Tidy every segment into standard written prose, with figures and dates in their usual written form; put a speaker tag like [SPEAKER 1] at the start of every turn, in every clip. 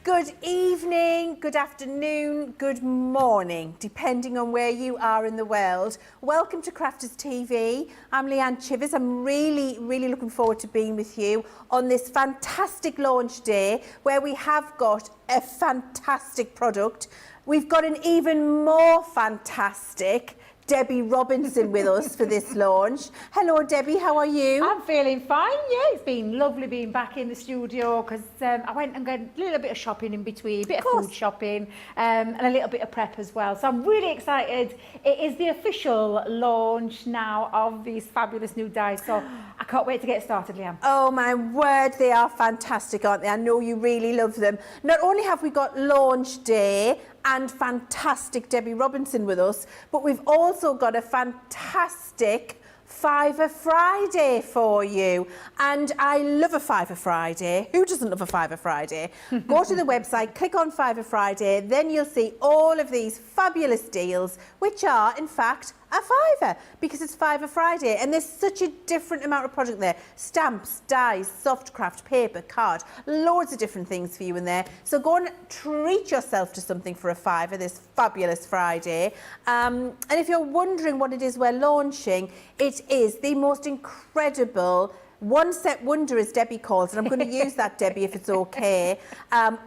[SPEAKER 1] Good evening, good afternoon, good morning, depending on where you are in the world. Welcome to Crafters TV. I'm Leann Chivers. I'm really looking forward to being with you on this fantastic launch day where we have got a fantastic product. We've got an even more fantastic Debby Robinson with us for this launch. Hello Debbie, how are you?
[SPEAKER 2] I'm feeling fine, yeah. It's been lovely being back in the studio because I went and got a little bit of shopping in between, a bit of food shopping and a little bit of prep as well. So I'm really excited. It is the official launch now of these fabulous new dies. So I can't wait to get started, Leann.
[SPEAKER 1] Oh my word, they are fantastic, aren't they? I know you really love them. Not only have we got launch day and fantastic Debby Robinson with us, but we've also got a fantastic Fiver Friday for you. And I love a Fiver Friday. Who doesn't love a Fiver Friday? Go to the website, click on Fiver Friday, then you'll see all of these fabulous deals, which are, in fact, a fiver, because it's Fiver Friday, and there's such a different amount of product there. Stamps, dies, soft craft, paper, card, loads of different things for you in there. So go and treat yourself to something for a fiver this fabulous Friday. And if you're wondering what it is we're launching, it is the most incredible one set wonder, as Debbie calls it. I'm going to use that, Debbie, if it's okay,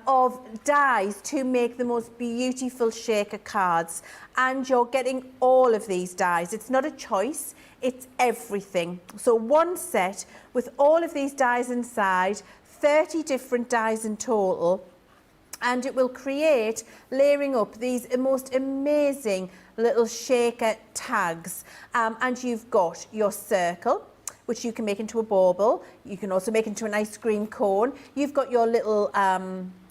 [SPEAKER 1] of dies to make the most beautiful shaker cards. And you're getting all of these dies. It's not a choice, it's everything. So one set with all of these dies inside, 30 different dies in total, and it will create, layering up these most amazing little shaker tags. And you've got your circle, which you can make into a bauble. You can also make into an ice cream cone. You've got your little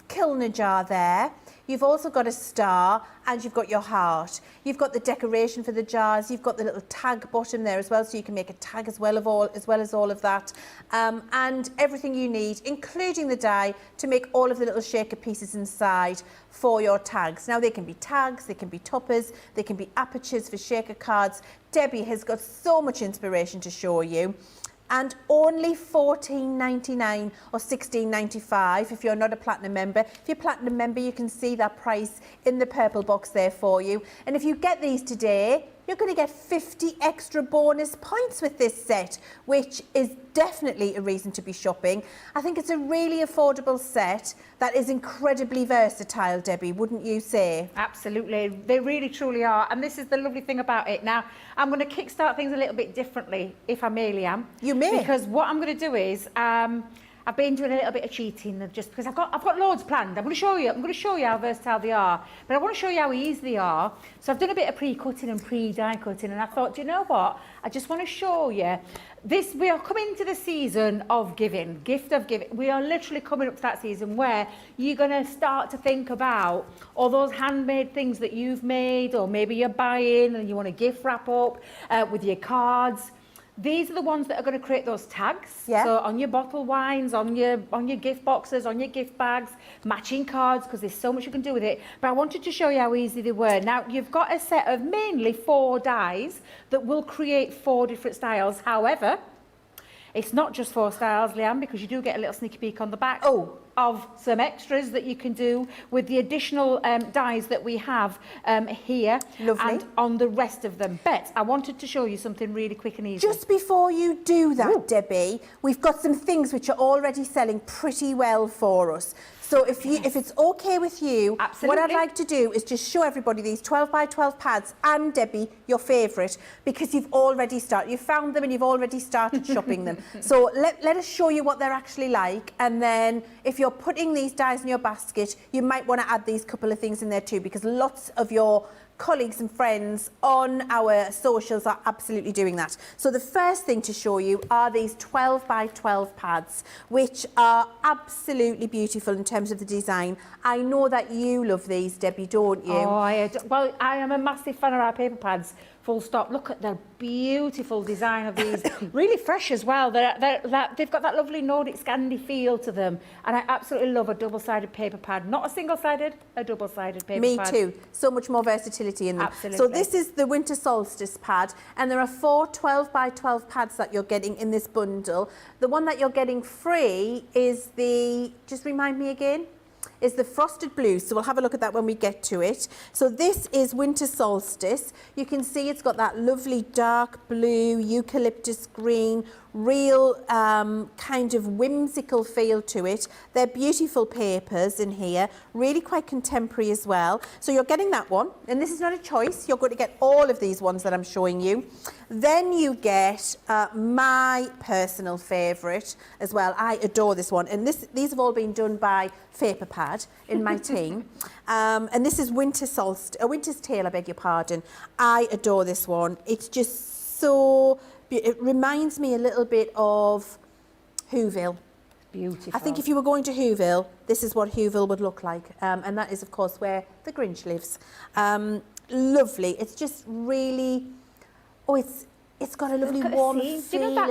[SPEAKER 1] Kilner jar there. You've also got a star, and you've got your heart. You've got the decoration for the jars. You've got the little tag bottom there as well, so you can make a tag as well as all of that. And everything you need, including the die, to make all of the little shaker pieces inside for your tags. Now, they can be tags, they can be toppers, they can be apertures for shaker cards. Debbie has got so much inspiration to show you. And only $14.99 or $16.95 if you're not a platinum member. If you're a platinum member, you can see that price in the purple box there for you. And if you get these today, you're going to get 50 extra bonus points with this set, which is definitely a reason to be shopping. I think it's a really affordable set that is incredibly versatile, Debbie, wouldn't you say?
[SPEAKER 2] Absolutely, they really truly are. And this is the lovely thing about it. Now, I'm going to kickstart things a little bit differently, if I may, Leann. You may. Because what I'm going to do is, I've been doing a little bit of cheating, just because I've got loads planned. I'm going to show you how versatile they are, but I want to show you how easy they are. So I've done a bit of pre-cutting and pre-die cutting, and I thought, do you know what? I just want to show you this. We are coming to the season of giving, gift of giving. We are literally coming up to that season where you're going to start to think about all those handmade things that you've made, or maybe you're buying and you want to gift wrap up with your cards. These are the ones that are going to create those tags. Yeah. So on your bottle wines, on your gift boxes, on your gift bags, matching cards, because there's so much you can do with it. But I wanted to show you how easy they were. Now, you've got a set of mainly 4 dies that will create 4 different styles. However, it's not just 4 styles, Leann, because you do get a little sneaky peek on the back of some extras that you can do with the additional dies that we have here. Lovely. And on the rest of them. But I wanted to show you something really quick and easy. Just
[SPEAKER 1] before you do that, Debbie, we've got some things which are already selling pretty well for us. So if it's okay with you, what I'd like to do is just show everybody these 12 by 12 pads, and Debbie, your favourite, because you've found them and you've already started shopping them. So let us show you what they're actually like, and then if you're putting these dies in your basket, you might want to add these couple of things in there too, because lots of your colleagues and friends on our socials are absolutely doing that. So the first thing to show you are these 12 by 12 pads, which are absolutely beautiful in terms of the design. I know that you love these, Debbie, don't you?
[SPEAKER 2] Oh, well, I am a massive fan of our paper pads. Full stop. Look at the beautiful design of these. Really fresh as well. They've got that lovely Nordic Scandi feel to them. And I absolutely love a double-sided paper pad. Not a single-sided, a double-sided paper pad.
[SPEAKER 1] Me too. So much more versatility in them.
[SPEAKER 2] Absolutely.
[SPEAKER 1] So this is the winter solstice pad. And there are 4 12 by 12 pads that you're getting in this bundle. The one that you're getting free is the, just remind me again, is the frosted blues. So we'll have a look at that when we get to it. So this is Winter Solstice. You can see it's got that lovely dark blue, eucalyptus green, real kind of whimsical feel to it. They're beautiful papers in here, really quite contemporary as well. So you're getting that one, and this is not a choice. You're going to get all of these ones that I'm showing you. Then you get my personal favourite as well. I adore this one, and these have all been done by Paperpad in my team. And this is Winter's Tale, I beg your pardon. I adore this one. It's just so... It reminds me a little bit of Whoville.
[SPEAKER 2] Beautiful.
[SPEAKER 1] I think if you were going to Whoville, this is what Whoville would look like. And that is, of course, where the Grinch lives. Lovely. It's just really... Oh, it's got a lovely warm feel.
[SPEAKER 2] Do you know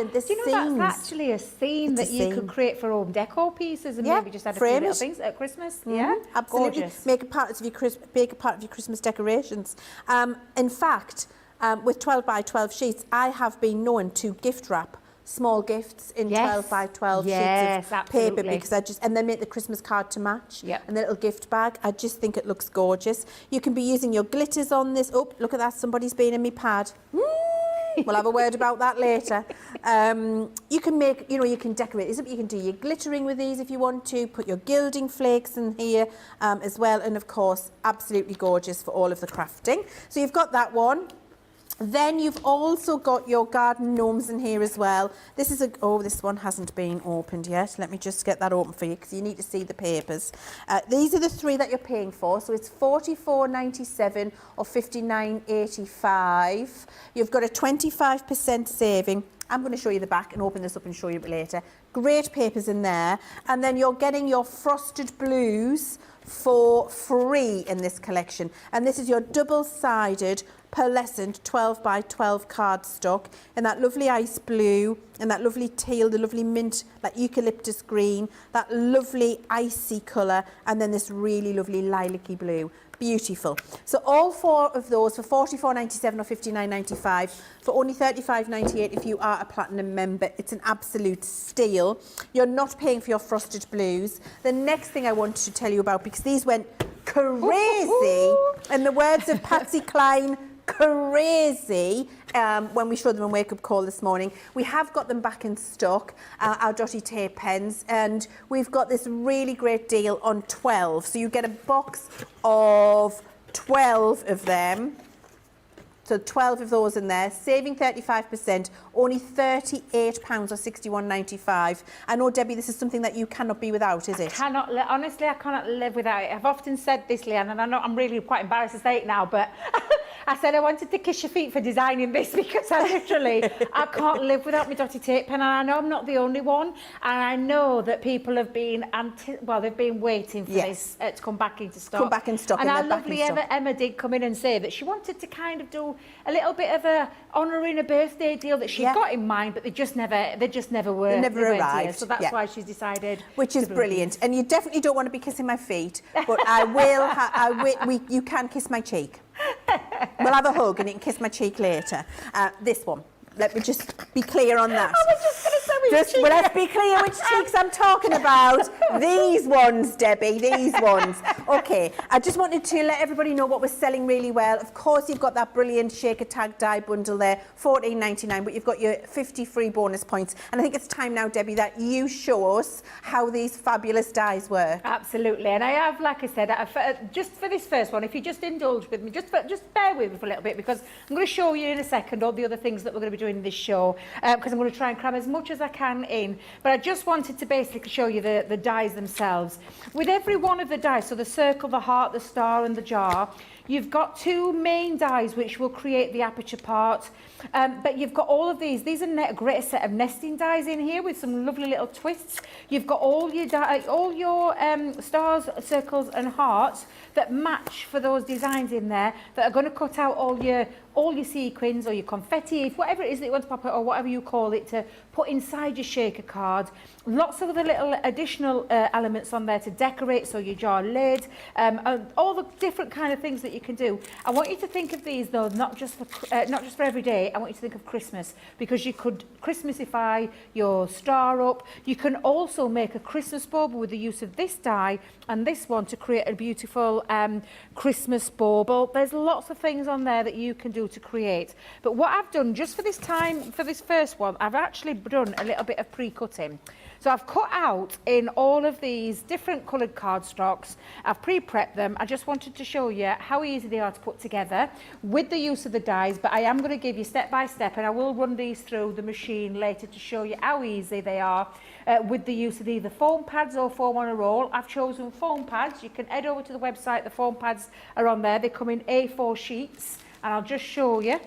[SPEAKER 2] that's actually a scene that you could create for home decor pieces and maybe just add a few little things at Christmas? Yeah,
[SPEAKER 1] absolutely.
[SPEAKER 2] Gorgeous.
[SPEAKER 1] Make a part of your Christmas decorations. In fact, with 12 by 12 sheets, I have been known to gift wrap small gifts in 12 by 12 sheets of paper because and then make the Christmas card to match and the little gift bag. I just think it looks gorgeous. You can be using your glitters on this. Oh, look at that, somebody's been in my pad. We'll have a word about that later. You can make, you can decorate these up. You can do your glittering with these if you want to. Put your gilding flakes in here as well. And of course, absolutely gorgeous for all of the crafting. So you've got that one. Then you've also got your garden gnomes in here as well. This is this one hasn't been opened yet. Let me just get that open for you because you need to see the papers. These are the three that you're paying for. So it's $44.97 or $59.85. You've got a 25% saving. I'm going to show you the back and open this up and show you a bit later. Great papers in there. And then you're getting your frosted blues for free in this collection. And this is your double-sided pearlescent 12 by 12 cardstock in that lovely ice blue and that lovely teal, the lovely mint, that eucalyptus green, that lovely icy colour, and then this really lovely lilac-y blue. Beautiful. So all four of those for $44.97 or $59.95 for only $35.98 if you are a platinum member. It's an absolute steal. You're not paying for your frosted blues. The next thing I wanted to tell you about, because these went crazy, in the words of Patsy Cline, crazy when we showed them in Wake Up Call this morning. We have got them back in stock, our dotty tape pens, and we've got this really great deal on 12. So you get a box of 12 of them. So 12 of those in there, saving 35%, only £38 or £61.95. I know, Debbie, this is something that you cannot be without, is it?
[SPEAKER 2] Honestly, I cannot live without it. I've often said this, Leanne, and I know I'm really quite embarrassed to say it now, but I said I wanted to kiss your feet for designing this because I can't live without my dotty tape pen, and I know I'm not the only one, and I know that people have been, they've been waiting for this to come back into stock.
[SPEAKER 1] Come back in stock.
[SPEAKER 2] And our lovely Emma did come in and say that she wanted to kind of do a little bit of a honouring a birthday deal that she got in mind, but they just never were.
[SPEAKER 1] They never arrived.
[SPEAKER 2] Here, so that's why she's decided.
[SPEAKER 1] Which is brilliant. And you definitely don't want to be kissing my feet, but I will. You can kiss my cheek. We'll have a hug and you can kiss my cheek later. This one. Let me just be clear on that.
[SPEAKER 2] I was just going to say which cheek.
[SPEAKER 1] Well, let's be clear which cheeks I'm talking about. These ones, Debbie, these ones. Okay, I just wanted to let everybody know what we're selling really well. Of course, you've got that brilliant Shaker Tag die bundle there, $14.99, but you've got your 50 free bonus points. And I think it's time now, Debbie, that you show us how these fabulous dies work.
[SPEAKER 2] Absolutely, and I have, like I said, just for this first one, if you just indulge with me, just bear with me for a little bit, because I'm going to show you in a second all the other things that we're going to be doing in this show, because I'm going to try and cram as much as I can in, but I just wanted to basically show you the dies themselves. With every one of the dies, so the circle, the heart, the star and the jar, you've got two main dies which will create the aperture part, but you've got all of these. These are a great set of nesting dies in here with some lovely little twists. You've got all your stars, circles and hearts that match for those designs in there that are going to cut out all your all your sequins or your confetti, if whatever it is that you want to pop it, or whatever you call it, to put inside your shaker card. Lots of other little additional elements on there to decorate, so your jar lid, all the different kind of things that you can do. I want you to think of these though, not just for every day. I want you to think of Christmas, because you could Christmasify your star up. You can also make a Christmas bauble with the use of this die and this one to create a beautiful Christmas bauble. There's lots of things on there that you can do to create. But what I've done just for this time, for this first one, I've actually done a little bit of pre-cutting. So I've cut out in all of these different coloured cardstocks. I've pre-prepped them. I just wanted to show you how easy they are to put together with the use of the dies, but I am going to give you step by step, and I will run these through the machine later to show you how easy they are with the use of either foam pads or foam on a roll. I've chosen foam pads. You can head over to the website. The foam pads are on there. They come in A4 sheets, and I'll just show you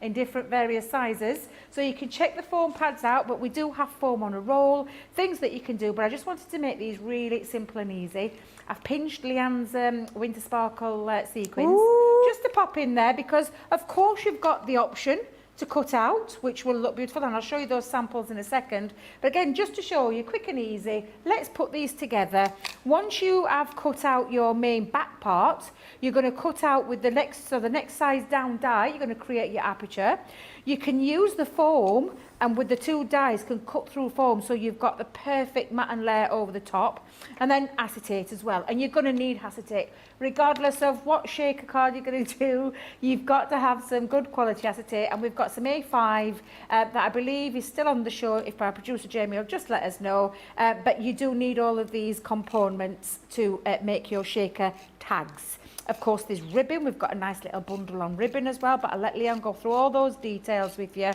[SPEAKER 2] in different various sizes, so you can check the foam pads out. But we do have foam on a roll, things that you can do, but I just wanted to make these really simple and easy. I've pinched Leann's Winter Sparkle sequins just to pop in there, because of course you've got the option to cut out, which will look beautiful, and I'll show you those samples in a second. But again, just to show you, quick and easy, let's put these together. Once you have cut out your main back part, you're going to cut out with the next size down die, you're going to create your aperture. You can use the foam, and with the two dies can cut through foam, so you've got the perfect matte layer over the top, and then acetate as well. And you're going to need acetate regardless of what shaker card you're going to do. You've got to have some good quality acetate, and we've got some A5 that I believe is still on the show. If our producer Jamie will just let us know, but you do need all of these components to make your shaker tags. Of course, there's ribbon. We've got a nice little bundle on ribbon as well, but I'll let Leann go through all those details with you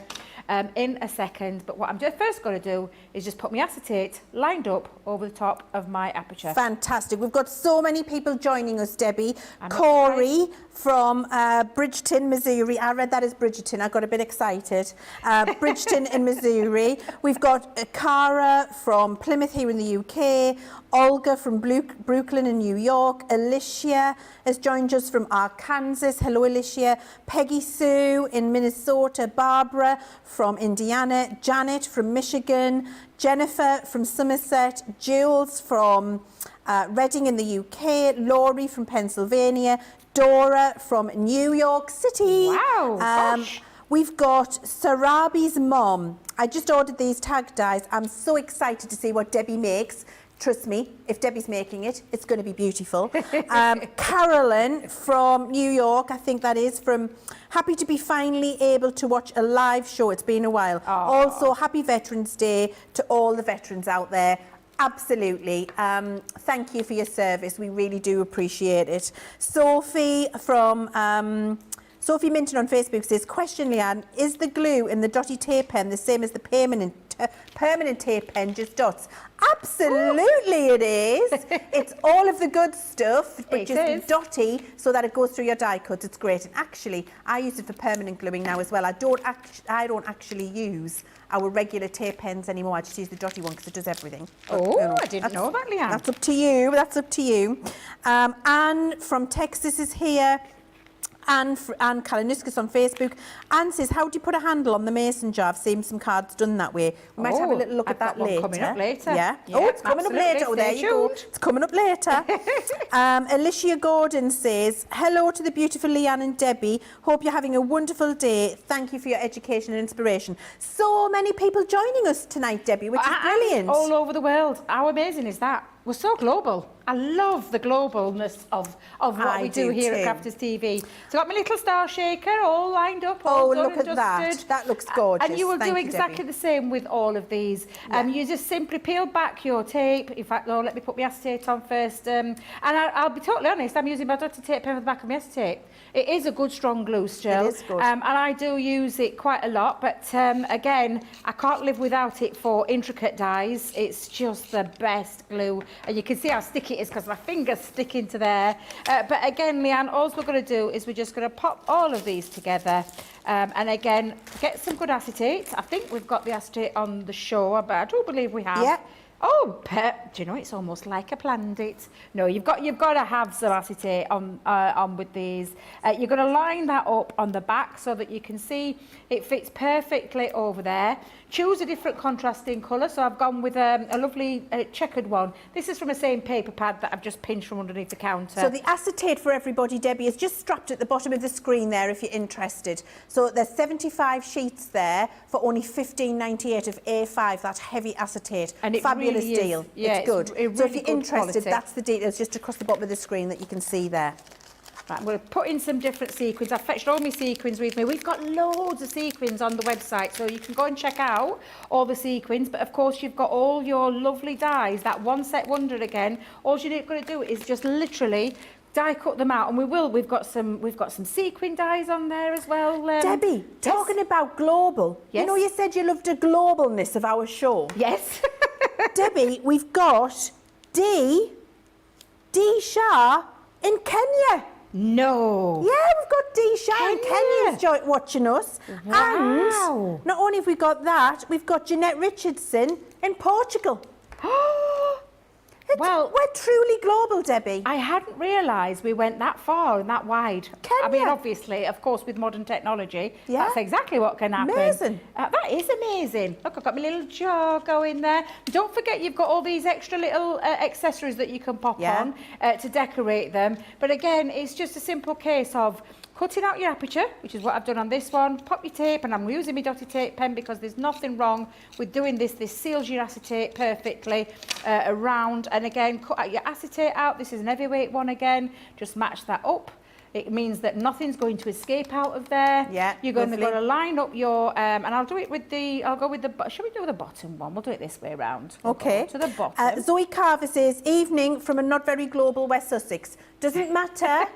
[SPEAKER 2] in a second. But what I'm first going to do is just put my acetate lined up over the top of my aperture.
[SPEAKER 1] Fantastic. We've got so many people joining us, Debbie. Corey from Bridgeton, Missouri. I read that as Bridgerton. I got a bit excited. Bridgeton in Missouri. We've got Cara from Plymouth here in the UK. Olga from Brooklyn in New York. Alicia has joined us from Arkansas. Hello, Alicia. Peggy Sue in Minnesota. Barbara from Indiana. Janet from Michigan. Jennifer from Somerset. Jules from Reading in the UK. Laurie from Pennsylvania. Dora from New York City.
[SPEAKER 2] Wow, gosh.
[SPEAKER 1] We've got Sarabi's mom. I just ordered these tag dies. I'm so excited to see what Debbie makes. Trust me, if Debbie's making it, it's going to be beautiful. Carolyn from New York, I think that is, from happy to be finally able to watch a live show. It's been a while. Aww. Also, happy Veterans Day to all the veterans out there. Absolutely. Thank you for your service. We really do appreciate it. Sophie from... Sophie Minton on Facebook says, question, Leann, is the glue in the dotty tape pen the same as the permanent tape pen, just dots? Absolutely it is. It's all of the good stuff, but just dotty so that it goes through your die cuts. It's great. And actually, I use it for permanent gluing now as well. I don't actually use our regular tape pens anymore. I just use the dotty one because it does everything. But,
[SPEAKER 2] I didn't know that, Leann.
[SPEAKER 1] That's up to you. That's up to you. Anne from Texas is here. Anne Kaliniskas on Facebook. Anne says, how do you put a handle on the mason jar? I've seen some cards done that way. We might have a little look at that later.
[SPEAKER 2] Coming up later.
[SPEAKER 1] Yeah. Oh, it's coming up later. Oh, there you go. It's coming up later. Alicia Gordon says, hello to the beautiful Leann and Debbie. Hope you're having a wonderful day. Thank you for your education and inspiration. So many people joining us tonight, Debbie, which is brilliant.
[SPEAKER 2] All over the world. How amazing is that? We're so global. I love the globalness of what we do here at Crafters TV. So I've got my little star shaker all lined up, all done and dusted.
[SPEAKER 1] That. That looks gorgeous.
[SPEAKER 2] And you will do exactly the same with all of these. You just simply peel back your tape. In fact, no, let me put my acetate on first. And I'll be totally honest, I'm using my dotty tape pen for the back of my acetate. It is a good strong glue still.
[SPEAKER 1] It is good.
[SPEAKER 2] And I do use it quite a lot, but again, I can't live without it for intricate dies. It's just the best glue. And you can see how sticky it is because my fingers stick into there. But again, Leann, all we're going to do is we're just going to pop all of these together. And again, get some good acetate. I think we've got the acetate on the show, but I do believe we have.
[SPEAKER 1] Yeah.
[SPEAKER 2] Oh, do you know, it's almost like I planned it. No, you've got to have some acetate on with these. You're going to line that up on the back so that you can see it fits perfectly over there. Choose a different contrasting colour. So I've gone with a lovely checkered one. This is from the same paper pad that I've just pinched from underneath the counter.
[SPEAKER 1] So the acetate for everybody, Debbie, is just strapped at the bottom of the screen there if you're interested. So there's 75 sheets there for only $15.98 of A5, that heavy acetate.
[SPEAKER 2] And it
[SPEAKER 1] fabulous
[SPEAKER 2] really
[SPEAKER 1] deal.
[SPEAKER 2] is. Yeah,
[SPEAKER 1] it's good.
[SPEAKER 2] Really
[SPEAKER 1] so if you're
[SPEAKER 2] good
[SPEAKER 1] interested,
[SPEAKER 2] quality.
[SPEAKER 1] that's the details just across the bottom of the screen that you can see there.
[SPEAKER 2] Right, we'll put in some different sequins. I've fetched all my sequins with me. We've got loads of sequins on the website, so you can go and check out all the sequins. But of course, you've got all your lovely dies, that one set wonder again. All you're going to do is just literally die cut them out, and we've got some sequin dies on there as well.
[SPEAKER 1] Debbie, talking about global, you know, you said you loved the globalness of our show.
[SPEAKER 2] Yes.
[SPEAKER 1] Debbie, we've got Dee Shah in Kenya.
[SPEAKER 2] No.
[SPEAKER 1] Yeah, we've got Dee Shah in Kenya watching us.
[SPEAKER 2] Wow.
[SPEAKER 1] And not only have we got that, we've got Jeanette Richardson in Portugal.
[SPEAKER 2] Well,
[SPEAKER 1] we're truly global, Debbie.
[SPEAKER 2] I hadn't realised we went that far and that wide.
[SPEAKER 1] Kenya.
[SPEAKER 2] I mean, obviously, of course, with modern technology, that's exactly what can happen.
[SPEAKER 1] Amazing.
[SPEAKER 2] That is amazing. Look, I've got my little jar going there. Don't forget, you've got all these extra little accessories that you can pop on to decorate them. But again, it's just a simple case of cutting out your aperture, which is what I've done on this one. Pop your tape, and I'm using my dotty tape pen because there's nothing wrong with doing this. This seals your acetate perfectly around. And again, cut out your acetate out. This is an heavyweight one again. Just match that up. It means that nothing's going to escape out of there.
[SPEAKER 1] Yeah,
[SPEAKER 2] you're going to line up your, and I'll do it with the, I'll go with the, shall we do the bottom one? We'll do it this way around.
[SPEAKER 1] Okay.
[SPEAKER 2] To the bottom.
[SPEAKER 1] Zoe Carver says, evening from a not very global West Sussex. Doesn't matter.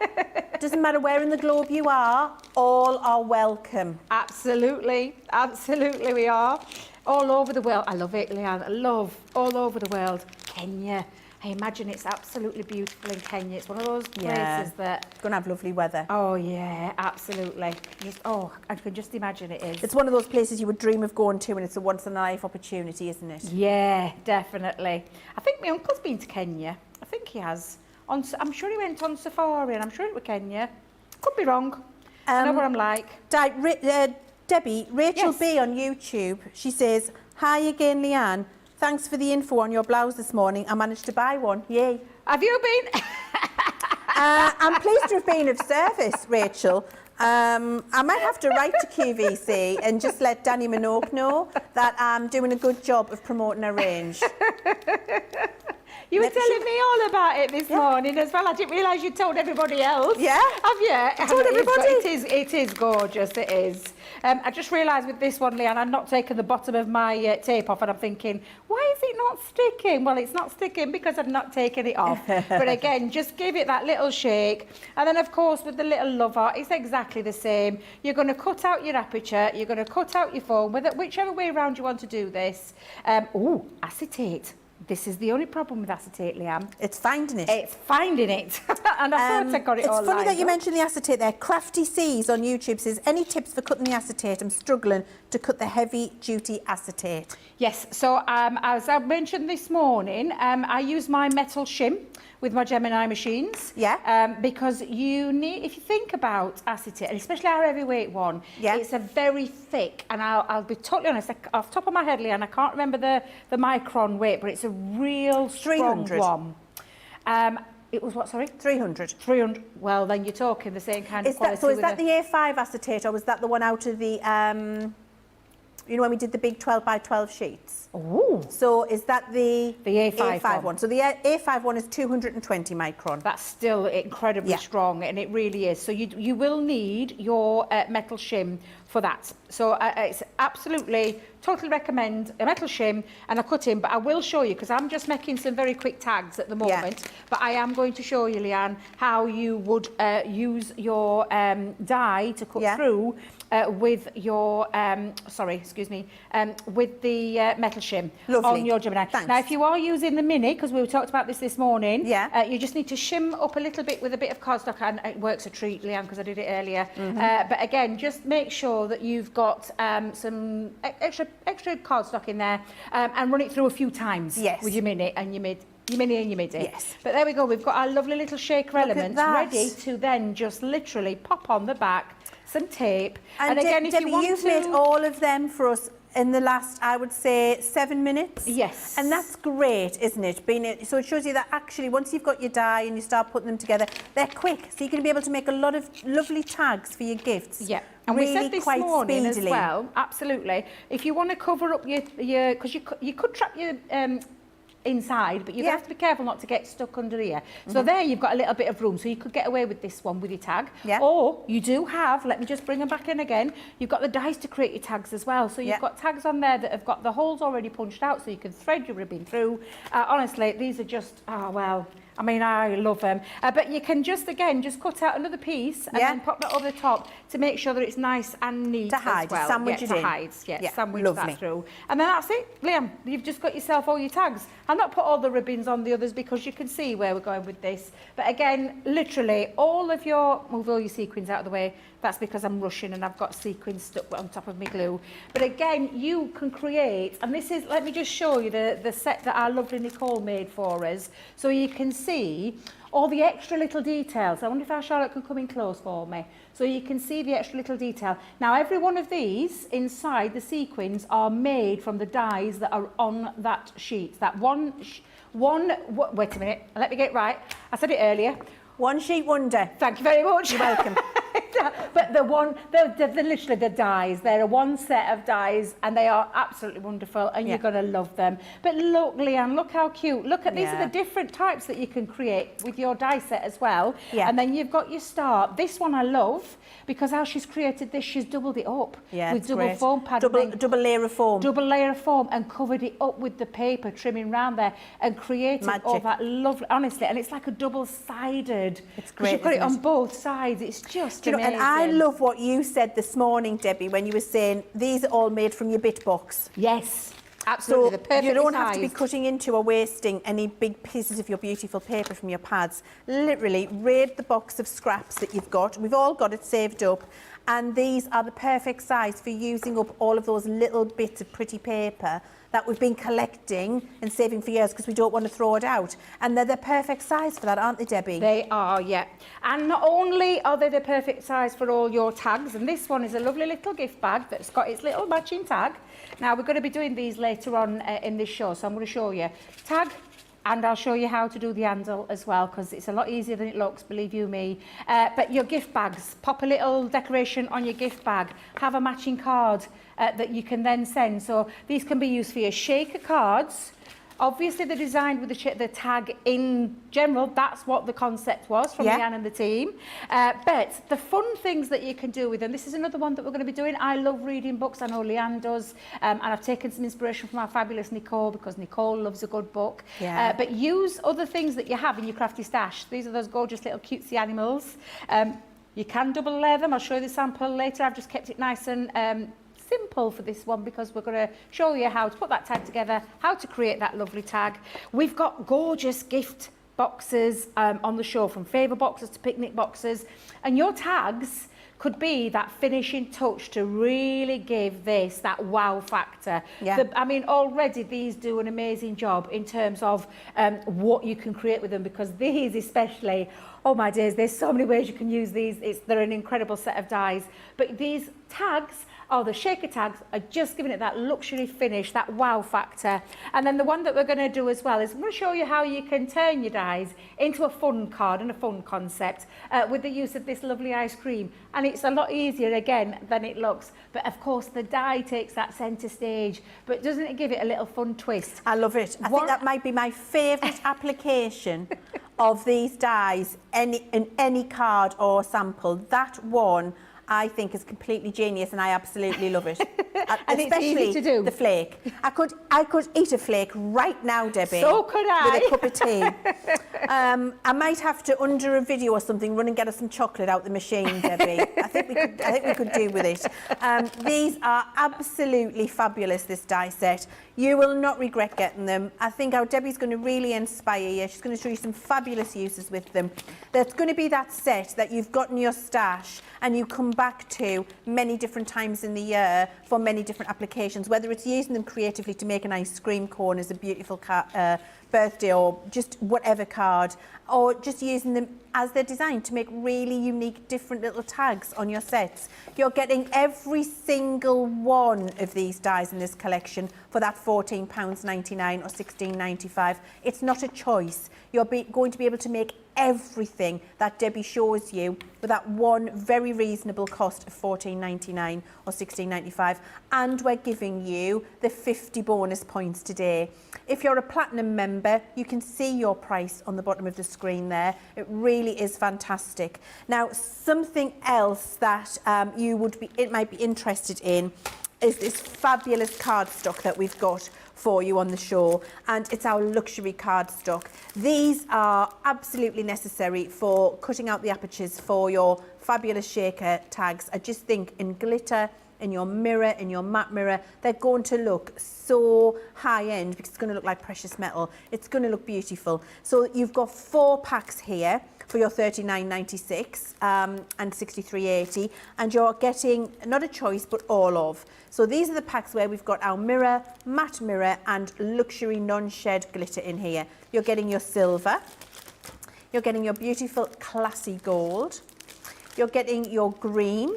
[SPEAKER 1] Doesn't matter where in the globe you are. All are welcome.
[SPEAKER 2] Absolutely. Absolutely we are. All over the world. I love it, Leann. I love all over the world. Kenya. I imagine it's absolutely beautiful in Kenya. It's one of those places that...
[SPEAKER 1] Going to have lovely weather.
[SPEAKER 2] Oh, yeah, absolutely. Just, I can just imagine it is.
[SPEAKER 1] It's one of those places you would dream of going to, and it's a once-in-a-life opportunity, isn't it?
[SPEAKER 2] Yeah, definitely. I think my uncle's been to Kenya. I think he has. I'm sure he went on safari, and I'm sure it was Kenya. Could be wrong. I know what I'm like.
[SPEAKER 1] Debbie, Rachel B on YouTube, she says, hi again, Leann. Thanks for the info on your blouse this morning. I managed to buy one. Yay.
[SPEAKER 2] Have you been?
[SPEAKER 1] I'm pleased to have been of service, Rachel. I might have to write to QVC and just let Danny Minogue know that I'm doing a good job of promoting a range.
[SPEAKER 2] You were telling me all about it this morning as well. I didn't realise you told everybody else.
[SPEAKER 1] Yeah.
[SPEAKER 2] Have you?
[SPEAKER 1] I told everybody.
[SPEAKER 2] It is gorgeous, it is. I just realised with this one, Leann, I've not taken the bottom of my tape off, and I'm thinking, why is it not sticking? Well, it's not sticking because I've not taken it off. But again, just give it that little shake. And then, of course, with the little love art, it's exactly the same. You're going to cut out your aperture. You're going to cut out your foam, whichever way around you want to do this. Acetate. This is the only problem with acetate, Leann.
[SPEAKER 1] It's finding it.
[SPEAKER 2] It's finding it. And I thought I got it all
[SPEAKER 1] It's funny that you
[SPEAKER 2] up.
[SPEAKER 1] mentioned the acetate there. Crafty C's on YouTube says, any tips for cutting the acetate? I'm struggling to cut the heavy-duty acetate.
[SPEAKER 2] Yes, so as I mentioned this morning, I use my metal shim with my Gemini machines.
[SPEAKER 1] Yeah.
[SPEAKER 2] Because you need, if you think about acetate, and especially our heavyweight one, it's a very thick, and I'll be totally honest, off the top of my head, Leann, I can't remember the micron weight, but it's a real strong
[SPEAKER 1] 300.
[SPEAKER 2] one. It was what, sorry?
[SPEAKER 1] 300.
[SPEAKER 2] 300. Well, then you're talking the same kind of quality.
[SPEAKER 1] So is that the A5 acetate, or was that the one out of the, you know, when we did the big 12 by 12 sheets?
[SPEAKER 2] Oh.
[SPEAKER 1] So is that the
[SPEAKER 2] A5
[SPEAKER 1] one? So the A5 one is 220 micron.
[SPEAKER 2] That's still incredibly strong, and it really is. So you will need your metal shim for that. So it's absolutely, totally recommend a metal shim and a cutting, but I will show you, because I'm just making some very quick tags at the moment, but I am going to show you, Leann, how you would use your die to cut through with your, with the metal shim on your Gemini.
[SPEAKER 1] Thanks.
[SPEAKER 2] Now, if you are using the mini, because we talked about this morning, you just need to shim up a little bit with a bit of cardstock, and it works a treat, Leann, because I did it earlier. But again, just make sure that you've got some extra extra cardstock in there and run it through a few times with your mini and your midi. Yes. But there we go. We've got our lovely little shaker elements ready to then just literally pop on the back some tape.
[SPEAKER 1] And again, if Debbie, you've made all of them for us in the last, I would say, 7 minutes.
[SPEAKER 2] Yes.
[SPEAKER 1] And that's great, isn't it? So it shows you that actually once you've got your die and you start putting them together, they're quick. So you're going to be able to make a lot of lovely tags for your gifts.
[SPEAKER 2] Yeah. And
[SPEAKER 1] really
[SPEAKER 2] we said this morning as well, absolutely. If you want to cover up your because you could trap your inside, but you have to be careful not to get stuck under here. So there you've got a little bit of room, so you could get away with this one with your tag. Or you do have, let me just bring them back in again, you've got the dies to create your tags as well. So you've got tags on there that have got the holes already punched out, so you can thread your ribbon through. Honestly, these are just, oh well, I mean, I love them. But you can just, again, just cut out another piece and then pop that over the top to make sure that it's nice and neat
[SPEAKER 1] to hide,
[SPEAKER 2] as well.
[SPEAKER 1] Sandwich it in.
[SPEAKER 2] Sandwich
[SPEAKER 1] lovely.
[SPEAKER 2] that through. And then that's it, Leann, you've just got yourself all your tags. I'll not put all the ribbons on the others because you can see where we're going with this. But again, literally, all of your, move all your sequins out of the way. That's because I'm rushing and I've got sequins stuck on top of my glue. But again, you can create, and this is, let me just show you the set that our lovely Nicole made for us. So you can see all the extra little details. I wonder if our Charlotte can come in close for me. So you can see the extra little detail. Now, every one of these inside the sequins are made from the dies that are on that sheet. That wait a minute, let me get it right. I said it earlier.
[SPEAKER 1] One sheet wonder.
[SPEAKER 2] Thank you very much.
[SPEAKER 1] You're welcome.
[SPEAKER 2] But they're literally the dies. They're one set of dies and they are absolutely wonderful and you're going to love them. But look, Leann, look how cute. Look at these are the different types that you can create with your die set as well. And then you've got your star. This one I love because how she's created this, she's doubled it up with double foam padding.
[SPEAKER 1] Double layer of foam.
[SPEAKER 2] Double layer of foam and covered it up with the paper trimming round there and created all that lovely, honestly, and it's like a double-sided.
[SPEAKER 1] It's great.
[SPEAKER 2] You've got it on both sides. It's just amazing.
[SPEAKER 1] And I love what you said this morning, Debbie, when you were saying these are all made from your bit box.
[SPEAKER 2] Yes, absolutely.
[SPEAKER 1] So you don't have to be cutting into or wasting any big pieces of your beautiful paper from your pads. Literally, raid the box of scraps that you've got. We've all got it saved up. And these are the perfect size for using up all of those little bits of pretty paper that we've been collecting and saving for years because we don't want to throw it out. And they're the perfect size for that, aren't they, Debbie?
[SPEAKER 2] They are, yeah. And not only are they the perfect size for all your tags, and this one is a lovely little gift bag that's got its little matching tag. Now, we're going to be doing these later on in this show, so I'm going to show you. Tag, and I'll show you how to do the handle as well, because it's a lot easier than it looks, believe you me. But your gift bags, pop a little decoration on your gift bag, have a matching card that you can then send. So these can be used for your shaker cards. Obviously, they're designed with the tag in general. That's what the concept was from Leann and the team. But the fun things that you can do with them, this is another one that we're going to be doing. I love reading books. I know Leann does. And I've taken some inspiration from our fabulous Nicole because Nicole loves a good book. But use other things that you have in your crafty stash. These are those gorgeous little cutesy animals. You can double layer them. I'll show you the sample later. I've just kept it nice and simple for this one because we're going to show you how to put that tag together, how to create that lovely tag. We've got gorgeous gift boxes on the show, from favour boxes to picnic boxes, and your tags could be that finishing touch to really give this that wow factor. I mean, already these do an amazing job in terms of what you can create with them, because these especially, oh my days, there's so many ways you can use these. They're an incredible set of dies. But these tags, the shaker tags, are just giving it that luxury finish, that wow factor. And then the one that we're going to do as well is I'm going to show you how you can turn your dies into a fun card and a fun concept with the use of this lovely ice cream. And it's a lot easier, again, than it looks. But of course, the die takes that centre stage. But doesn't it give it a little fun twist?
[SPEAKER 1] I love it. I think that might be my favourite application of these dies in any card or sample. That one I think is completely genius, and I absolutely love it.
[SPEAKER 2] And
[SPEAKER 1] especially
[SPEAKER 2] it's easy to do.
[SPEAKER 1] The flake. I could eat a flake right now, Debbie.
[SPEAKER 2] So could I.
[SPEAKER 1] With a cup of tea. I might have to, under a video or something, run and get us some chocolate out the machine, Debbie. I think we could do with it. These are absolutely fabulous, this die set. You will not regret getting them. I think our Debbie's going to really inspire you. She's going to show you some fabulous uses with them. There's going to be that set that you've got in your stash and you come back to many different times in the year for many different applications, whether it's using them creatively to make an ice cream cone as a beautiful birthday or just whatever card, or just using them as they're designed to make really unique, different little tags on your sets. You're getting every single one of these dies in this collection for that £14.99 or £16.95. It's not a choice. You're going to be able to make everything that Debbie shows you with that one very reasonable cost of £14.99 or £16.95, and we're giving you the 50 bonus points today. If you're a platinum member, you can see your price on the bottom of the screen there. It really is fantastic. Now, something else that it might be interested in is this fabulous cardstock that we've got for you on the show, and it's our luxury cardstock. These are absolutely necessary for cutting out the apertures for your fabulous shaker tags. I just think in glitter, in your mirror, in your matte mirror, they're going to look so high-end because it's going to look like precious metal. It's going to look beautiful. So you've got 4 packs here for your $39.96 and $63.80, and you're getting not a choice but all of. So these are the packs where we've got our mirror, matte mirror and luxury non-shed glitter in here. You're getting your silver, you're getting your beautiful classy gold, you're getting your green,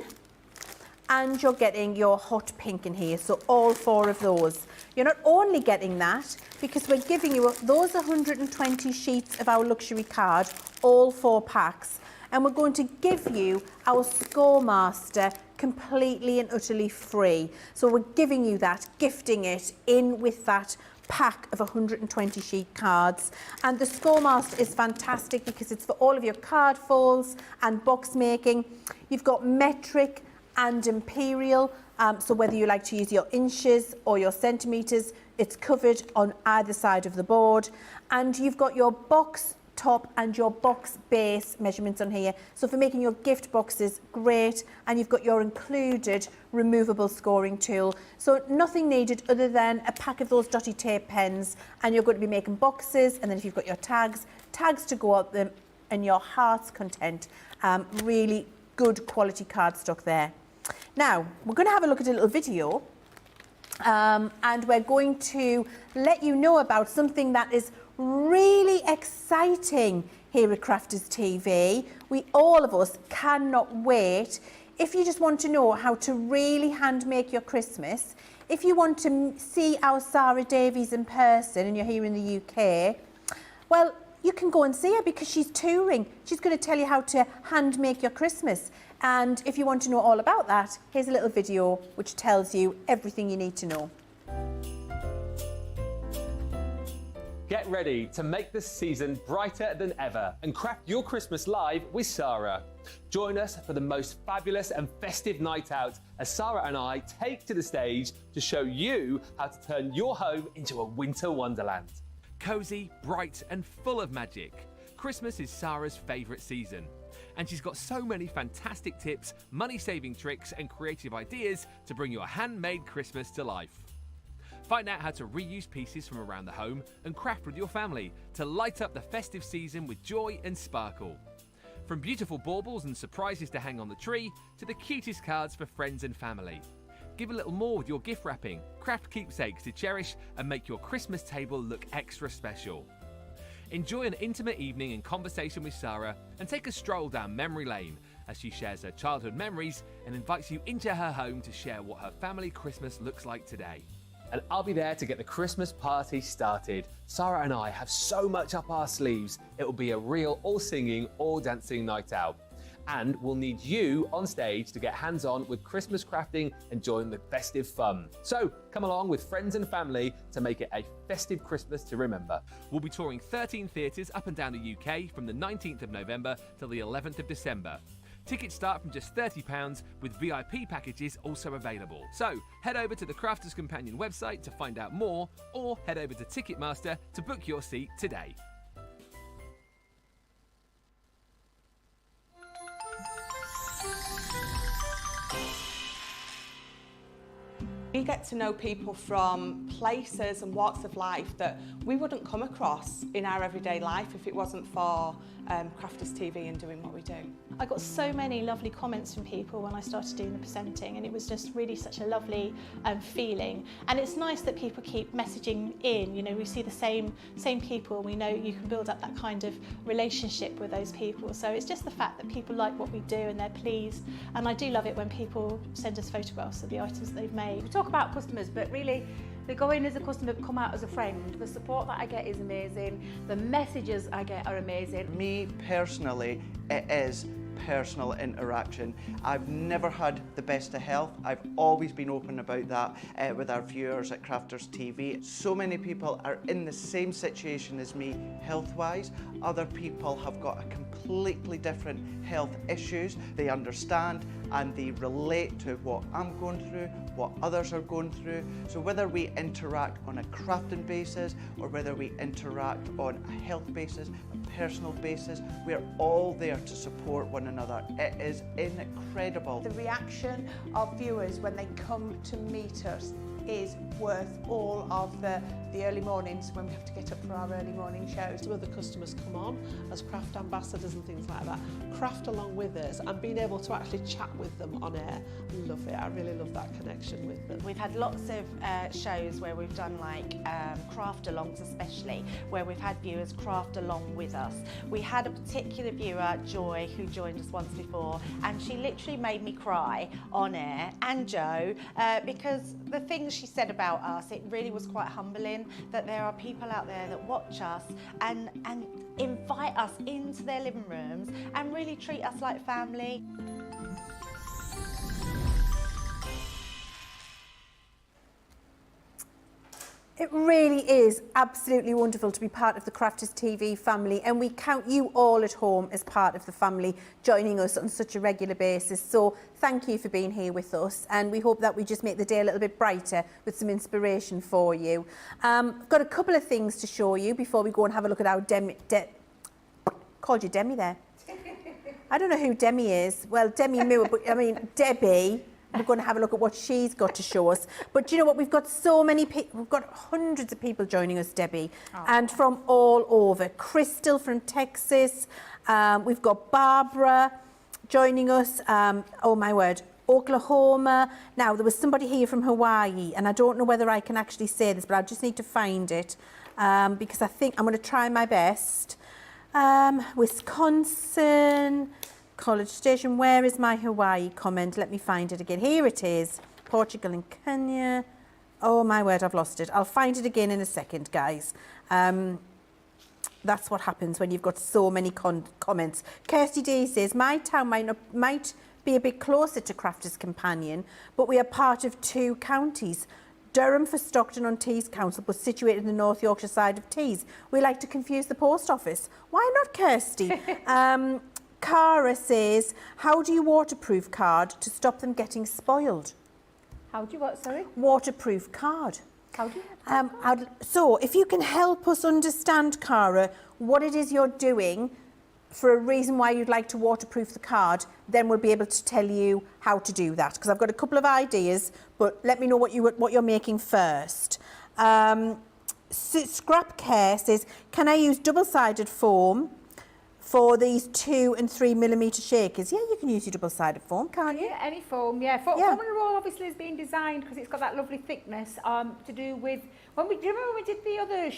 [SPEAKER 1] and you're getting your hot pink in here. So all 4 of those. You're not only getting that because we're giving you those 120 sheets of our luxury card, all 4 packs, and we're going to give you our Score Master completely and utterly free. So we're giving you that, gifting it in with that pack of 120 sheet cards. And the Score Master is fantastic because it's for all of your card folds and box making. You've got metric and imperial, so whether you like to use your inches or your centimetres, it's covered on either side of the board. And you've got your box top and your box base measurements on here. So for making your gift boxes, great. And you've got your included removable scoring tool. So nothing needed other than a pack of those dotty tape pens, and you're going to be making boxes. And then if you've got your tags to go out them and your heart's content, really good quality cardstock there. Now, we're going to have a look at a little video and we're going to let you know about something that is really exciting here at Crafters TV. All of us cannot wait. If you just want to know how to really hand make your Christmas, if you want to see our Sarah Davies in person and you're here in the UK, well, you can go and see her because she's touring. She's going to tell you how to hand make your Christmas. And if you want to know all about that, here's a little video which tells you everything you need to know.
[SPEAKER 3] Get ready to make this season brighter than ever and craft your Christmas live with Sarah. Join us for the most fabulous and festive night out as Sarah and I take to the stage to show you how to turn your home into a winter wonderland.
[SPEAKER 4] Cozy, bright and full of magic. Christmas is Sarah's favourite season, and she's got so many fantastic tips, money-saving tricks and creative ideas to bring your handmade Christmas to life. Find out how to reuse pieces from around the home and craft with your family to light up the festive season with joy and sparkle. From beautiful baubles and surprises to hang on the tree to the cutest cards for friends and family. Give a little more with your gift wrapping, craft keepsakes to cherish and make your Christmas table look extra special. Enjoy an intimate evening in conversation with Sarah and take a stroll down memory lane as she shares her childhood memories and invites you into her home to share what her family Christmas looks like today.
[SPEAKER 3] And I'll be there to get the Christmas party started. Sarah and I have so much up our sleeves. It will be a real all singing, all dancing night out. And we'll need you on stage to get hands-on with Christmas crafting and join the festive fun. So come along with friends and family to make it a festive Christmas to remember.
[SPEAKER 4] We'll be touring 13 theatres up and down the UK from the 19th of November till the 11th of December. Tickets start from just £30 with VIP packages also available. So head over to the Crafters Companion website to find out more, or head over to Ticketmaster to book your seat today.
[SPEAKER 5] We get to know people from places and walks of life that we wouldn't come across in our everyday life if it wasn't for Crafters TV and doing what we do.
[SPEAKER 6] I got so many lovely comments from people when I started doing the presenting, and it was just really such a lovely feeling. And it's nice that people keep messaging in. You know, we see the same people. We know you can build up that kind of relationship with those people. So it's just the fact that people like what we do and they're pleased. And I do love it when people send us photographs of the items they've made.
[SPEAKER 2] We talk about customers, but really they go in as a customer, come out as a friend. The support that I get is amazing. The messages I get are amazing.
[SPEAKER 7] Me personally, it is personal interaction. I've never had the best of health. I've always been open about that with our viewers at Crafters TV. So many people are in the same situation as me health-wise. Other people have got a completely different health issues. They understand and they relate to what I'm going through, what others are going through. So whether we interact on a crafting basis or whether we interact on a health basis, a personal basis, we're all there to support one another. It is incredible.
[SPEAKER 8] The reaction of viewers when they come to meet us is worth all of the early mornings when we have to get up for our early morning shows.
[SPEAKER 9] Some of the customers come on as craft ambassadors and things like that, craft along with us, and being able to actually chat with them on air. I love it. I really love that connection with them.
[SPEAKER 10] We've had lots of shows where we've done like craft alongs, especially where we've had viewers craft along with us. We had a particular viewer, Joy, who joined us once before, and she literally made me cry on air, and Joe, because the things she said about us, it really was quite humbling that there are people out there that watch us and invite us into their living rooms and really treat us like family.
[SPEAKER 1] It really is absolutely wonderful to be part of the Crafters TV family, and we count you all at home as part of the family, joining us on such a regular basis. So thank you for being here with us, and we hope that we just make the day a little bit brighter with some inspiration for you. I've got a couple of things to show you before we go and have a look at our called you Demi there. I don't know who Demi is. Well, Demi Moore, but I mean Debbie. We're going to have a look at what she's got to show us. But do you know what? We've got so many people, we've got hundreds of people joining us, Debbie, and from all over. Crystal from Texas, we've got Barbara joining us, oh my word, Oklahoma. Now, there was somebody here from Hawaii, and I don't know whether I can actually say this, but I just need to find it, because I think I'm going to try my best. Wisconsin, College Station. Where is my Hawaii comment? Let me find it again. Here it is. Portugal and Kenya. Oh my word, I've lost it. I'll find it again in a second, guys. That's what happens when you've got so many comments. Kirsty D says, my town might be a bit closer to Crafters Companion, but we are part of 2 counties. Durham for Stockton-on-Tees Council, but situated in the North Yorkshire side of Tees. We like to confuse the post office. Why not, Kirsty? Cara says, how do you waterproof card to stop them getting spoiled?
[SPEAKER 2] How do you what, sorry?
[SPEAKER 1] Waterproof card.
[SPEAKER 2] How do you?
[SPEAKER 1] So if you can help us understand, Cara, what it is you're doing for a reason why you'd like to waterproof the card, then we'll be able to tell you how to do that. Because I've got a couple of ideas, but let me know what you're making first. Scrap Care says, can I use double-sided foam for these 2 and 3 millimetre shakers? Yeah, you can use your double-sided foam, can't you?
[SPEAKER 2] Yeah, any foam, yeah. Foam and roll obviously is being designed because it's got that lovely thickness to do with, do you remember when we did the other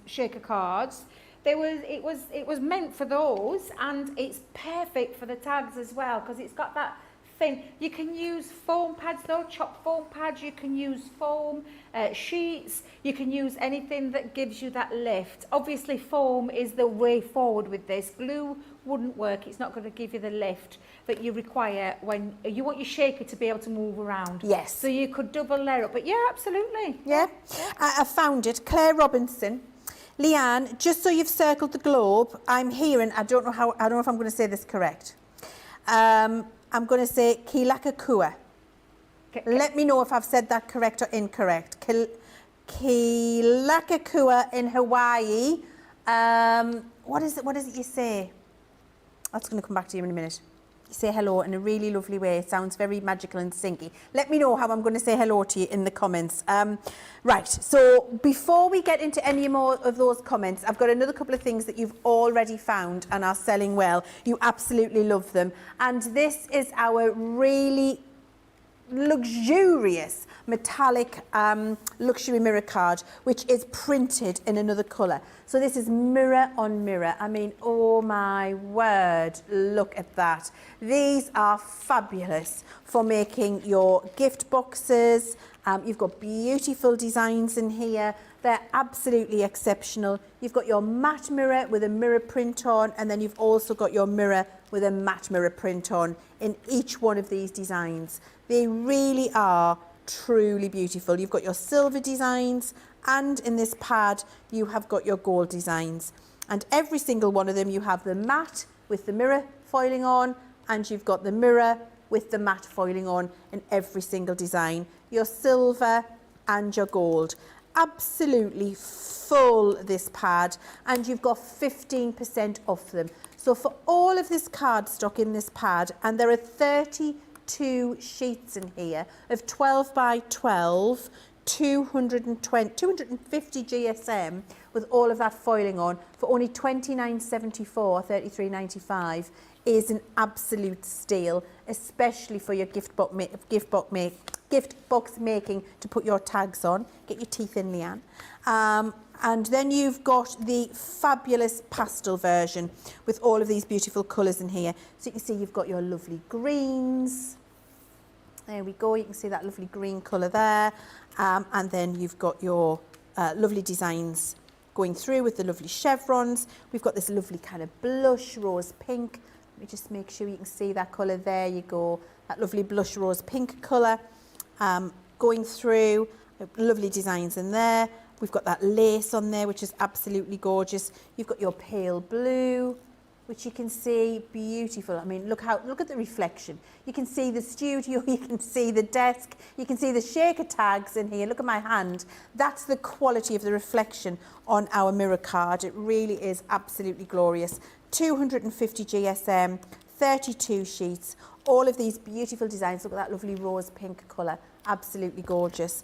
[SPEAKER 2] shaker cards? It was meant for those, and it's perfect for the tags as well because it's got that thin. You can use foam pads though, chopped foam pads, you can use foam sheets, you can use anything that gives you that lift. Obviously foam is the way forward with this. Glue wouldn't work, it's not going to give you the lift that you require when you want your shaker to be able to move around.
[SPEAKER 1] Yes.
[SPEAKER 2] So you could double layer up, but yeah, absolutely.
[SPEAKER 1] Yeah. I found it. Claire Robinson. Leanne, just so you've circled the globe, I'm hearing, I don't know if I'm going to say this correct. I'm going to say Kilakakua. Let me know if I've said that correct or incorrect. Kilakakua in Hawaii. What is it you say? That's going to come back to you in a minute. say hello in a really lovely way. It sounds very magical and singy. Let me know how I'm going to say hello to you in the comments. Right, so before we get into any more of those comments, I've got another couple of things that you've already found and are selling well. You absolutely love them. And this is our really luxurious metallic luxury mirror card, which is printed in another colour. So this is mirror on mirror. I mean, oh my word, look at that. These are fabulous for making your gift boxes. You've got beautiful designs in here. They're absolutely exceptional. You've got your matte mirror with a mirror print on, and then you've also got your mirror with a matte mirror print on in each one of these designs. They really are truly beautiful. You've got your silver designs, and in this pad you have got your gold designs, and every single one of them you have the matte with the mirror foiling on, and you've got the mirror with the matte foiling on in every single design, your silver and your gold. Absolutely full, this pad, and you've got 15% off them. So for all of this cardstock in this pad, and there are 32 sheets in here of 12 by 12, 250 GSM with all of that foiling on for only £29.74, £33.95 is an absolute steal, especially for your gift box making to put your tags on. Get your teeth in, Leanne. And then you've got the fabulous pastel version with all of these beautiful colours in here. So you can see you've got your lovely greens. There we go, you can see that lovely green colour there. And then you've got your lovely designs going through with the lovely chevrons. We've got this lovely kind of blush rose pink. Let me just make sure you can see that colour. There you go, that lovely blush rose pink colour going through. Lovely designs in there. We've got that lace on there, which is absolutely gorgeous. You've got your pale blue, which you can see beautiful. I mean, look at the reflection. You can see the studio, you can see the desk, you can see the shaker tags in here. Look at my hand. That's the quality of the reflection on our mirror card. It really is absolutely glorious. 250 GSM, 32 sheets, all of these beautiful designs. Look at that lovely rose pink colour, absolutely gorgeous.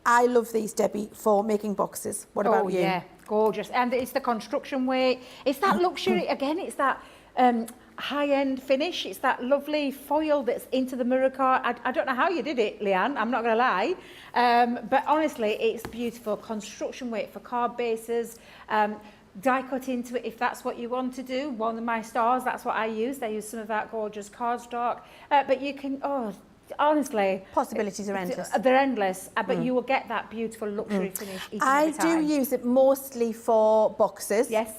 [SPEAKER 1] I love these, Debbie, for making boxes. What about you?
[SPEAKER 2] Yeah, gorgeous. And it's the construction weight. It's that luxury, again, it's that high-end finish. It's that lovely foil that's into the mirror card. I don't know how you did it, Leanne, I'm not going to lie. But honestly, it's beautiful. Construction weight for card bases. Die cut into it if that's what you want to do. One of my stars, that's what I use. They use some of that gorgeous cardstock. But you can, honestly,
[SPEAKER 1] possibilities are endless.
[SPEAKER 2] They're endless, but you will get that beautiful luxury finish each and
[SPEAKER 1] I
[SPEAKER 2] every time.
[SPEAKER 1] do use it mostly for boxes.
[SPEAKER 2] Yes.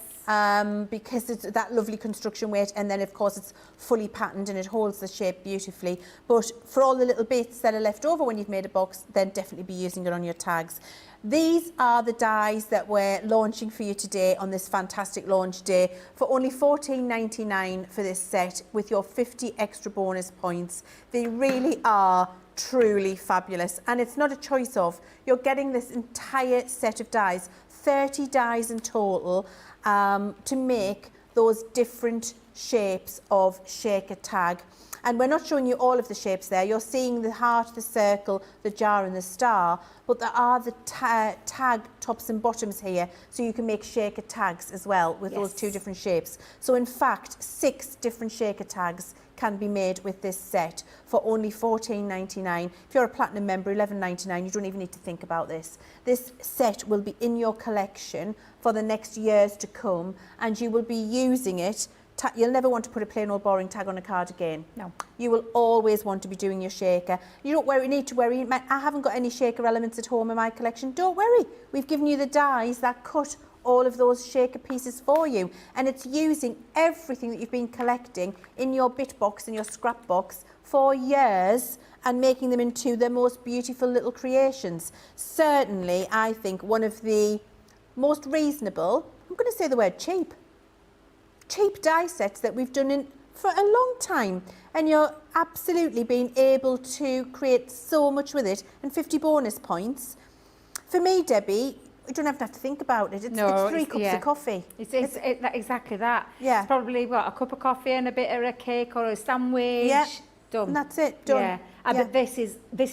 [SPEAKER 1] Because it's that lovely construction weight, and then of course it's fully patterned and it holds the shape beautifully. But for all the little bits that are left over when you've made a box, then definitely be using it on your tags. These are the dies that we're launching for you today on this fantastic launch day for only £14.99 for this set with your 50 extra bonus points. They really are truly fabulous, and it's not a choice of. You're getting this entire set of dies, 30 dies in total, to make those different shapes of shaker tag. And we're not showing you all of the shapes there. You're seeing the heart, the circle, the jar and the star, but there are the tag tops and bottoms here, so you can make shaker tags as well with those two different shapes. So in fact, 6 different shaker tags can be made with this set for only £14.99. If you're a platinum member, £11.99. You don't even need to think about this. This set will be in your collection for the next years to come, and you will be using it. You'll never want to put a plain old boring tag on a card again. No. You will always want to be doing your shaker. You don't need to worry. I haven't got any shaker elements at home in my collection. Don't worry. We've given you the dies that cut all of those shaker pieces for you, and it's using everything that you've been collecting in your bit box and your scrap box for years and making them into the most beautiful little creations. Certainly, I think one of the most reasonable, I'm going to say the word cheap die sets that we've done for a long time, and you're absolutely being able to create so much with it, and 50 bonus points. For me, Debbie, you don't have to think about it. It's 3 cups of coffee.
[SPEAKER 2] It's exactly that.
[SPEAKER 1] Yeah.
[SPEAKER 2] It's probably, what, a cup of coffee and a bit of a cake or a sandwich.
[SPEAKER 1] Yeah.
[SPEAKER 2] Done.
[SPEAKER 1] And that's it, done.
[SPEAKER 2] Yeah. But this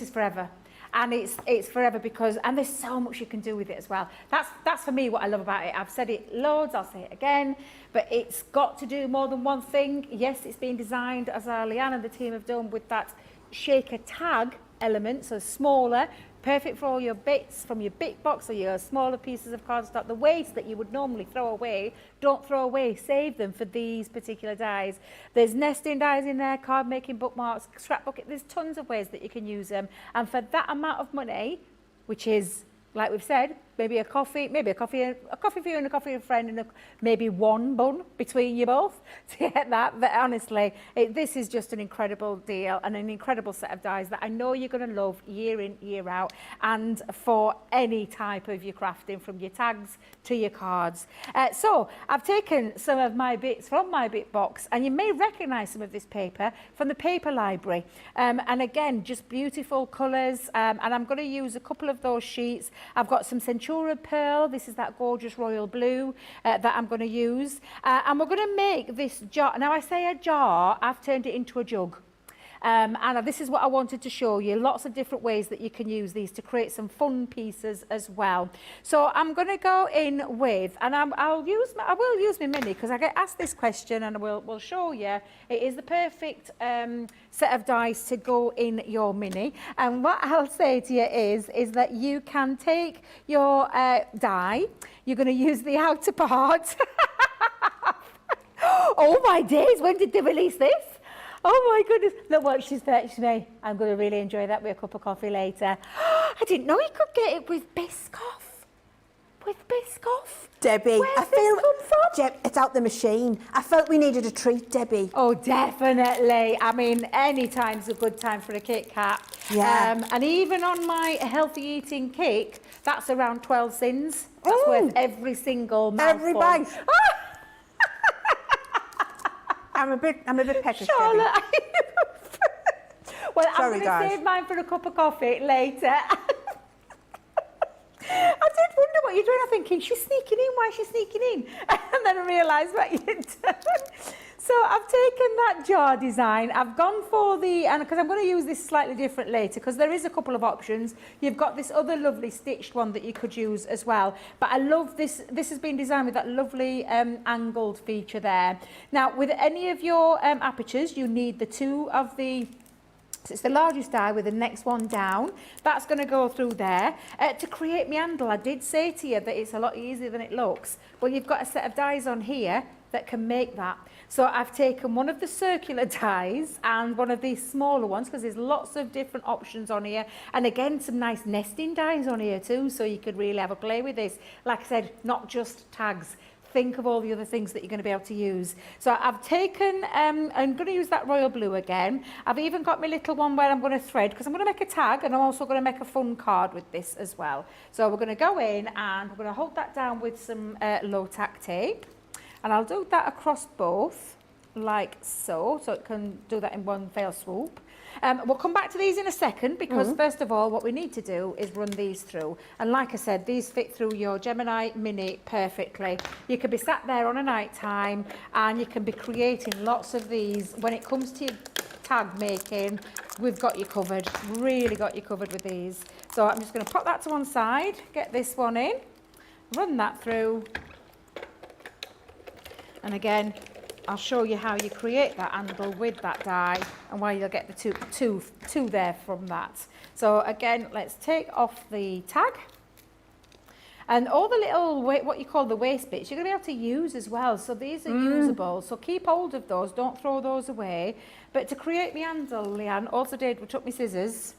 [SPEAKER 2] is forever. And it's forever because, and there's so much you can do with it as well. That's for me what I love about it. I've said it loads, I'll say it again, but it's got to do more than one thing. Yes, it's been designed, as Leann and the team have done, with that shaker tag element, so smaller, perfect for all your bits from your bit box or your smaller pieces of cardstock. The waste that you would normally throw away, don't throw away, save them for these particular dies. There's nesting dies in there, card making bookmarks, scrapbook, there's tons of ways that you can use them. And for that amount of money, which is, like we've said, maybe a coffee for you and a coffee for a friend, and maybe one bun between you both to get that. But honestly, this is just an incredible deal and an incredible set of dies that I know you're going to love year in, year out, and for any type of your crafting, from your tags to your cards. So I've taken some of my bits from my bit box, and you may recognise some of this paper from the paper library. And again, just beautiful colours, and I'm going to use a couple of those sheets. I've got some Centura Pearl, this is that gorgeous royal blue that I'm going to use. And we're going to make this jar. Now I say a jar, I've turned it into a jug. And this is what I wanted to show you, lots of different ways that you can use these to create some fun pieces as well. So I'm going to go in with, and I will use my mini, because I get asked this question, and we'll show you. It is the perfect set of dies to go in your mini. And what I'll say to you is that you can take your die, you're going to use the outer part. Oh my days, when did they release this? Oh my goodness, look what she's fetched me. I'm going to really enjoy that with a cup of coffee later. I didn't know you could get it with Biscoff. With Biscoff?
[SPEAKER 1] Debbie,
[SPEAKER 2] Where's this come from?
[SPEAKER 1] It's out the machine. I felt we needed a treat, Debbie.
[SPEAKER 2] Oh, definitely. I mean, any time's a good time for a Kit Kat.
[SPEAKER 1] Yeah.
[SPEAKER 2] And even on my healthy eating cake, that's around 12 sins. That's worth every single mouthful.
[SPEAKER 1] Every bite. I'm a bit peckish,
[SPEAKER 2] Charlotte. Well,
[SPEAKER 1] Sorry,
[SPEAKER 2] I'm going
[SPEAKER 1] guys.
[SPEAKER 2] to save mine for a cup of coffee later. I did wonder what you're doing. I'm thinking, she's sneaking in. Why is she sneaking in? And then I realised what you'd done. So I've taken that jar design. I've gone for and because I'm going to use this slightly different later, because there is a couple of options. You've got this other lovely stitched one that you could use as well. But I love this. This has been designed with that lovely angled feature there. Now, with any of your apertures, you need the two of the... So it's the largest die with the next one down. That's going to go through there. To create my handle, I did say to you that it's a lot easier than it looks. Well, you've got a set of dies on here that can make that. So I've taken one of the circular dies and one of these smaller ones, because there's lots of different options on here. And again, some nice nesting dies on here too, so you could really have a play with this. Like I said, not just tags. Think of all the other things that you're going to be able to use. So I've taken, I'm going to use that royal blue again. I've even got my little one where I'm going to thread, because I'm going to make a tag, and I'm also going to make a fun card with this as well. So we're going to go in and we're going to hold that down with some low tack tape. And I'll do that across both, like so it can do that in one fell swoop. We'll come back to these in a second, because first of all, what we need to do is run these through. And like I said, these fit through your Gemini Mini perfectly. You can be sat there on a night time and you can be creating lots of these. When it comes to your tag making, we've got you covered, really got you covered with these. So I'm just going to pop that to one side, get this one in, run that through. And again, I'll show you how you create that handle with that die, and why you'll get the two there from that. So again, let's take off the tag. And all the little, what you call the waste bits, you're going to be able to use as well. So these are usable. So keep hold of those, don't throw those away. But to create the handle, Leann, also we took my scissors.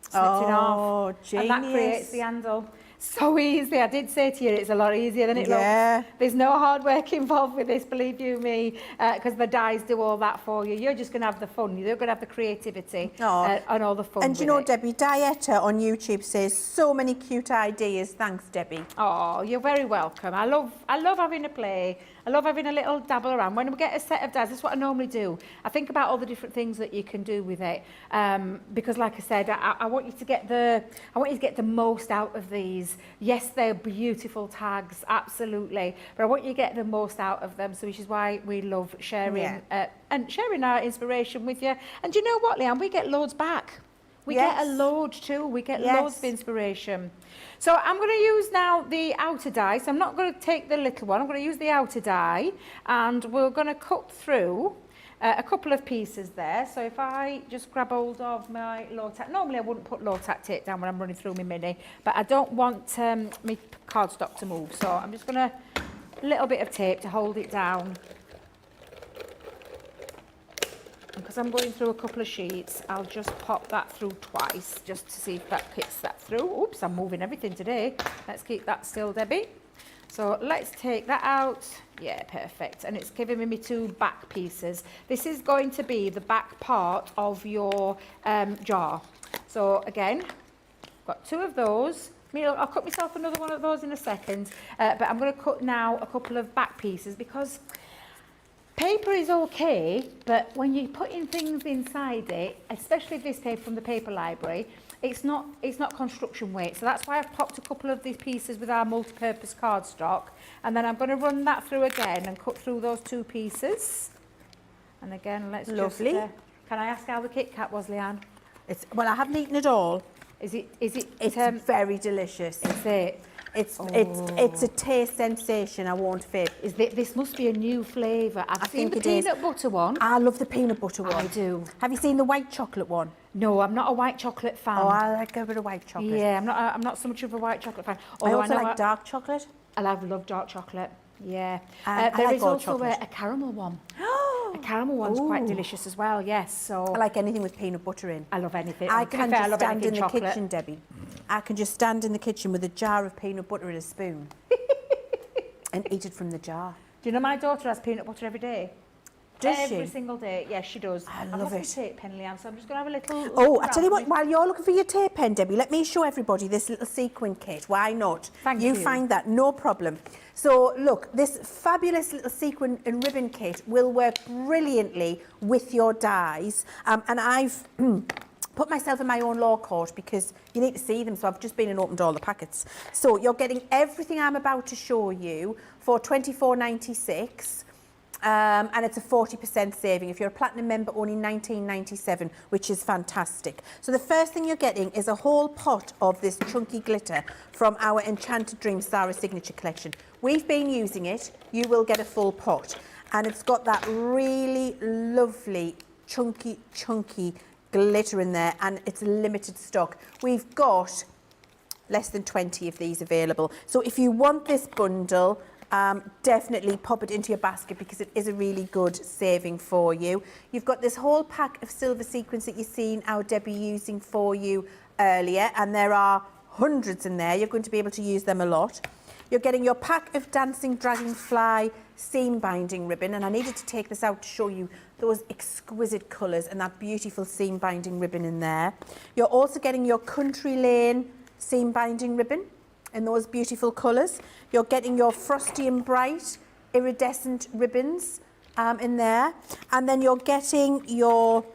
[SPEAKER 2] Snipped it off.
[SPEAKER 1] Genius.
[SPEAKER 2] And that creates the handle. so easy. I did say to you it's a lot easier than it looks. There's no hard work involved with this, believe you me, because the dies do all that for you. You're just going to have the fun. You're going to have the creativity and all the fun.
[SPEAKER 1] And you know, Debbie, Dieta on YouTube says so many cute ideas. Thanks, Debbie.
[SPEAKER 2] Oh, you're very welcome. I love having a play. I love having a little dabble around. When we get a set of dies, that's what I normally do. I think about all the different things that you can do with it, because, like I said, I want you to get the most out of these. Yes, they're beautiful tags, absolutely, but I want you to get the most out of them. So, which is why we love sharing and sharing our inspiration with you. And do you know what, Leann? We get loads back. We get a load too. We get loads of inspiration. So I'm going to use now the outer die. So I'm not going to take the little one. I'm going to use the outer die, and we're going to cut through a couple of pieces there. So if I just grab hold of my low tack, normally I wouldn't put low tack tape down when I'm running through my mini, but I don't want my cardstock to move. So I'm just going to, a little bit of tape to hold it down. Because I'm going through a couple of sheets, I'll just pop that through twice just to see if that kicks that through. Oops, I'm moving everything today. Let's keep that still, Debbie. So let's take that out. Yeah, perfect. And it's giving me 2 back pieces. This is going to be the back part of your jar. So again, got 2 of those. I'll cut myself another one of those in a second. But I'm going to cut now a couple of back pieces, because paper is okay, but when you're putting things inside it, especially this paper from the paper library, it's not construction weight. So that's why I've popped a couple of these pieces with our multi-purpose cardstock, and then I'm going to run that through again and cut through those 2 pieces. And again, let's
[SPEAKER 1] Lovely.
[SPEAKER 2] just... can I ask how the Kit Kat was, Leann?
[SPEAKER 1] Well, I haven't eaten it all.
[SPEAKER 2] Is it?
[SPEAKER 1] It's very delicious.
[SPEAKER 2] Is it?
[SPEAKER 1] It's a taste sensation, I won't fib.
[SPEAKER 2] This must be a new flavour. I've seen the peanut butter one.
[SPEAKER 1] I love the peanut butter one.
[SPEAKER 2] I do.
[SPEAKER 1] Have you seen the white chocolate one?
[SPEAKER 2] No, I'm not a white chocolate fan.
[SPEAKER 1] Oh, I like a bit of white chocolate.
[SPEAKER 2] Yeah, I'm not so much of a white chocolate fan.
[SPEAKER 1] I also like dark chocolate.
[SPEAKER 2] I love dark chocolate. Yeah.
[SPEAKER 1] I
[SPEAKER 2] there
[SPEAKER 1] like
[SPEAKER 2] is
[SPEAKER 1] all
[SPEAKER 2] also
[SPEAKER 1] chocolate.
[SPEAKER 2] a caramel one. A caramel one's quite delicious as well, yes. So
[SPEAKER 1] I like anything with peanut butter in.
[SPEAKER 2] I love anything.
[SPEAKER 1] I can just stand in the
[SPEAKER 2] chocolate.
[SPEAKER 1] kitchen, Debbie. I can just stand in the kitchen with a jar of peanut butter and a spoon and eat it from the jar.
[SPEAKER 2] Do you know my daughter has peanut butter every day?
[SPEAKER 1] Does she?
[SPEAKER 2] Every single day. Yes, she does.
[SPEAKER 1] I love it.
[SPEAKER 2] Tape pen, Leann, so I'm just going to have a little...
[SPEAKER 1] Oh, I tell you what, while you're looking for your tape pen, Debbie, let me show everybody this little sequin kit. Why not?
[SPEAKER 2] Thank you.
[SPEAKER 1] You find that, no problem. So, look, this fabulous little sequin and ribbon kit will work brilliantly with your dies. And I've put myself in my own law court because you need to see them, so I've just been and opened all the packets. So you're getting everything I'm about to show you for $24.96. And it's a 40% saving. If you're a platinum member, only $19.97, which is fantastic. So the first thing you're getting is a whole pot of this chunky glitter from our Enchanted Dreams Sarah Signature Collection. We've been using it. You will get a full pot. And it's got that really lovely chunky glitter in there, and it's limited stock. We've got less than 20 of these available. So if you want this bundle, definitely pop it into your basket because it is a really good saving for you. You've got this whole pack of silver sequins that you've seen our Debbie using for you earlier, and there are hundreds in there. You're going to be able to use them a lot. You're getting your pack of Dancing Dragonfly seam binding ribbon, and I needed to take this out to show you those exquisite colours and that beautiful seam binding ribbon in there. You're also getting your Country Lane seam binding ribbon in those beautiful colours. You're getting your Frosty and Bright iridescent ribbons in there. And then you're getting your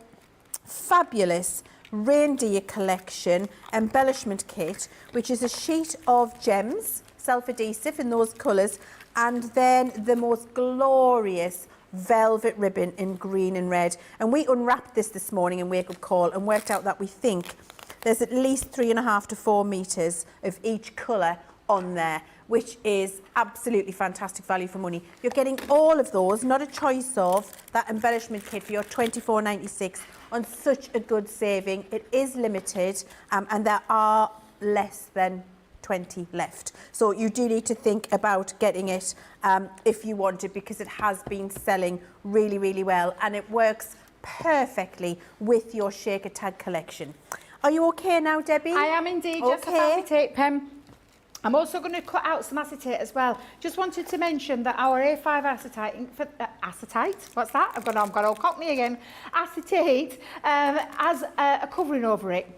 [SPEAKER 1] fabulous Reindeer Collection embellishment kit, which is a sheet of gems, self-adhesive in those colours, and then the most glorious velvet ribbon in green and red. And we unwrapped this morning in Wake Up Call and worked out that we think there's at least 3.5 to 4 metres of each colour on there, which is absolutely fantastic value for money. You're getting all of those, not a choice of, that embellishment kit for your $24.96 on such a good saving. It is limited, and there are less than 20 left. So you do need to think about getting it if you want it, because it has been selling really, really well, and it works perfectly with your shaker tag collection. Are you okay now, Debbie?
[SPEAKER 2] I am indeed.
[SPEAKER 1] Okay.
[SPEAKER 2] Just a fancy tape pen. I'm also going to cut out some acetate as well. Just wanted to mention that our A5 acetate, acetate? What's that? I've got all cockney again. Acetate has a covering over it.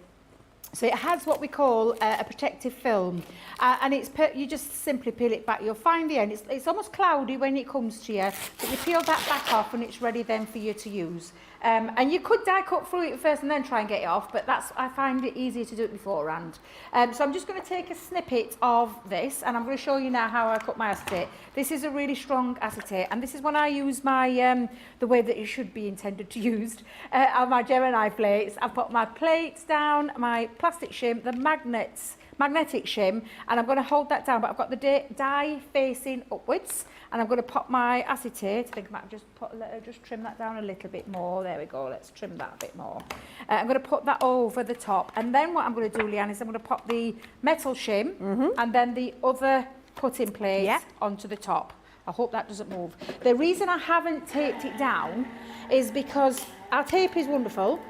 [SPEAKER 2] So it has what we call a protective film, and you just simply peel it back. You'll find the end. It's almost cloudy when it comes to you, but you peel that back off and it's ready then for you to use. And you could die cut through it first and then try and get it off, but I find it easier to do it beforehand. So I'm just going to take a snippet of this, and I'm going to show you now how I cut my acetate. This is a really strong acetate, and this is when I use my the way that it should be intended to use on my Gemini plates. I've put my plates down, my plastic shim, the magnetic shim, and I'm going to hold that down, but I've got the die facing upwards, and I'm going to pop my acetate. I think I might just trim that down a little bit more. There we go, let's trim that a bit more. I'm going to put that over the top, and then what I'm going to do, Leanne, is I'm going to pop the metal shim and then the other cutting plate onto the top. I hope that doesn't move. The reason I haven't taped it down is because our tape is wonderful.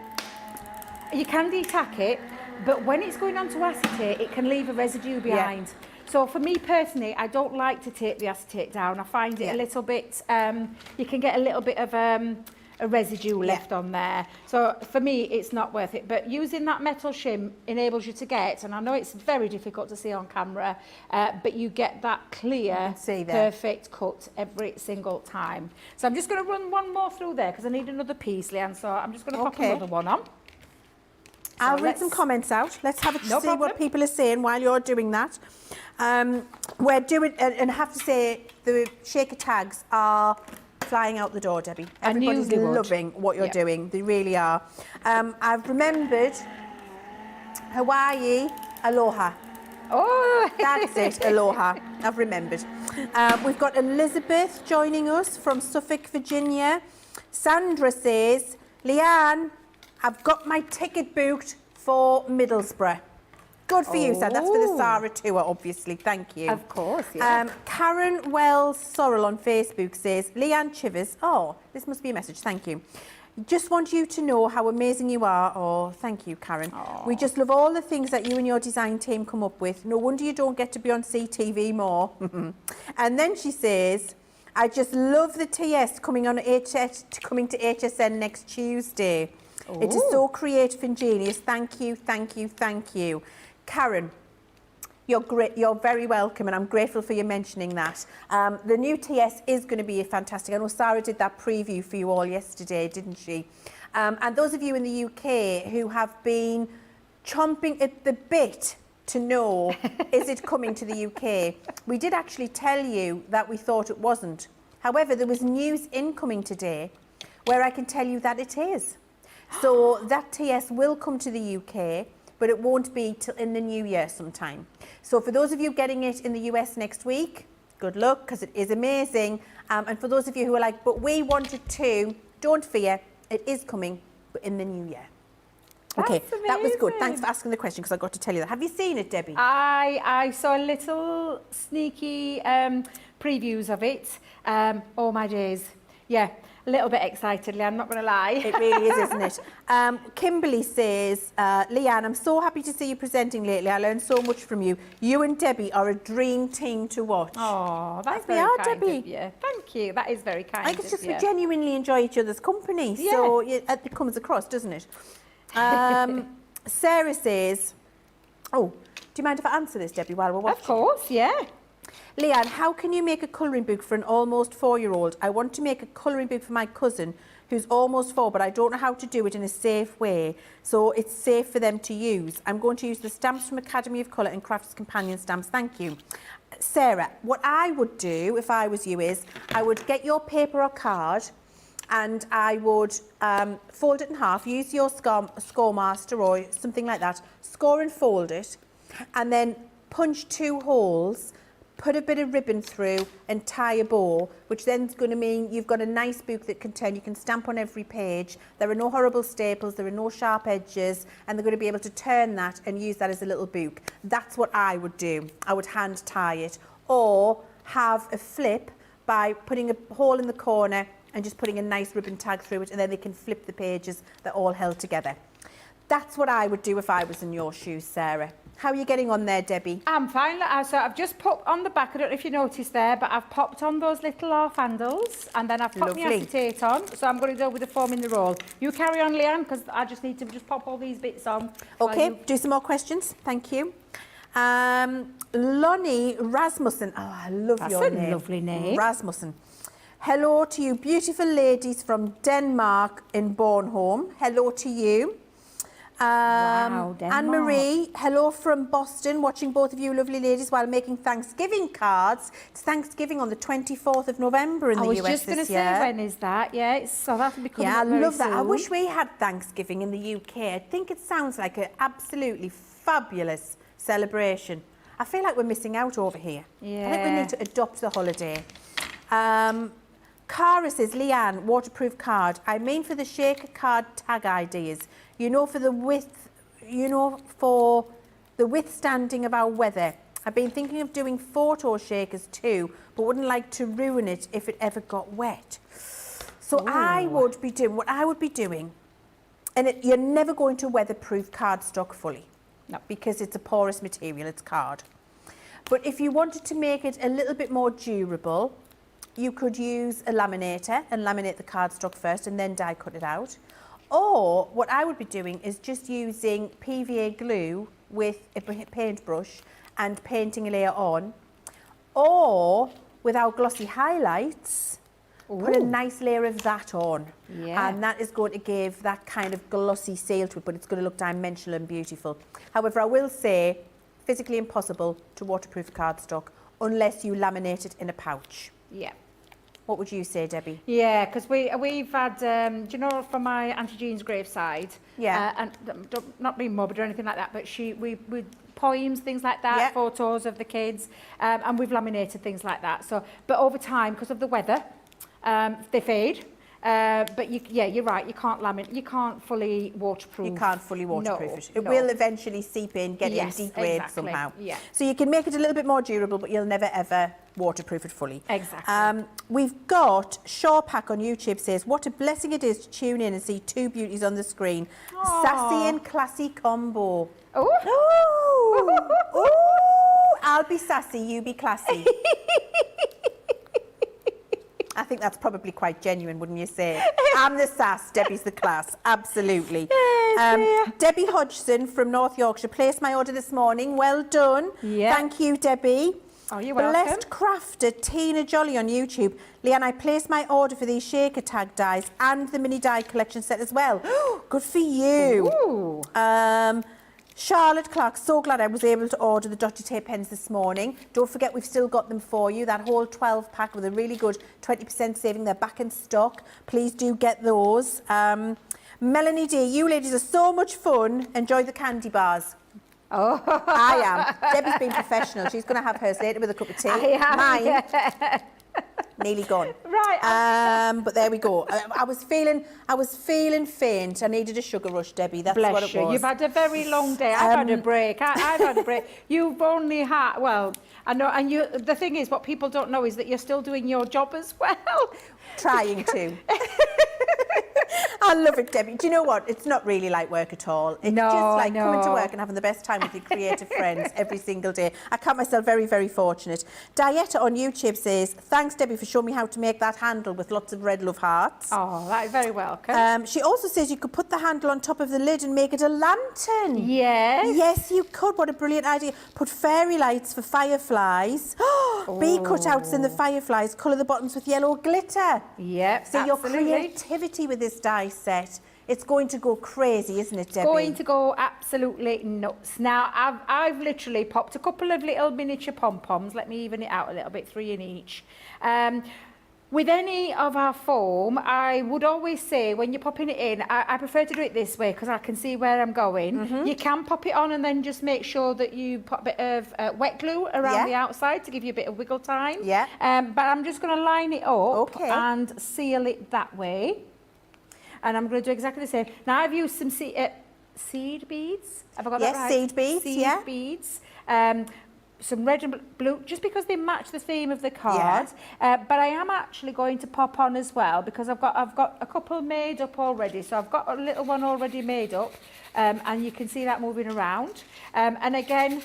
[SPEAKER 2] You can de-tack it, but when it's going onto acetate, it can leave a residue behind. So for me personally, I don't like to tape the acetate down. I find it a little bit, you can get a little bit of a residue left on there. So for me, it's not worth it. But using that metal shim enables you to get, and I know it's very difficult to see on camera, but you get that clear, perfect cut every single time. So I'm just going to run one more through there because I need another piece, Leanne. So I'm just going to pop another one on. So
[SPEAKER 1] I'll read some comments out. Let's have a see what people are saying while you're doing that. We're doing, and I have to say, the shaker tags are flying out the door, Debbie. Everybody's loving what you're doing. They really are. I've remembered Hawaii, aloha.
[SPEAKER 2] Oh,
[SPEAKER 1] that's it, aloha. I've remembered. We've got Elizabeth joining us from Suffolk, Virginia. Sandra says, Leanne, I've got my ticket booked for Middlesbrough. Good for you, Sandra. That's for the Sarah tour, obviously. Thank you.
[SPEAKER 2] Of course, yeah.
[SPEAKER 1] Karen Wells Sorrell on Facebook says, Leann Chivers, this must be a message, thank you. Just want you to know how amazing you are. Oh, thank you, Karen. We just love all the things that you and your design team come up with. No wonder you don't get to be on CTV more. And then she says, I just love the TS coming to HSN next Tuesday. Ooh. It is so creative and genius. Thank you, thank you, thank you. Karen, you're great. You're very welcome, and I'm grateful for you mentioning that. The new TS is going to be fantastic. I know Sarah did that preview for you all yesterday, didn't she? And those of you in the UK who have been chomping at the bit to know, is it coming to the UK? We did actually tell you that we thought it wasn't. However, there was news incoming today where I can tell you that it is. So that TS will come to the UK, but it won't be till in the new year sometime. So for those of you getting it in the US next week, good luck, because it is amazing. And for those of you who are like, but we wanted to, don't fear, it is coming, but in the new year. Okay, that was good. Thanks for asking the question, because I got to tell you that. Have you seen it, Debbie?
[SPEAKER 2] I saw little sneaky previews of it. Oh my days. Yeah. A little bit excitedly, I'm not going to lie.
[SPEAKER 1] It really is, isn't it? Kimberly says, Leanne, I'm so happy to see you presenting lately. I learned so much from you. You and Debbie are a dream team to watch.
[SPEAKER 2] Oh, that's very kind of you. Thank you. That is very kind of you.
[SPEAKER 1] I think it's just we genuinely enjoy each other's company. Yeah. So it comes across, doesn't it? Sarah says, do you mind if I answer this, Debbie, while we're watching?
[SPEAKER 2] Of course, yeah.
[SPEAKER 1] Leanne, how can you make a colouring book for an almost 4-year-old? I want to make a colouring book for my cousin who's almost 4, but I don't know how to do it in a safe way, so it's safe for them to use. I'm going to use the stamps from Academy of Colour and Crafts Companion stamps. Thank you. Sarah, what I would do if I was you is I would get your paper or card and I would fold it in half, use your score master or something like that, score and fold it, and then punch 2 holes, put a bit of ribbon through and tie a bow, which then is going to mean you've got a nice book that you can stamp on every page. There are no horrible staples, there are no sharp edges, and they're going to be able to turn that and use that as a little book. That's what I would do. I would hand tie it, or have a flip by putting a hole in the corner and just putting a nice ribbon tag through it, and then they can flip the pages. They're all held together. That's what I would do if I was in your shoes, Sarah. How are you getting on there, Debbie?
[SPEAKER 2] I'm fine. So I've just put on the back, I don't know if you noticed there, but I've popped on those little half handles and then I've popped my acetate on. So I'm going to go with the foam in the roll. You carry on, Leanne, because I just need to just pop all these bits on.
[SPEAKER 1] Okay, do some more questions. Thank you. Lonnie Rasmussen. Oh, I love your name.
[SPEAKER 2] That's a lovely name.
[SPEAKER 1] Rasmussen. Hello to you, beautiful ladies from Denmark in Bornholm. Hello to you.
[SPEAKER 2] Wow, Denmark.
[SPEAKER 1] Anne-Marie, hello from Boston, watching both of you lovely ladies while making Thanksgiving cards. It's Thanksgiving on the 24th of November in the US this year.
[SPEAKER 2] I was just going to say, when is that? Yeah, it's South Africa coming
[SPEAKER 1] Yeah, I
[SPEAKER 2] up very
[SPEAKER 1] love that. I
[SPEAKER 2] soon.
[SPEAKER 1] wish we had Thanksgiving in the UK. I think it sounds like an absolutely fabulous celebration. I feel like we're missing out over here.
[SPEAKER 2] Yeah.
[SPEAKER 1] I think we need to adopt the holiday. Cara says, Leanne, waterproof card. I mean for the shaker card tag ideas. You know, for the withstanding of our weather. I've been thinking of doing photo shakers too, but wouldn't like to ruin it if it ever got wet. So what I would be doing, and you're never going to weatherproof cardstock fully.
[SPEAKER 2] No.
[SPEAKER 1] Because it's a porous material, it's card. But if you wanted to make it a little bit more durable, you could use a laminator and laminate the cardstock first and then die cut it out. Or what I would be doing is just using PVA glue with a paintbrush and painting a layer on. Or with our glossy highlights, put a nice layer of that on.
[SPEAKER 2] Yeah.
[SPEAKER 1] And that is going to give that kind of glossy seal to it, but it's going to look dimensional and beautiful. However, I will say, physically impossible to waterproof cardstock unless you laminate it in a pouch.
[SPEAKER 2] Yeah.
[SPEAKER 1] What would you say, Debbie?
[SPEAKER 2] Yeah, because we've had, do you know, from my Auntie Jean's graveside, and not being morbid or anything like that, but we poems, things like that, photos of the kids, and we've laminated things like that. So, but over time, because of the weather, they fade. But you're right. You can't laminate. You can't fully waterproof.
[SPEAKER 1] You can't fully waterproof it. It will eventually seep in, get in, degrade somehow.
[SPEAKER 2] Yeah.
[SPEAKER 1] So you can make it a little bit more durable, but you'll never ever waterproof it fully.
[SPEAKER 2] Exactly.
[SPEAKER 1] We've got Shaw Pack on YouTube says, what a blessing it is to tune in and see two beauties on the screen.
[SPEAKER 2] Aww.
[SPEAKER 1] Sassy and classy combo.
[SPEAKER 2] Oh.
[SPEAKER 1] Ooh. I'll be sassy, you be classy. I think that's probably quite genuine, wouldn't you say? I'm the sass, Debbie's the class. Absolutely. Debbie Hodgson from North Yorkshire placed my order this morning. Well done.
[SPEAKER 2] Yeah.
[SPEAKER 1] Thank you, Debbie.
[SPEAKER 2] Oh, you're welcome.
[SPEAKER 1] Blessed Crafter, Tina Jolly on YouTube. Leanne, I placed my order for these shaker tag dies and the mini die collection set as well. Good for you.
[SPEAKER 2] Ooh.
[SPEAKER 1] Charlotte Clark, so glad I was able to order the Dotty Tape pens this morning. Don't forget, we've still got them for you. That whole 12 pack with a really good 20% saving. They're back in stock. Please do get those. Melanie D, you ladies are so much fun. Enjoy the candy bars.
[SPEAKER 2] Oh.
[SPEAKER 1] I am. Debbie's been professional. She's going to have hers later with a cup of tea. Mine, nearly gone.
[SPEAKER 2] Right.
[SPEAKER 1] But there we go. I was feeling faint. I needed a sugar rush, Debbie. That's
[SPEAKER 2] Bless
[SPEAKER 1] what it
[SPEAKER 2] you.
[SPEAKER 1] was.
[SPEAKER 2] You've had a very long day. I've had a break. I've had a break. You've only had, well, I know, and the thing is, what people don't know is that you're still doing your job as well.
[SPEAKER 1] Trying to. I love it, Debbie. Do you know what? It's not really like work at all. It's just like coming to work and having the best time with your creative friends every single day. I count myself very, very fortunate. Dieta on YouTube says, thanks, Debbie, for showing me how to make that handle with lots of red love hearts.
[SPEAKER 2] Oh, that is very welcome.
[SPEAKER 1] She also says you could put the handle on top of the lid and make it a lantern.
[SPEAKER 2] Yes.
[SPEAKER 1] Yes, you could. What a brilliant idea. Put fairy lights for fireflies. Bee cutouts in the fireflies. Colour the bottoms with yellow glitter.
[SPEAKER 2] Yep,
[SPEAKER 1] So
[SPEAKER 2] absolutely.
[SPEAKER 1] your creativity with this die set, it's going to go crazy, isn't it, Debbie?
[SPEAKER 2] It's going to go absolutely nuts. Now, I've literally popped a couple of little miniature pom-poms. Let me even it out a little bit, 3 in each. With any of our foam, I would always say when you're popping it in, I prefer to do it this way because I can see where I'm going. You can pop it on and then just make sure that you put a bit of wet glue around the outside to give you a bit of wiggle time.
[SPEAKER 1] Yeah.
[SPEAKER 2] But I'm just going to line it up and seal it that way. And I'm going to do exactly the same. Now, I've used some seed beads. Have I got that right?
[SPEAKER 1] Seed beads,
[SPEAKER 2] Seed beads. some red and blue, just because they match the theme of the card. But I am actually going to pop on as well, because I've got a couple made up already. So I've got a little one already made up, and you can see that moving around. And again,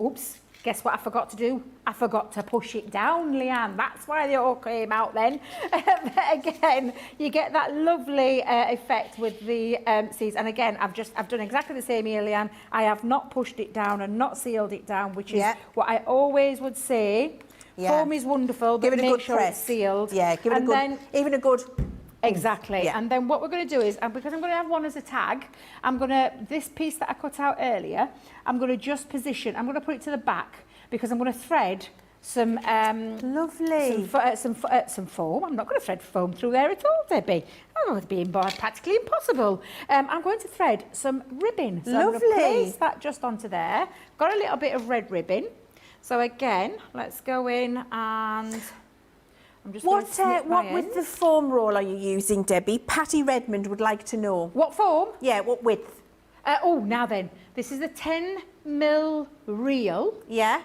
[SPEAKER 2] oops, guess what I forgot to do? I forgot to push it down, Leanne. That's why they all came out then. But again, you get that lovely effect with the seeds. And again, I've done exactly the same here, Leanne. I have not pushed it down and not sealed it down, which is what I always would say. Foam is wonderful, but make sure it's sealed.
[SPEAKER 1] Yeah, give it a good, even a good...
[SPEAKER 2] Exactly. And then what we're going to do is, because I'm going to have one as a tag, this piece that I cut out earlier, I'm going to just position, I'm going to put it to the back, because I'm going to thread some some foam. I'm not going to thread foam through there at all, Debbie. Oh, it's being practically impossible. I'm going to thread some ribbon. So I'm going to place that just onto there. Got a little bit of red ribbon. So again, let's go in and I'm just
[SPEAKER 1] what width of foam roll are you using, Debbie? Patty Redmond would like to know.
[SPEAKER 2] What foam?
[SPEAKER 1] Yeah, what width?
[SPEAKER 2] Now then, this is a 10mm reel.
[SPEAKER 1] Yeah.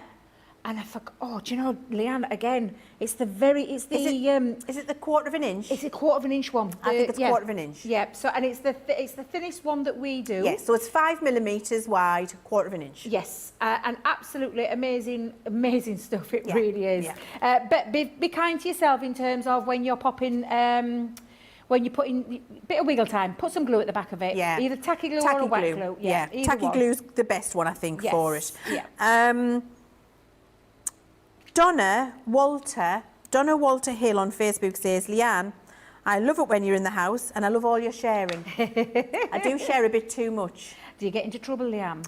[SPEAKER 2] And I forgot, do you know, Leanne, again, is it the
[SPEAKER 1] 1/4 of an inch?
[SPEAKER 2] It's a 1/4 of an inch one.
[SPEAKER 1] I think it's 1/4 of an inch.
[SPEAKER 2] Yeah, so, and it's the thinnest one that we do.
[SPEAKER 1] Yes, so it's 5mm wide, 1/4 of an inch.
[SPEAKER 2] Yes, and absolutely amazing stuff, it really is. Yeah. But be kind to yourself in terms of when you're popping, when you're putting a bit of wiggle time, put some glue at the back of it.
[SPEAKER 1] Yeah.
[SPEAKER 2] Either tacky glue or a wet glue.
[SPEAKER 1] Yeah, tacky glue's the best one, I think, for it.
[SPEAKER 2] Yeah.
[SPEAKER 1] Donna Walter Hill on Facebook says, Leanne, I love it when you're in the house and I love all your sharing. I do share a bit too much.
[SPEAKER 2] Do you get into trouble, Leanne?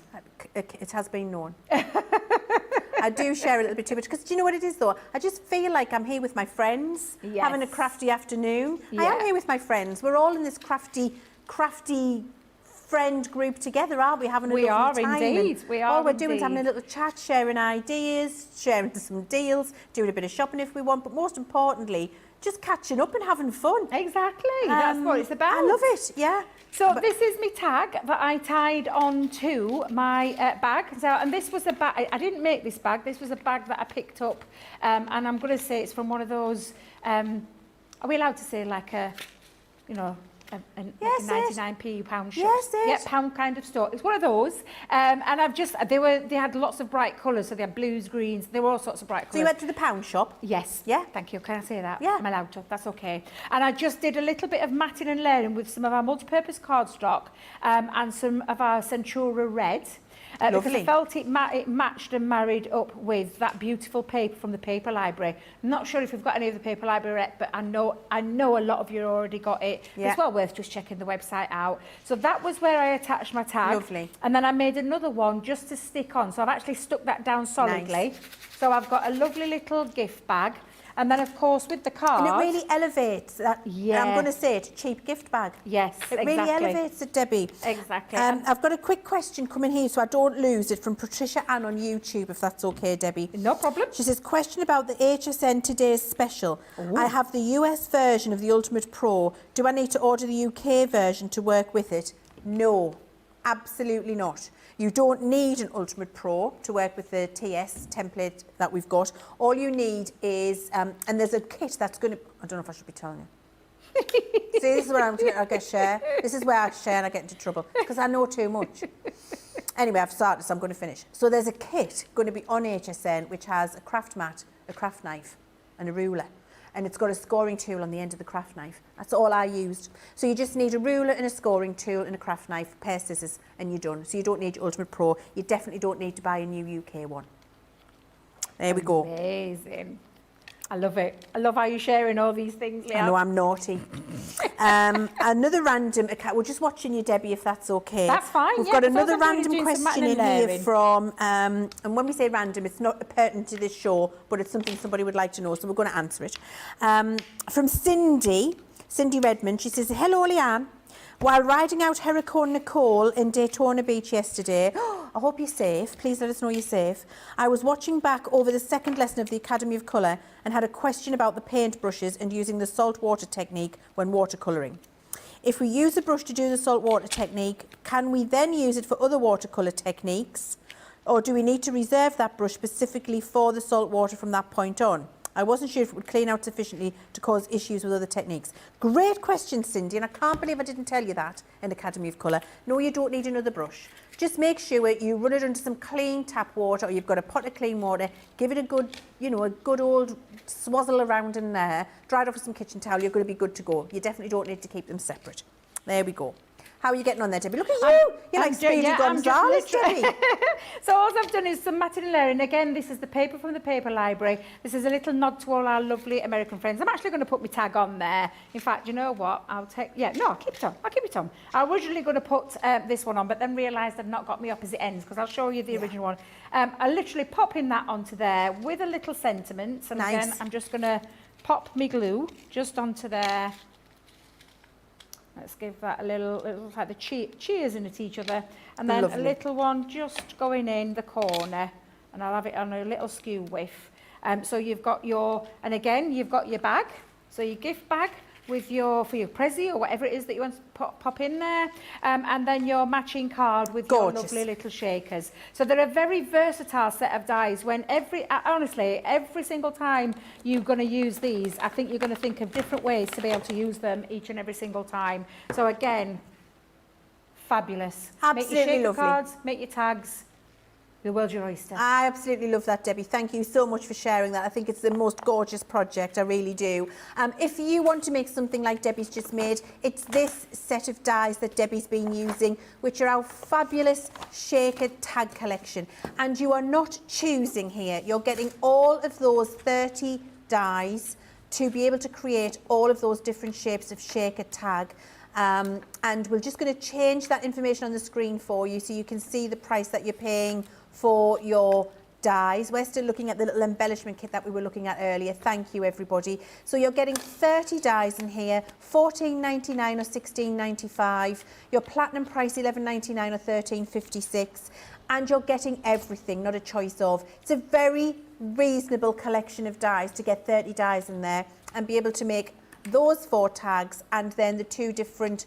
[SPEAKER 1] It has been known. I do share a little bit too much, because do you know what it is though? I just feel like I'm here with my friends, having a crafty afternoon. I am here with my friends. We're all in this crafty friend group together, aren't we? Having a lovely time.
[SPEAKER 2] Indeed. We are.
[SPEAKER 1] All we're doing is having a little chat, sharing ideas, sharing some deals, doing a bit of shopping if we want, but most importantly, just catching up and having fun.
[SPEAKER 2] Exactly. That's what it's about.
[SPEAKER 1] I love it. Yeah.
[SPEAKER 2] So this is my tag that I tied onto my bag. So, and this was a bag. I didn't make this bag. This was a bag that I picked up, and I'm going to say it's from one of those. Are we allowed to say like a, you know? A 99p pound shop.
[SPEAKER 1] Yes,
[SPEAKER 2] yeah, pound kind of store. It's one of those. And they had lots of bright colours. So they had blues, greens, they were all sorts of bright colours.
[SPEAKER 1] So you went to the pound shop?
[SPEAKER 2] Yes.
[SPEAKER 1] Yeah.
[SPEAKER 2] Thank you. Can I say that?
[SPEAKER 1] Yeah.
[SPEAKER 2] I'm allowed to. That's okay. And I just did a little bit of matting and layering with some of our multi-purpose cardstock and some of our Centura red. Because I felt it matched and married up with that beautiful paper from the paper library. I'm not sure if we've got any of the paper library, but I know a lot of you already got it. Yeah. It's well worth just checking the website out. So that was where I attached my tag.
[SPEAKER 1] Lovely.
[SPEAKER 2] And then I made another one just to stick on. So I've actually stuck that down solidly. Nice. So I've got a lovely little gift bag. And then, of course, with the card...
[SPEAKER 1] And it really elevates that,
[SPEAKER 2] yeah.
[SPEAKER 1] I'm going to say it, cheap gift bag.
[SPEAKER 2] Yes,
[SPEAKER 1] It really elevates it, Debbie.
[SPEAKER 2] Exactly.
[SPEAKER 1] I've got a quick question coming here so I don't lose it from Patricia Ann on YouTube, if that's okay, Debbie.
[SPEAKER 2] No problem.
[SPEAKER 1] She says, question about the HSN Today's Special. Ooh. I have the US version of the Ultimate Pro. Do I need to order the UK version to work with it? No, absolutely not. You don't need an Ultimate Pro to work with the TS template that we've got. All you need is, and there's a kit that's going to, I don't know if I should be telling you. See, this is where I get share. This is where I share and I get into trouble, because I know too much. Anyway, I've started, so I'm going to finish. So there's a kit going to be on HSN, which has a craft mat, a craft knife, and a ruler. And it's got a scoring tool on the end of the craft knife. That's all I used. So you just need a ruler and a scoring tool and a craft knife, a pair of scissors, and you're done. So you don't need your Ultimate Pro. You definitely don't need to buy a new UK one. There we go.
[SPEAKER 2] Amazing. I love it. I love how you're sharing all these things, Leanne.
[SPEAKER 1] I know I'm naughty. Another random account. We're just watching you, Debbie, if that's okay.
[SPEAKER 2] That's fine.
[SPEAKER 1] We've got another random question in here from, and when we say random, it's not pertinent to this show, but it's something somebody would like to know, so we're going to answer it. From Cindy Redmond. She says, hello, Leanne. While riding out Hurricane Nicole in Daytona Beach yesterday, I hope you're safe. Please let us know you're safe. I was watching back over the second lesson of the Academy of Colour and had a question about the paint brushes and using the salt water technique when watercolouring. If we use the brush to do the salt water technique, can we then use it for other watercolour techniques? Or do we need to reserve that brush specifically for the salt water from that point on? I wasn't sure if it would clean out sufficiently to cause issues with other techniques. Great question, Cindy, and I can't believe I didn't tell you that in Academy of Colour. No, you don't need another brush. Just make sure you run it under some clean tap water, or you've got a pot of clean water. Give it a good, a good old swazzle around in there. Dry it off with some kitchen towel. You're going to be good to go. You definitely don't need to keep them separate. There we go. How are you getting on there, Debbie? Look at you. You're like Speedy Gonzales, Debbie.
[SPEAKER 2] So all I've done is some matting layering. Again, this is the paper from the paper library. This is a little nod to all our lovely American friends. I'm actually going to put my tag on there. In fact, you know what? I'll keep it on. I'll keep it on. I was originally going to put this one on, but then realised I've not got my opposite ends, because I'll show you the original one. I literally popping that onto there with a little sentiment. And again, I'm just going to pop my glue just onto there. Let's give that a little like the cheers in at each other. And then a little one just going in the corner. And I'll have it on a little skew whiff. So you've got and again, you've got your bag. So your gift bag with for your Prezi or whatever it is that you want to pop in there. And then your matching card with your lovely little shakers. So they're a very versatile set of dies. Honestly, every single time you're going to use these, I think you're going to think of different ways to be able to use them each and every single time. So again, fabulous.
[SPEAKER 1] Absolutely
[SPEAKER 2] make your shaker
[SPEAKER 1] lovely.
[SPEAKER 2] cards, make your tags. The world's your oyster.
[SPEAKER 1] I absolutely love that, Debbie. Thank you so much for sharing that. I think it's the most gorgeous project, I really do. If you want to make something like Debbie's just made, it's this set of dies that Debbie's been using, which are our fabulous shaker tag collection. And you are not choosing here. You're getting all of those 30 dies to be able to create all of those different shapes of shaker tag. And we're just going to change that information on the screen for you so you can see the price that you're paying for your dies. We're still looking at the little embellishment kit that we were looking at earlier. Thank you, everybody. So you're getting 30 dies in here, $14.99 or $16.95. Your platinum price, $11.99 or $13.56. And you're getting everything, not a choice of. It's a very reasonable collection of dies to get 30 dies in there and be able to make those 4 tags and then the 2 different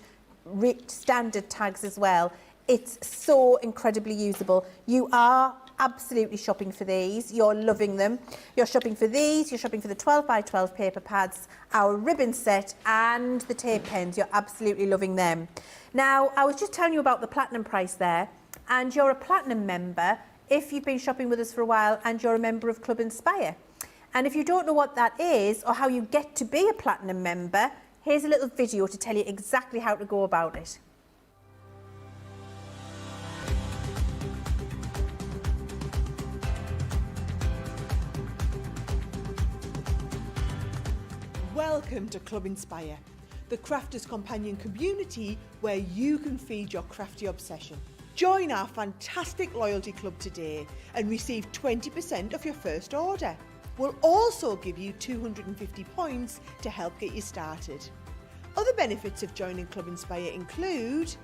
[SPEAKER 1] standard tags as well. It's so incredibly usable. You are absolutely shopping for these. You're loving them. You're shopping for these. You're shopping for the 12 by 12 paper pads, our ribbon set and the tape pens. You're absolutely loving them. Now, I was just telling you about the platinum price there, and you're a platinum member if you've been shopping with us for a while and you're a member of Club Inspire. And if you don't know what that is or how you get to be a platinum member, here's a little video to tell you exactly how to go about it.
[SPEAKER 11] Welcome to Club Inspire, the crafters' companion community where you can feed your crafty obsession. Join our fantastic loyalty club today and receive 20% of your first order. We'll also give you 250 points to help get you started. Other benefits of joining Club Inspire include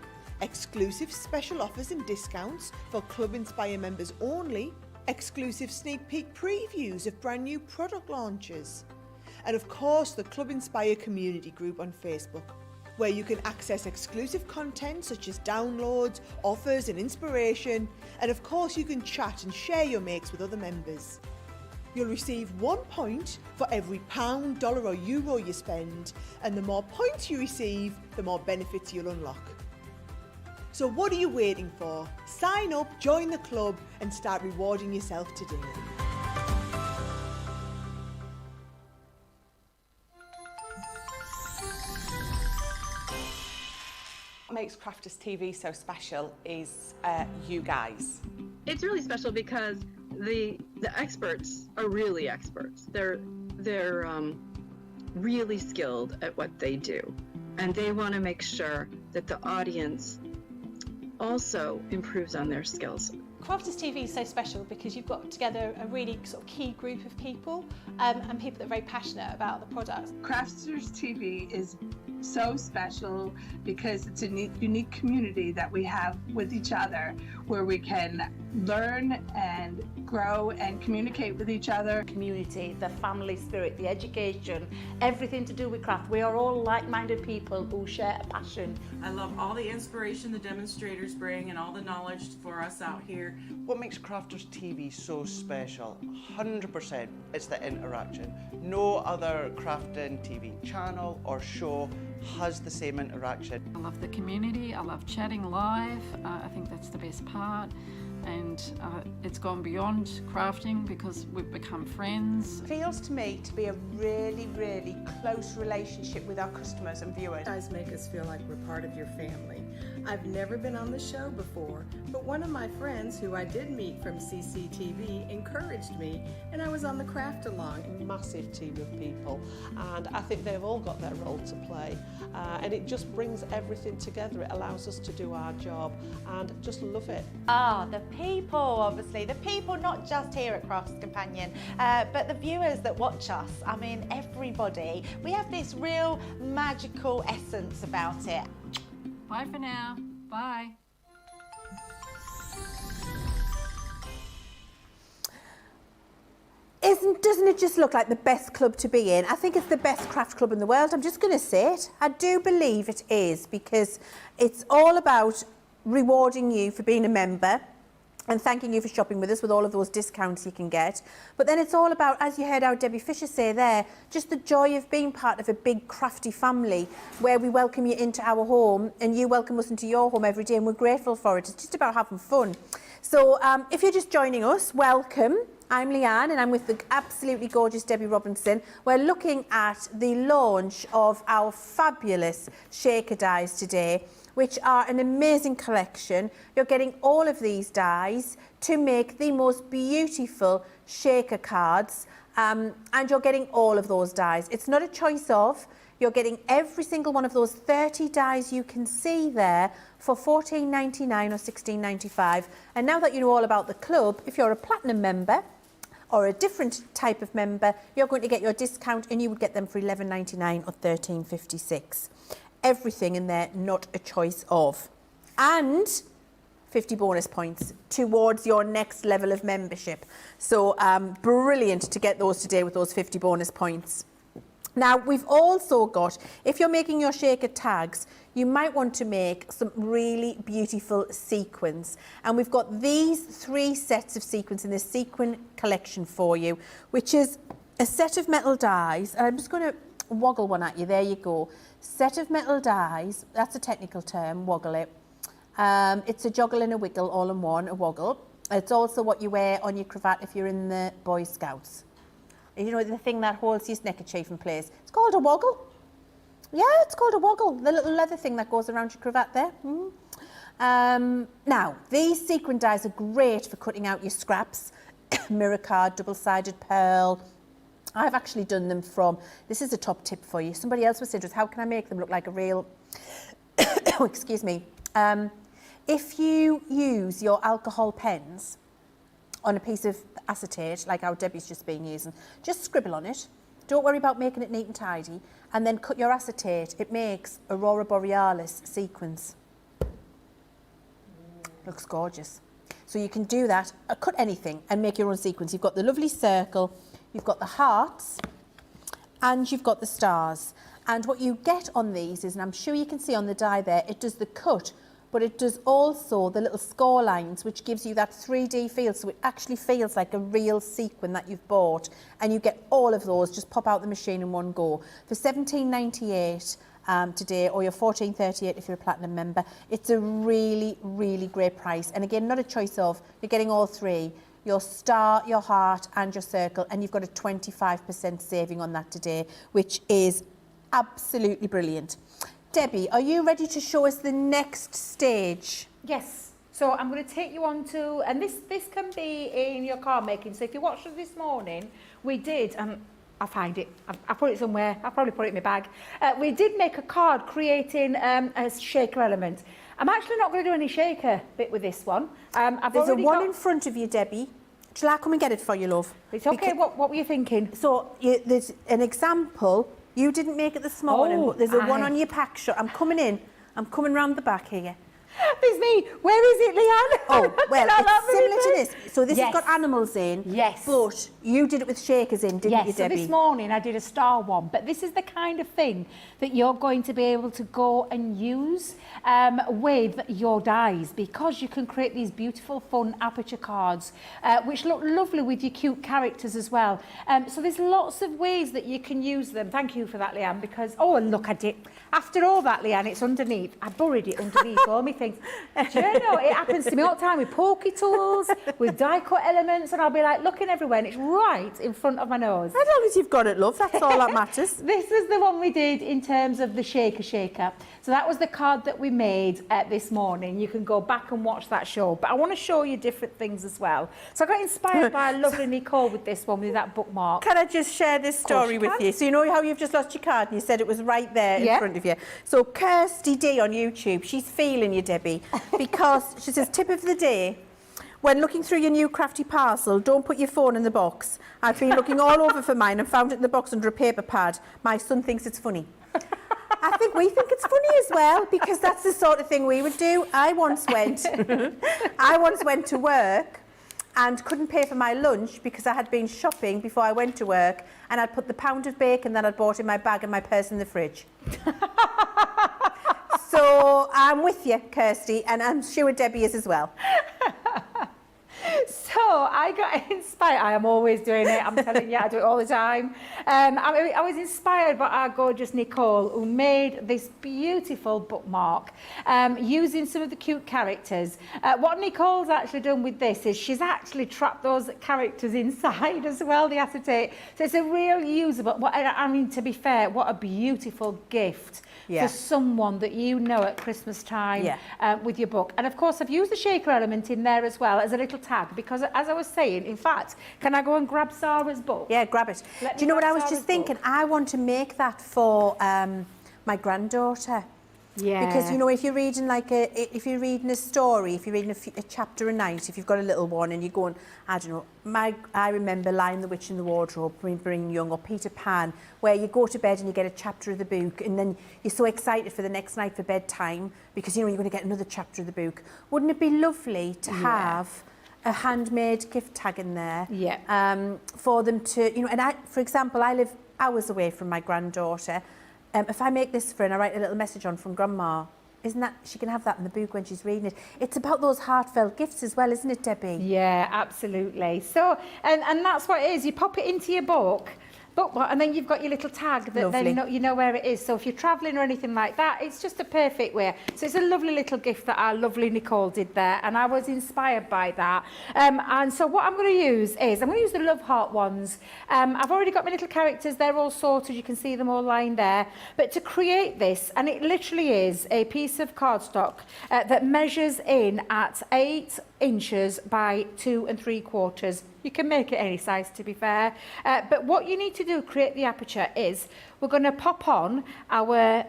[SPEAKER 11] exclusive special offers and discounts for Club Inspire members only, exclusive sneak peek previews of brand new product launches, and of course the Club Inspire community group on Facebook, where you can access exclusive content such as downloads, offers and inspiration, and of course you can chat and share your makes with other members. You'll receive 1 point for every £1, dollar or euro you spend, and the more points you receive, the more benefits you'll unlock. So what are you waiting for? Sign up, join the club and start rewarding yourself today.
[SPEAKER 5] What makes Crafters TV so special is you guys.
[SPEAKER 12] It's really special because the experts are really experts. They're really skilled at what they do, and they want to make sure that the audience also improves on their skills.
[SPEAKER 6] Crafters TV is so special because you've got together a really sort of key group of people and people that are very passionate about the product.
[SPEAKER 13] Crafters TV is so special because it's a unique community that we have with each other, where we can learn and grow and communicate with each other.
[SPEAKER 2] Community, the family spirit, the education, everything to do with craft. We are all like-minded people who share a passion.
[SPEAKER 14] I love all the inspiration the demonstrators bring and all the knowledge for us out here.
[SPEAKER 7] What makes Crafters TV so special? 100% it's the interaction. No other crafting TV channel or show has the same interaction.
[SPEAKER 15] I love the community, I love chatting live, I think that's the best part. And it's gone beyond crafting because we've become friends.
[SPEAKER 8] Feels to me to be a really, really close relationship with our customers and viewers.
[SPEAKER 16] You guys make us feel like we're part of your family. I've never been on the show before, but one of my friends who I did meet from CCTV encouraged me, and I was on the craft along.
[SPEAKER 9] A massive team of people, and I think they've all got their role to play, and it just brings everything together. It allows us to do our job and just love it.
[SPEAKER 10] The people, obviously, the people not just here at Crafts Companion, but the viewers that watch us. I mean, everybody. We have this real magical essence about it.
[SPEAKER 15] Bye for now. Bye.
[SPEAKER 1] Doesn't it just look like the best club to be in? I think it's the best craft club in the world. I'm just going to say it. I do believe it is, because it's all about rewarding you for being a member and thanking you for shopping with us with all of those discounts you can get. But then it's all about, as you heard our Debbie Fisher say there, just the joy of being part of a big crafty family where we welcome you into our home and you welcome us into your home every day, and we're grateful for it. It's just about having fun. So if you're just joining us, welcome. I'm Leanne and I'm with the absolutely gorgeous Debbie Robinson. We're looking at the launch of our fabulous shaker dies today, which are an amazing collection. You're getting all of these dies to make the most beautiful shaker cards, and you're getting all of those dies. It's not a choice of. You're getting every single one of those 30 dies you can see there for $14.99 or $16.95. And now that you know all about the club, if you're a platinum member or a different type of member, you're going to get your discount and you would get them for $11.99 or $13.56. Everything in there, not a choice of. And 50 bonus points towards your next level of membership. So brilliant to get those today with those 50 bonus points. Now, we've also got, if you're making your shaker tags, you might want to make some really beautiful sequins. And we've got these 3 sets of sequins in the sequin collection for you, which is a set of metal dies. And I'm just going to woggle one at you. There you go. Set of metal dies. That's a technical term, woggle it. It's a joggle and a wiggle all in one, a woggle. It's also what you wear on your cravat if you're in the Boy Scouts. You know, the thing that holds your neckerchief in place. It's called a woggle. Yeah, it's called a woggle. The little leather thing that goes around your cravat there. Now, these sequin dies are great for cutting out your scraps. Mirror card, double-sided pearl. I've actually done them from, this is a top tip for you. Somebody else was saying, how can I make them look like a real, excuse me. If you use your alcohol pens on a piece of acetate, like how Debbie's just been using, just scribble on it. Don't worry about making it neat and tidy. And then cut your acetate. It makes Aurora Borealis sequins. Looks gorgeous. So you can do that, cut anything and make your own sequins. You've got the lovely circle, you've got the hearts, and you've got the stars. And what you get on these is, and I'm sure you can see on the die there, it does the cut, but it does also the little score lines, which gives you that 3D feel. So it actually feels like a real sequin that you've bought. And you get all of those, just pop out the machine in one go. For $17.98 today, or your $14.38 if you're a platinum member, it's a really, really great price. And again, not a choice of, you're getting all 3. Your star, your heart and your circle, and you've got a 25% saving on that today, which is absolutely brilliant. Debbie, are you ready to show us the next stage?
[SPEAKER 2] Yes. So I'm going to take you on to, and this can be in your card making. So if you watched us this morning, we did, and I'll find it. I put it somewhere. I'll probably put it in my bag. We did make a card creating a shaker element. I'm actually not going to do any shaker bit with this one.
[SPEAKER 1] There's a one in front of you, Debbie. Shall I come and get it for you, love?
[SPEAKER 2] It's okay. What were you thinking?
[SPEAKER 1] So there's an example. You didn't make it this morning, but there's a one on your pack shot. I'm coming in. I'm coming round the back here.
[SPEAKER 2] There's me. Where is it, Leanne?
[SPEAKER 1] Oh, well, it's similar to this. So this
[SPEAKER 2] Yes.
[SPEAKER 1] has got animals in.
[SPEAKER 2] Yes.
[SPEAKER 1] But you did it with shakers in, didn't you,
[SPEAKER 2] So
[SPEAKER 1] Debbie?
[SPEAKER 2] this morning I did a star one, but this is the kind of thing that you're going to be able to go and use with your dies, because you can create these beautiful, fun aperture cards, which look lovely with your cute characters as well. So there's lots of ways that you can use them. Thank you for that, Leanne, because, oh, look at it. After all that, Leanne, it's underneath. I buried it underneath all my things. Do you know, it happens to me all the time with pokey tools, with die cut elements, and I'll be like looking everywhere and it's right in front of my nose.
[SPEAKER 1] As long as you've got it, love, that's all that matters.
[SPEAKER 2] This was the one we did in terms of the shaker. So that was the card that we made this morning. You can go back and watch that show. But I want to show you different things as well. So I got inspired by lovely Nicole with this one, with that bookmark.
[SPEAKER 1] Can I just share this story with you? So you know how you've just lost your card and you said it was right there in front of you. So Kirsty D on YouTube, she's feeling you, Debbie, because she says, tip of the day, when looking through your new crafty parcel, don't put your phone in the box. I've been looking all over for mine and found it in the box under a paper pad. My son thinks it's funny. I think we think it's funny as well, because that's the sort of thing we would do. I once went to work and couldn't pay for my lunch because I had been shopping before I went to work, and I'd put the pound of bacon that I'd bought in my bag and my purse in the fridge. So I'm with you, Kirsty, and I'm sure Debbie is as well.
[SPEAKER 2] So I got inspired. I am always doing it. I'm telling you, I do it all the time. I was inspired by our gorgeous Nicole, who made this beautiful bookmark using some of the cute characters. What Nicole's actually done with this is she's actually trapped those characters inside as well, the acetate. So it's a real usable. I mean, to be fair, what a beautiful gift for someone that you know at Christmas time with your book. And of course, I've used the shaker element in there as well as a little tag, because as I was saying, in fact, can I go and grab Sarah's book?
[SPEAKER 1] Yeah, grab it. Do you know what I was just thinking? I want to make that for my granddaughter.
[SPEAKER 2] Yeah.
[SPEAKER 1] Because, you know, if you're reading if you're reading a story, if you're reading a chapter a night, if you've got a little one and you're going, I don't know, I remember Lion the Witch in the Wardrobe, Bring Young, or Peter Pan, where you go to bed and you get a chapter of the book and then you're so excited for the next night for bedtime because, you know, you're going to get another chapter of the book. Wouldn't it be lovely to have a handmade gift tag in there for them to, you know, and for example, I live hours away from my granddaughter. If I make this for her and I write a little message on from Grandma, isn't that, she can have that in the book when she's reading it. It's about those heartfelt gifts as well, isn't it, Debbie?
[SPEAKER 2] Yeah, absolutely. So, and that's what it is. You pop it into your book, and then you've got your little tag that then you know where it is. So if you're travelling or anything like that, it's just a perfect way. So it's a lovely little gift that our lovely Nicole did there, and I was inspired by that. And so what I'm going to use is, I'm going to use the Love Heart ones. I've already got my little characters, they're all sorted, you can see them all lying there. But to create this, and it literally is a piece of cardstock that measures in at 8 inches by 2 3/4. You can make it any size, to be fair. But what you need to do, create the aperture, is we're going to pop on our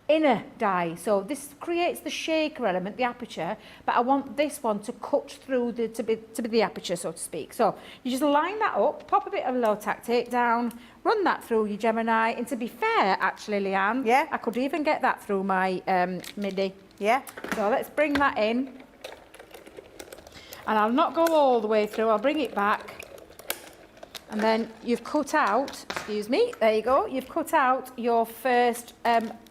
[SPEAKER 2] inner die. So this creates the shaker element, the aperture, but I want this one to cut through to be the aperture, so to speak. So you just line that up, pop a bit of low tack tape down, run that through your Gemini, and to be fair, actually, Leanne, I could even get that through my MIDI.
[SPEAKER 1] Yeah.
[SPEAKER 2] So let's bring that in. And I'll not go all the way through, I'll bring it back. And then you've cut out, excuse me, there you go, you've cut out your first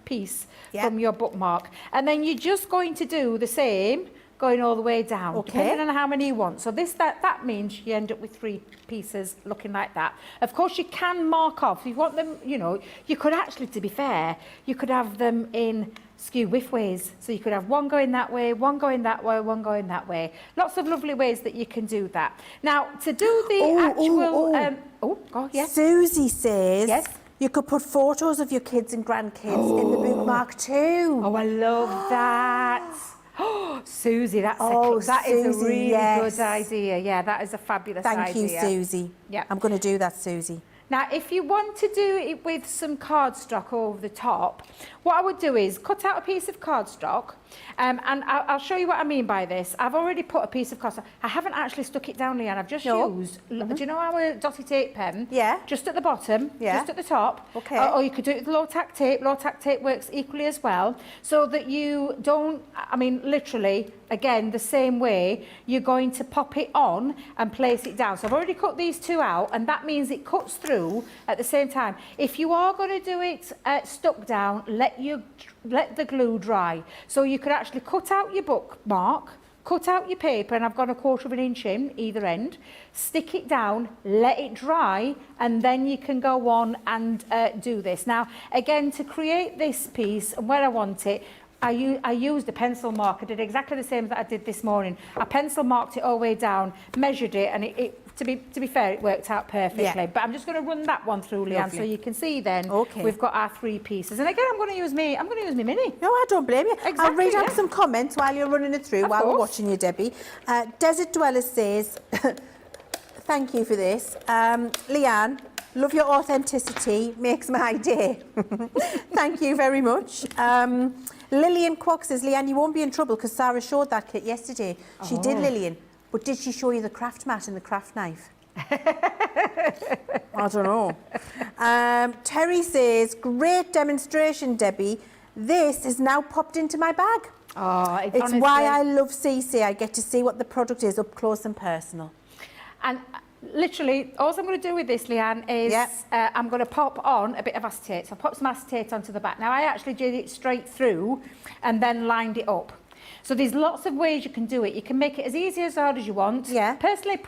[SPEAKER 2] piece from your bookmark. And then you're just going to do the same, going all the way down, depending on how many you want. So that means you end up with 3 pieces looking like that. Of course, you can mark off. If you want them, you know, you could actually, to be fair, you could have them in skew width ways. So you could have one going that way, one going that way, one going that way. Lots of lovely ways that you can do that. Now, to do the
[SPEAKER 1] Susie says you could put photos of your kids and grandkids in the bookmark too.
[SPEAKER 2] Oh, I love that. Oh, Susie, that is a really good idea. Yeah, that is a fabulous idea.
[SPEAKER 1] Thank you, Susie.
[SPEAKER 2] Yeah.
[SPEAKER 1] I'm going to do that, Susie.
[SPEAKER 2] Now, if you want to do it with some cardstock over the top, what I would do is cut out a piece of cardstock, and I'll show you what I mean by this. I've already put a piece of cardstock. I haven't actually stuck it down, Leanne. I've just used, do you know our dotty tape pen?
[SPEAKER 1] Yeah.
[SPEAKER 2] Just at the bottom, just at the top.
[SPEAKER 1] Okay.
[SPEAKER 2] Or you could do it with low tack tape. Low tack tape works equally as well, so that you don't, I mean, literally, again, the same way, you're going to pop it on and place it down. So I've already cut these two out, and that means it cuts through at the same time. If you are going to do it stuck down, let the glue dry. So you could actually cut out your bookmark, cut out your paper, and I've gone 1/4 of an inch in either end, stick it down, let it dry, and then you can go on and do this. Now, again, to create this piece and where I want it, I used a pencil mark. I did exactly the same that I did this morning. I pencil marked it all the way down, measured it, and to be fair, it worked out perfectly.
[SPEAKER 1] Yeah.
[SPEAKER 2] But I'm just going to run that one through, Leanne,
[SPEAKER 1] Lovely.
[SPEAKER 2] so you can see then
[SPEAKER 1] Okay.
[SPEAKER 2] we've got our 3 pieces. And again, I'm going to use my mini.
[SPEAKER 1] No, I don't blame you.
[SPEAKER 2] Exactly,
[SPEAKER 1] I'll read out
[SPEAKER 2] yeah.
[SPEAKER 1] some comments while you're running it through,
[SPEAKER 2] Of
[SPEAKER 1] while we're
[SPEAKER 2] course.
[SPEAKER 1] watching you, Debbie. Desert Dweller says, thank you for this. Leanne, love your authenticity, makes my day. Thank you very much. Lillian Kwok says, Leanne, you won't be in trouble because Sarah showed that kit yesterday. She did, Lillian. But did she show you the craft mat and the craft knife? I don't know. Terry says, great demonstration, Debbie. This is now popped into my bag.
[SPEAKER 2] Oh,
[SPEAKER 1] It's
[SPEAKER 2] honestly,
[SPEAKER 1] why I love CC. I get to see what the product is up close and personal.
[SPEAKER 2] And literally, all I'm going to do with this, Leanne, is I'm going to pop on a bit of acetate. So I'll pop some acetate onto the back. Now, I actually did it straight through and then lined it up. So there's lots of ways you can do it. You can make it as easy as hard as you want.
[SPEAKER 1] Yeah.
[SPEAKER 2] Personally,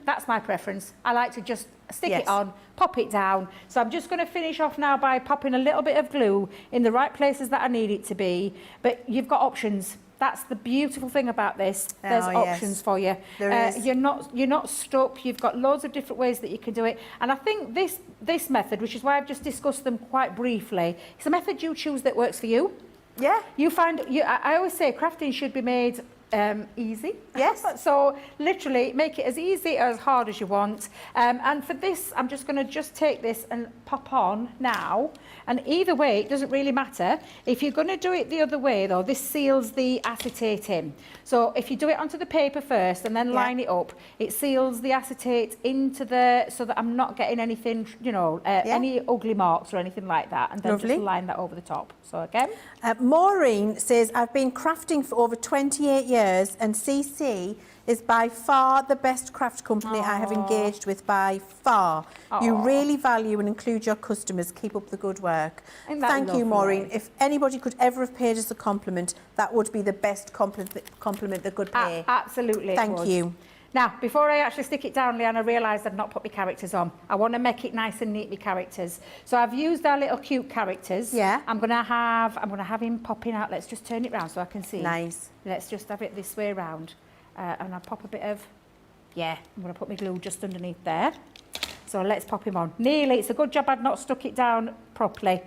[SPEAKER 2] that's my preference. I like to just stick it on, pop it down. So I'm just going to finish off now by popping a little bit of glue in the right places that I need it to be. But you've got options. That's the beautiful thing about this. There's options for you.
[SPEAKER 1] There is.
[SPEAKER 2] You're not stuck. You've got loads of different ways that you can do it. And I think this method, which is why I've just discussed them quite briefly, is a method you choose that works for you.
[SPEAKER 1] Yeah.
[SPEAKER 2] You find, I always say crafting should be made easy.
[SPEAKER 1] Yes.
[SPEAKER 2] So literally make it as easy or as hard as you want. And for this, I'm just going to take this and pop on now. And either way, it doesn't really matter. If you're going to do it the other way, though, this seals the acetate in. So if you do it onto the paper first and then line it up, it seals the acetate into so that I'm not getting anything, any ugly marks or anything like that. And then just line that over the top. So again.
[SPEAKER 1] Maureen says, I've been crafting for over 28 years and CC is by far the best craft company I have engaged with, by far. You really value and include your customers. Keep up the good work. Thank you, Maureen. If anybody could ever have paid us a compliment, that would be the best compliment they could pay.
[SPEAKER 2] Absolutely.
[SPEAKER 1] Thank you.
[SPEAKER 2] Now, before I actually stick it down, Leanne, I realised I've not put my characters on. I want to make it nice and neat with characters. So I've used our little cute characters.
[SPEAKER 1] Yeah.
[SPEAKER 2] I'm going to have him popping out. Let's just turn it round so I can see.
[SPEAKER 1] Nice.
[SPEAKER 2] Let's just have it this way round. And I'll pop a bit of, I'm going to put my glue just underneath there. So let's pop him on. Nearly. It's a good job I'd not stuck it down properly.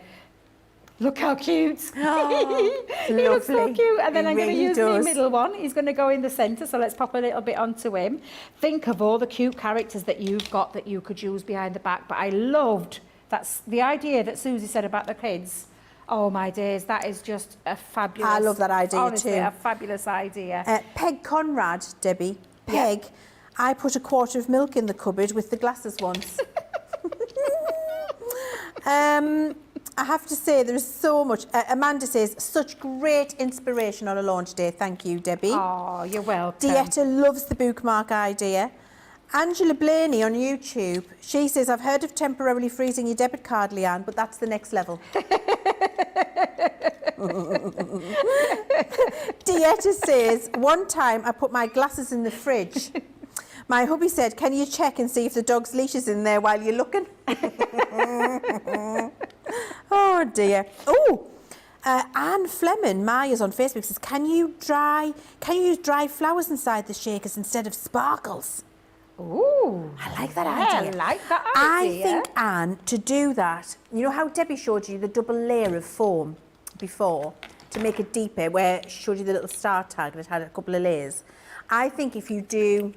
[SPEAKER 2] Look how cute.
[SPEAKER 1] Oh,
[SPEAKER 2] he looks so
[SPEAKER 1] lovely.
[SPEAKER 2] cute. And then
[SPEAKER 1] He
[SPEAKER 2] I'm going to
[SPEAKER 1] really
[SPEAKER 2] use
[SPEAKER 1] does.
[SPEAKER 2] the middle one. He's going to go in the centre. So let's pop a little bit onto him. Think of all the cute characters that you've got that you could use behind the back. But I loved, that's the idea that Susie said about the kids. Oh my days, that is just a fabulous.
[SPEAKER 1] I love that idea
[SPEAKER 2] honestly,
[SPEAKER 1] too.
[SPEAKER 2] a fabulous idea.
[SPEAKER 1] Peg Conrad, Debbie. Peg, I put 1/4 of milk in the cupboard with the glasses once. I have to say, there's so much. Amanda says, such great inspiration on a launch day. Thank you, Debbie.
[SPEAKER 2] Oh, you're welcome.
[SPEAKER 1] Dieta loves the bookmark idea. Angela Blaney on YouTube, she says, I've heard of temporarily freezing your debit card, Leanne, but that's the next level. Dieta says, one time I put my glasses in the fridge. My hubby said, can you check and see if the dog's leash is in there while you're looking? Oh dear. Oh, Anne Fleming, Maya's on Facebook, says, can you use dry flowers inside the shakers instead of sparkles?
[SPEAKER 2] Ooh,
[SPEAKER 1] I like that
[SPEAKER 2] yeah,
[SPEAKER 1] idea.
[SPEAKER 2] I like that
[SPEAKER 1] I
[SPEAKER 2] idea.
[SPEAKER 1] think, Anne, to do that, you know how Debbie showed you the double layer of foam before to make it deeper, where she showed you the little star tag that had a couple of layers? I think if you do,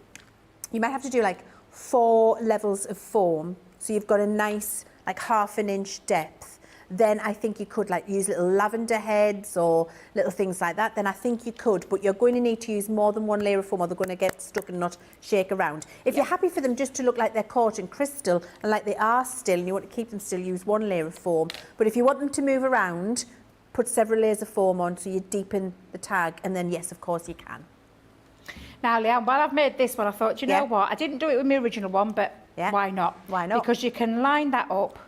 [SPEAKER 1] you might have to do like 4 levels of foam. so you've got a nice like 1/2 inch depth, then I think you could like use little lavender heads or little things like that, then I think you could, but you're going to need to use more than one layer of foam or they're going to get stuck and not shake around. If you're happy for them just to look like they're caught in crystal and like they are still and you want to keep them still, use one layer of foam. But if you want them to move around, put several layers of foam on so you deepen the tag, and then yes, of course you can.
[SPEAKER 2] Now, Leanne, while I've made this one, I thought, you know what? I didn't do it with my original one, but why not?
[SPEAKER 1] Why not?
[SPEAKER 2] Because you can line that up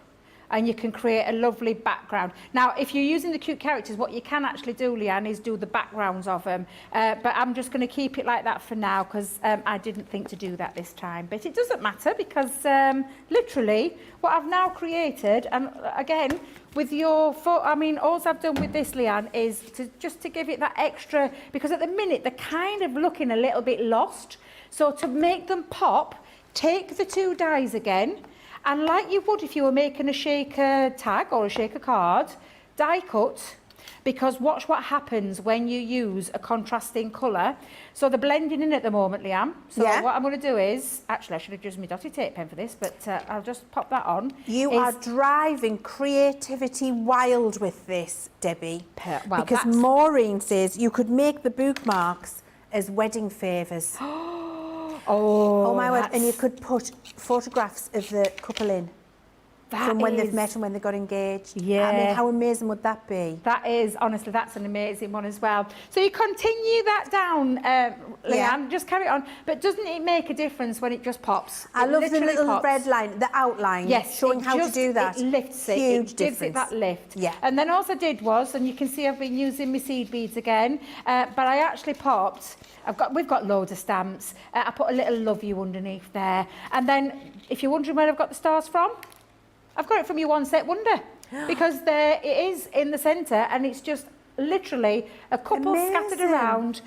[SPEAKER 2] and you can create a lovely background. Now, if you're using the cute characters, what you can actually do, Leanne, is do the backgrounds of them. But I'm just going to keep it like that for now because I didn't think to do that this time. But it doesn't matter because literally what I've now created, and again, with your foot, I mean, all I've done with this, Leanne, is just to give it that extra, because at the minute they're kind of looking a little bit lost. So to make them pop, take the 2 dies again, and like you would if you were making a shaker tag or a shaker card, die cut, because watch what happens when you use a contrasting colour. So they're blending in at the moment, Leanne. So what I'm going to do is, actually I should have used my dotty tape pen for this, but I'll just pop that on.
[SPEAKER 1] You are driving creativity wild with this, Debbie.
[SPEAKER 2] Well,
[SPEAKER 1] because Maureen says you could make the bookmarks as wedding favours. Oh my word, and you could put photographs of the couple in. From when they've met and when they got engaged.
[SPEAKER 2] Yeah.
[SPEAKER 1] I mean, how amazing would that be?
[SPEAKER 2] That is, honestly, that's an amazing one as well. So you continue that down, Leanne, just carry on. But doesn't it make a difference when it just pops?
[SPEAKER 1] I love the little red line, the outline, showing how to do that.
[SPEAKER 2] It lifts it.
[SPEAKER 1] Huge
[SPEAKER 2] it gives it that lift. Yeah. And then all I did was, and you can see I've been using my seed beads again, but I actually popped, we've got loads of stamps. I put a little love you underneath there. And then, if you're wondering where I've got the stars from, I've got it from your One Set Wonder, because there it is in the centre, and it's just literally a couple scattered around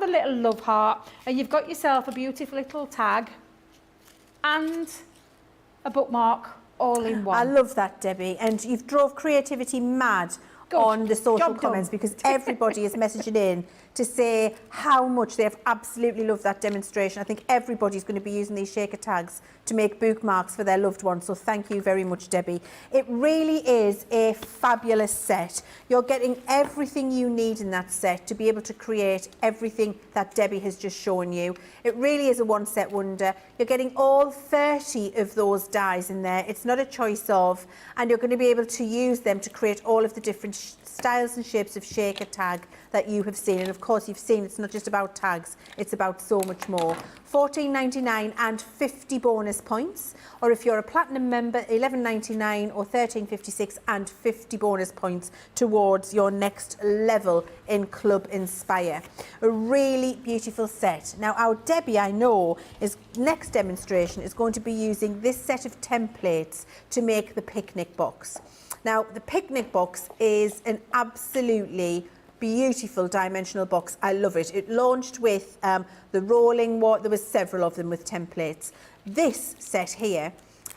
[SPEAKER 2] the little love heart, and you've got yourself a beautiful little tag and a bookmark all in one.
[SPEAKER 1] I love that, Debbie, and you've drove creativity mad on the social comments because everybody is messaging in to say how much they have absolutely loved that demonstration. I think everybody's going to be using these shaker tags to make bookmarks for their loved ones. So thank you very much, Debbie. It really is a fabulous set. You're getting everything you need in that set to be able to create everything that Debbie has just shown you. It really is a One Set Wonder. You're getting all 30 of those dies in there. It's not a choice of, and you're going to be able to use them to create all of the different styles and shapes of shaker tag that you have seen. And of course you've seen it's not just about tags, it's about so much more. $14.99 and 50 bonus points, or if you're a platinum member, $11.99 or $13.56 and 50 bonus points towards your next level in Club Inspire. A really beautiful set. Now our Debbie, I know, is next demonstration is going to be using this set of templates to make the picnic box. Now the picnic box is an absolutely beautiful dimensional box. I love it. It launched with the rolling one. There was several of them with templates. This set here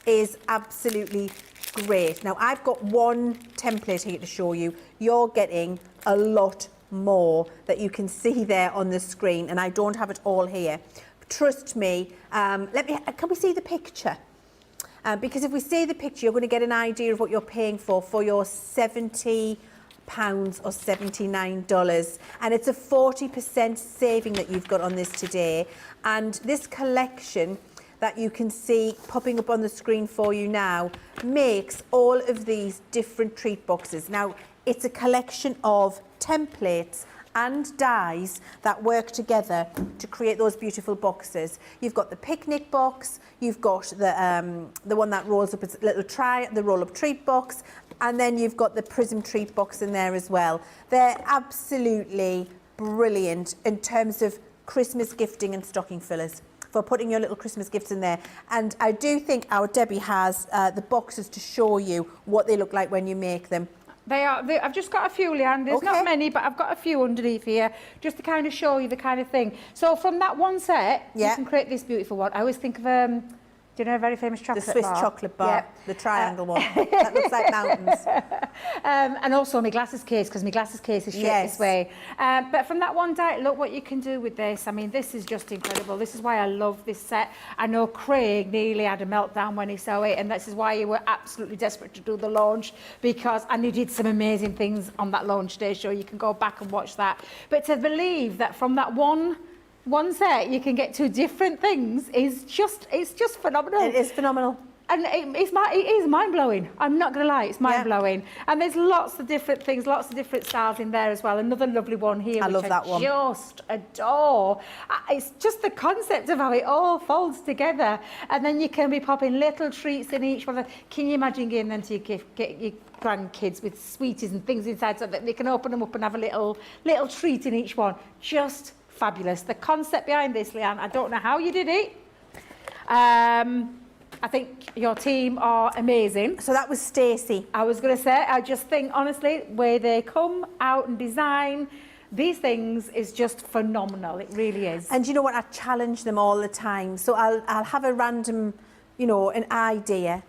[SPEAKER 1] is absolutely great. Now I've got one template here to show you. You're getting a lot more that you can see there on the screen, and I don't have it all here. Trust me. Can we see the picture? Because if we see the picture, you're going to get an idea of what you're paying for your £70 or $79, and it's a 40% saving that you've got on this today. And this collection that you can see popping up on the screen for you now makes all of these different treat boxes. Now it's a collection of templates and dies that work together to create those beautiful boxes. You've got the picnic box, you've got the one that rolls up, it's a little the roll-up treat box, and then you've got the prism treat box in there as well. They're absolutely brilliant in terms of Christmas gifting and stocking fillers for putting your little Christmas gifts in there. And I do think our Debbie has the boxes to show you what they look like when you make them.
[SPEAKER 2] I've just got a few, Leanne. There's not many, but I've got a few underneath here just to kind of show you the kind of thing. So from that one set, you can create this beautiful one. I always think of Do you know a very famous chocolate bar?
[SPEAKER 1] The Swiss chocolate bar,
[SPEAKER 2] Yep.
[SPEAKER 1] the triangle one. That looks like mountains.
[SPEAKER 2] And also my glasses case, because my glasses case is shaped this way. But from that one die, look what you can do with this. I mean, this is just incredible. This is why I love this set. I know Craig nearly had a meltdown when he saw it, and this is why you were absolutely desperate to do the launch, and he did some amazing things on that launch day show. You can go back and watch that. But to believe that from that one set you can get 2 different things it's just phenomenal.
[SPEAKER 1] It is phenomenal.
[SPEAKER 2] And it is mind-blowing. I'm not going to lie, it's mind-blowing. And there's lots of different things, lots of different styles in there as well. Another lovely one here,
[SPEAKER 1] I love that one.
[SPEAKER 2] Just adore. It's just the concept of how it all folds together. And then you can be popping little treats in each one. Can you imagine giving them to your get your grandkids with sweeties and things inside so that they can open them up and have a little treat in each one? Just fabulous. The concept behind this, Leann, I don't know how you did it. I think your team are amazing.
[SPEAKER 1] So that was Stacey.
[SPEAKER 2] I was going to say, I just think, honestly, where they come out and design these things is just phenomenal. It really is.
[SPEAKER 1] And you know what? I challenge them all the time. So I'll have a random, an idea,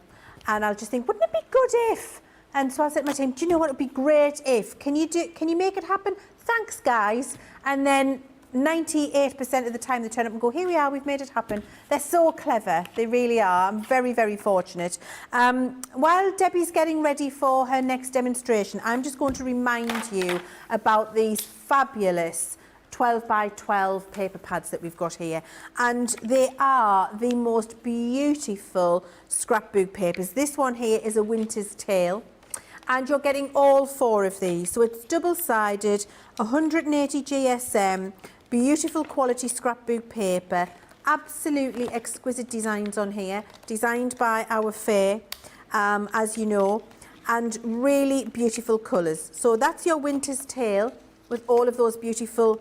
[SPEAKER 1] and I'll just think, wouldn't it be good if? And so I'll say to my team, do you know what? It'd be great if. Can you make it happen? Thanks, guys. And then 98% of the time they turn up and go, here we are, we've made it happen. They're so clever, they really are. I'm very, very fortunate. While Debbie's getting ready for her next demonstration, I'm just going to remind you about these fabulous 12 by 12 paper pads that we've got here. And they are the most beautiful scrapbook papers. This one here is a winter's tale. And you're getting all 4 of these. So it's double-sided, 180 GSM, beautiful quality scrapbook paper, absolutely exquisite designs on here, designed by our fair, as you know, and really beautiful colours. So that's your winter's tale with all of those beautiful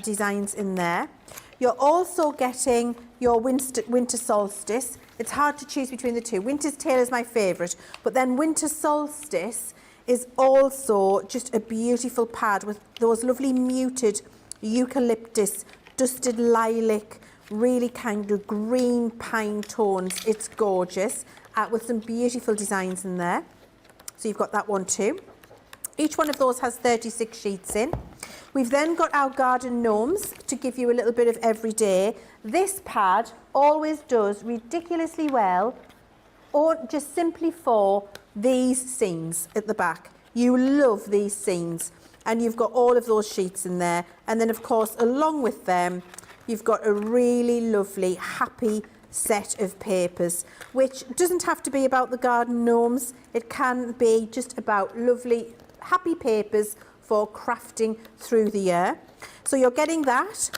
[SPEAKER 1] designs in there. You're also getting your winter solstice. It's hard to choose between the 2. Winter's tale is my favourite, but then winter solstice is also just a beautiful pad with those lovely muted eucalyptus, dusted lilac, really kind of green pine tones. It's gorgeous, with some beautiful designs in there. So you've got that one too. Each one of those has 36 sheets in. We've then got our garden gnomes to give you a little bit of every day. This pad always does ridiculously well, or just simply for these scenes at the back. You love these scenes, and you've got all of those sheets in there. And then, of course, along with them, you've got a really lovely, happy set of papers, which doesn't have to be about the garden gnomes. It can be just about lovely, happy papers for crafting through the year. So you're getting that.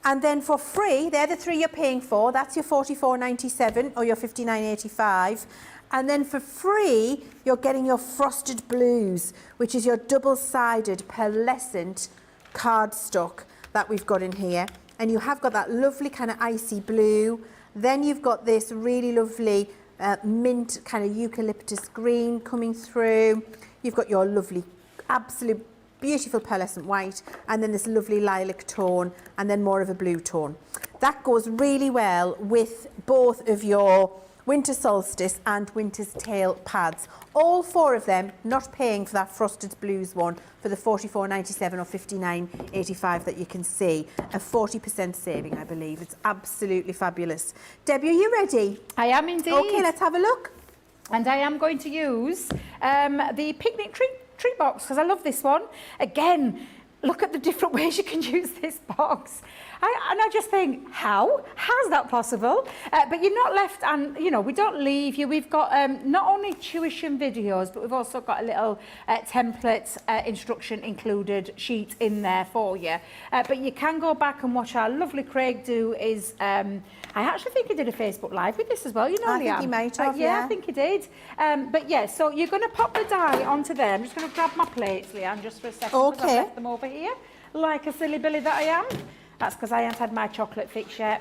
[SPEAKER 1] And then for free, they're the 3 you're paying for. That's your $44.97 or your $59.85. And then for free, you're getting your frosted blues, which is your double-sided pearlescent cardstock that we've got in here. And you have got that lovely kind of icy blue. Then you've got this really lovely mint kind of eucalyptus green coming through. You've got your lovely, absolute beautiful pearlescent white, and then this lovely lilac tone, and then more of a blue tone. That goes really well with both of your winter solstice and winter's tale pads. All 4 of them not paying for that frosted blues one for the $44.97 or $59.85 that you can see. A 40% saving, I believe. It's absolutely fabulous. Debbie, are you ready?
[SPEAKER 2] I am indeed.
[SPEAKER 1] Okay, let's have a look.
[SPEAKER 2] And I am going to use the picnic treat box, because I love this one. Again, look at the different ways you can use this box. And I just think, how's that possible? But you're not left, and we don't leave you. We've got not only tuition videos, but we've also got a little template instruction included sheet in there for you. But you can go back and watch our lovely Craig do is, I actually think he did a Facebook Live with this as well,
[SPEAKER 1] I think he might have,
[SPEAKER 2] yeah, I think he did. But yeah, so you're going to pop the die onto there. I'm just going to grab my plates, Leann, just for a second, because I've left them over here, like a silly Billy that I am. That's because I haven't had my chocolate fix yet.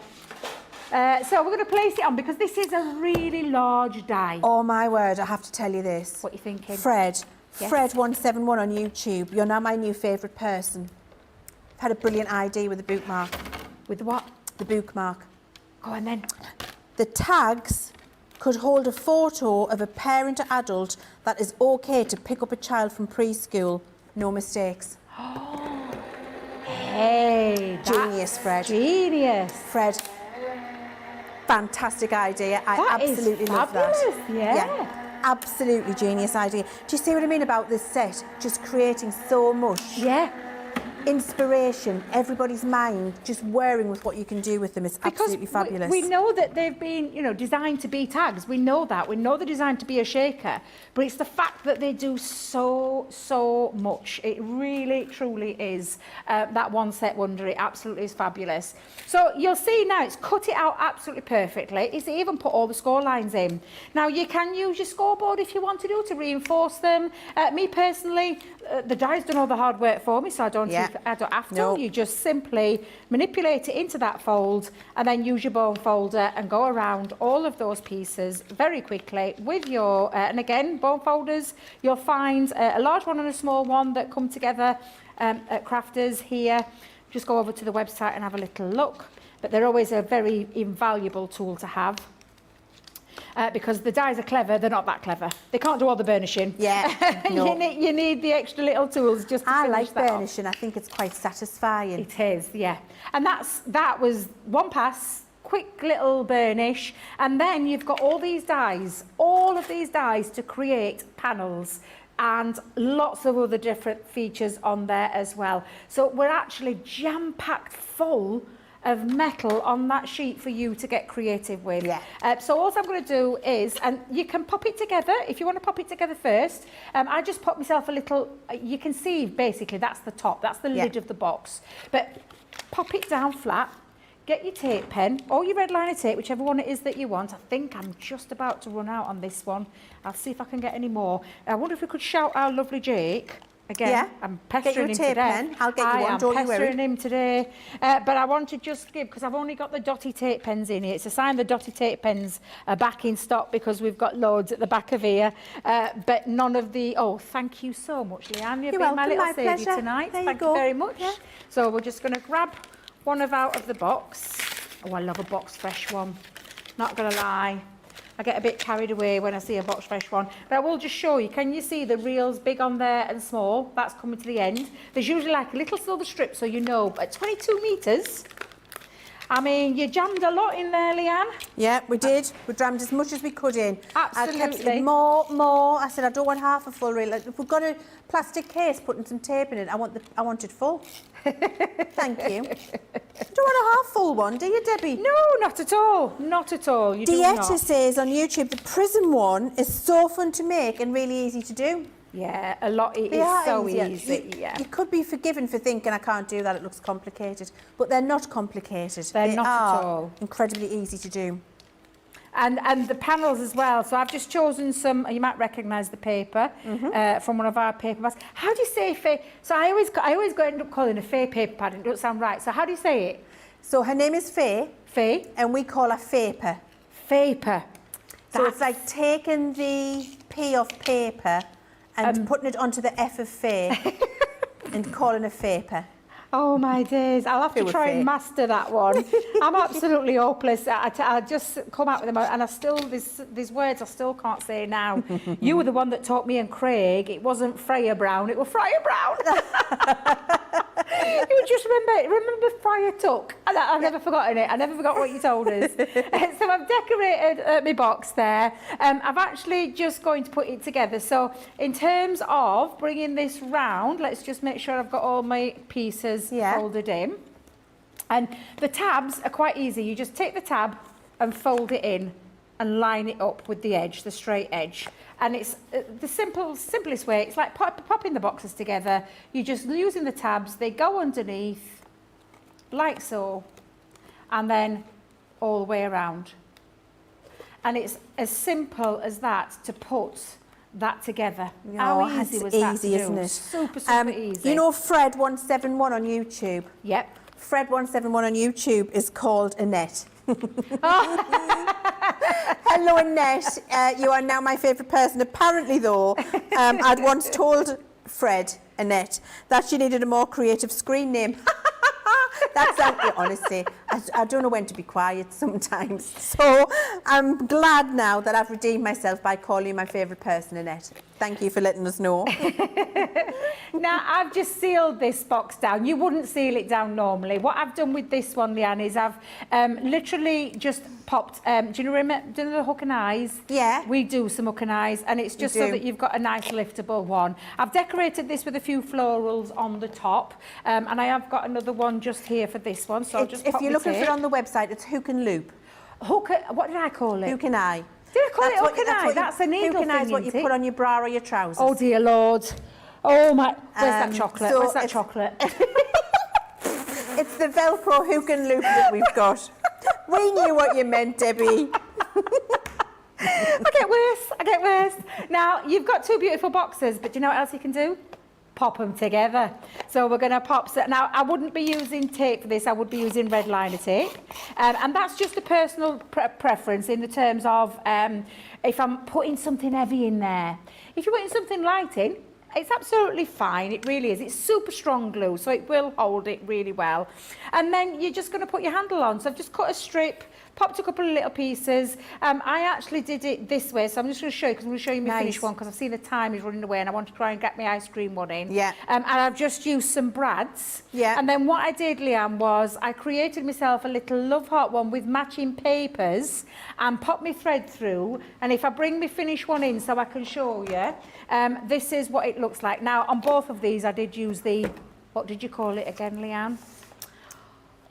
[SPEAKER 2] So we're going to place it on, because this is a really large die.
[SPEAKER 1] Oh my word, I have to tell you this.
[SPEAKER 2] What are you thinking?
[SPEAKER 1] Fred,
[SPEAKER 2] Yes.
[SPEAKER 1] Fred171 on YouTube. You're now my new favourite person. I've had a brilliant idea with the bookmark.
[SPEAKER 2] With what?
[SPEAKER 1] The bookmark.
[SPEAKER 2] Go on then.
[SPEAKER 1] The tags could hold a photo of a parent or adult that is okay to pick up a child from preschool. No mistakes.
[SPEAKER 2] Hey,
[SPEAKER 1] genius, Fred.
[SPEAKER 2] Genius.
[SPEAKER 1] Fred, fantastic idea. I absolutely love that.
[SPEAKER 2] Yeah.
[SPEAKER 1] Absolutely genius idea. Do you see what I mean about this set? Just creating so much.
[SPEAKER 2] Yeah.
[SPEAKER 1] Inspiration, everybody's mind, just whirring with what you can do with them is absolutely fabulous.
[SPEAKER 2] We know that they've been, you know, designed to be tags. We know that. We know they're designed to be a shaker. But it's the fact that they do so much. It really, truly is that one set wonder. It absolutely is fabulous. So you'll see now it's cut it out absolutely perfectly. It's even put all the score lines in. Now you can use your scoreboard if you want to do to reinforce them. Me personally, the die's done all the hard work for me, so I don't have to.
[SPEAKER 1] No.
[SPEAKER 2] You just simply manipulate it into that fold and then use your bone folder and go around all of those pieces very quickly with your, and again, bone folders, you'll find a large one and a small one that come together at Crafters here. Just go over to the website and have a little look. But they're always a very invaluable tool to have. Because the dies are clever, they're not that clever. They can't do all the burnishing.
[SPEAKER 1] Yeah, no.
[SPEAKER 2] you need the extra little tools just to finish that off.
[SPEAKER 1] Burnishing. I think it's quite satisfying.
[SPEAKER 2] It is, yeah. And that was one pass, quick little burnish, and then you've got all these dies, all of these dies to create panels and lots of other different features on there as well. So we're actually jam-packed full of metal on that sheet for you to get creative with. Yeah. So all I'm going to do is, and you can pop it together if you want to pop it together first. I just pop myself a little, you can see basically that's the top, that's the lid of the box. But pop it down flat, get your tape pen or your red liner tape, whichever one it is that you want. I think I'm just about to run out on this one. I'll see if I can get any more. I wonder if we could shout our lovely Jake. Again, I'm pestering him today.
[SPEAKER 1] Pen. I'll get you one, don't you worry.
[SPEAKER 2] I am pestering him today. But I want to just give, because I've only got the dotty tape pens in here. It's a sign the dotty tape pens are back in stock because we've got loads at the back of here. But none of the, oh, thank you so much, Leanne. You've been my little saviour tonight. Thank you very much. Yeah. So we're just going to grab one out of the box. Oh, I love a box fresh one. Not going to lie. I get a bit carried away when I see a box fresh one. But I will just show you. Can you see the reels big on there and small? That's coming to the end. There's usually like a little silver strip, so you know. But at 22 metres, I mean, you jammed a lot in there, Leanne.
[SPEAKER 1] Yeah, we did. We jammed as much as we could in.
[SPEAKER 2] Absolutely.
[SPEAKER 1] I kept saying more. I said, I don't want half a full reel. Like, if we've got a plastic case putting some tape in it, I want it full. Thank you. You don't want a half full one, do you, Debbie?
[SPEAKER 2] No, not at all. Not at all. You do not.
[SPEAKER 1] Dieta says on YouTube, the prism one is so fun to make and really easy to do.
[SPEAKER 2] Yeah, a lot. It is so easy.
[SPEAKER 1] You could be forgiven for thinking I can't do that, it looks complicated. But they're not complicated.
[SPEAKER 2] They're not at all.
[SPEAKER 1] Incredibly easy to do.
[SPEAKER 2] And the panels as well. So I've just chosen some, you might recognise the paper from one of our paper pads. How do you say Faye? So I always end up calling a Faye paper pad, and it doesn't sound right. So how do you say it?
[SPEAKER 1] So her name is Faye.
[SPEAKER 2] Faye.
[SPEAKER 1] And we call her Faper.
[SPEAKER 2] Faper.
[SPEAKER 1] So it's like taking the P off paper and putting it onto the F of Faye and calling it Faper.
[SPEAKER 2] Oh my days, I'll have to try and master that one. I'm absolutely hopeless. I just come out with them and I still, these words I still can't say now. You were the one that taught me and Craig, it wasn't Freya Brown, it was Friar Brown. You just remember Friar Tuck? I've never forgotten it. I never forgot what you told us. So I've decorated my box there. I've actually just going to put it together. So in terms of bringing this round, let's just make sure I've got all my pieces folded in. And the tabs are quite easy. You just take the tab and fold it in and line it up with the edge, the straight edge. And it's the simplest way. It's like popping the boxes together. You're just using the tabs. They go underneath, like so, and then all the way around. And it's as simple as that to put that together. How easy was that to do?
[SPEAKER 1] Isn't it?
[SPEAKER 2] Super easy.
[SPEAKER 1] You know Fred171 on YouTube?
[SPEAKER 2] Yep.
[SPEAKER 1] Fred171 on YouTube is called Annette. Hello, Annette. You are now my favourite person. Apparently, though, I'd once told Annette, that she needed a more creative screen name. That's honestly, I don't know when to be quiet sometimes. So I'm glad now that I've redeemed myself by calling you my favourite person, Annette. Thank you for letting us know.
[SPEAKER 2] Now, I've just sealed this box down. You wouldn't seal it down normally. What I've done with this one, Leann, is I've literally just popped, do you remember the hook and eyes?
[SPEAKER 1] Yeah.
[SPEAKER 2] We do some hook and eyes, and it's just so that you've got a nice liftable one. I've decorated this with a few florals on the top, and I have got another one just here for this one, so I'll just pop
[SPEAKER 1] if you're
[SPEAKER 2] the
[SPEAKER 1] looking for
[SPEAKER 2] tape.
[SPEAKER 1] it on the website, it's hook and loop.
[SPEAKER 2] What did I call it?
[SPEAKER 1] Hook and eye.
[SPEAKER 2] Did I call it hook and eye? That's a needle
[SPEAKER 1] hook and eye
[SPEAKER 2] thing,
[SPEAKER 1] is what you
[SPEAKER 2] isn't it?
[SPEAKER 1] put on your bra or your trousers.
[SPEAKER 2] Oh, dear Lord. Oh, my. Where's that chocolate?
[SPEAKER 1] so
[SPEAKER 2] Where's that chocolate?
[SPEAKER 1] It's the Velcro hook and loop that we've got. We knew what you meant, Debbie.
[SPEAKER 2] I get worse. Now, you've got two beautiful boxes, but do you know what else you can do? Pop them together. So we're going to pop... Now, I wouldn't be using tape for this. I would be using red liner tape. And that's just a personal preference in the terms of if I'm putting something heavy in there. If you're putting something light in, it's absolutely fine. It really is. It's super strong glue, so it will hold it really well. And then you're just going to put your handle on. So I've just cut a strip, popped a couple of little pieces. I actually did it this way, so I'm just going to show you, because I'm going to show you my finished one, because I've seen the time is running away and I want to try and get my ice cream one in.
[SPEAKER 1] Yeah.
[SPEAKER 2] And I've just used some brads.
[SPEAKER 1] Yeah.
[SPEAKER 2] And then what I did, Leann, was I created myself a little love heart one with matching papers and popped my thread through. And if I bring my finished one in so I can show you, this is what it looks like. Now, on both of these, I did use the, what did you call it again, Leann?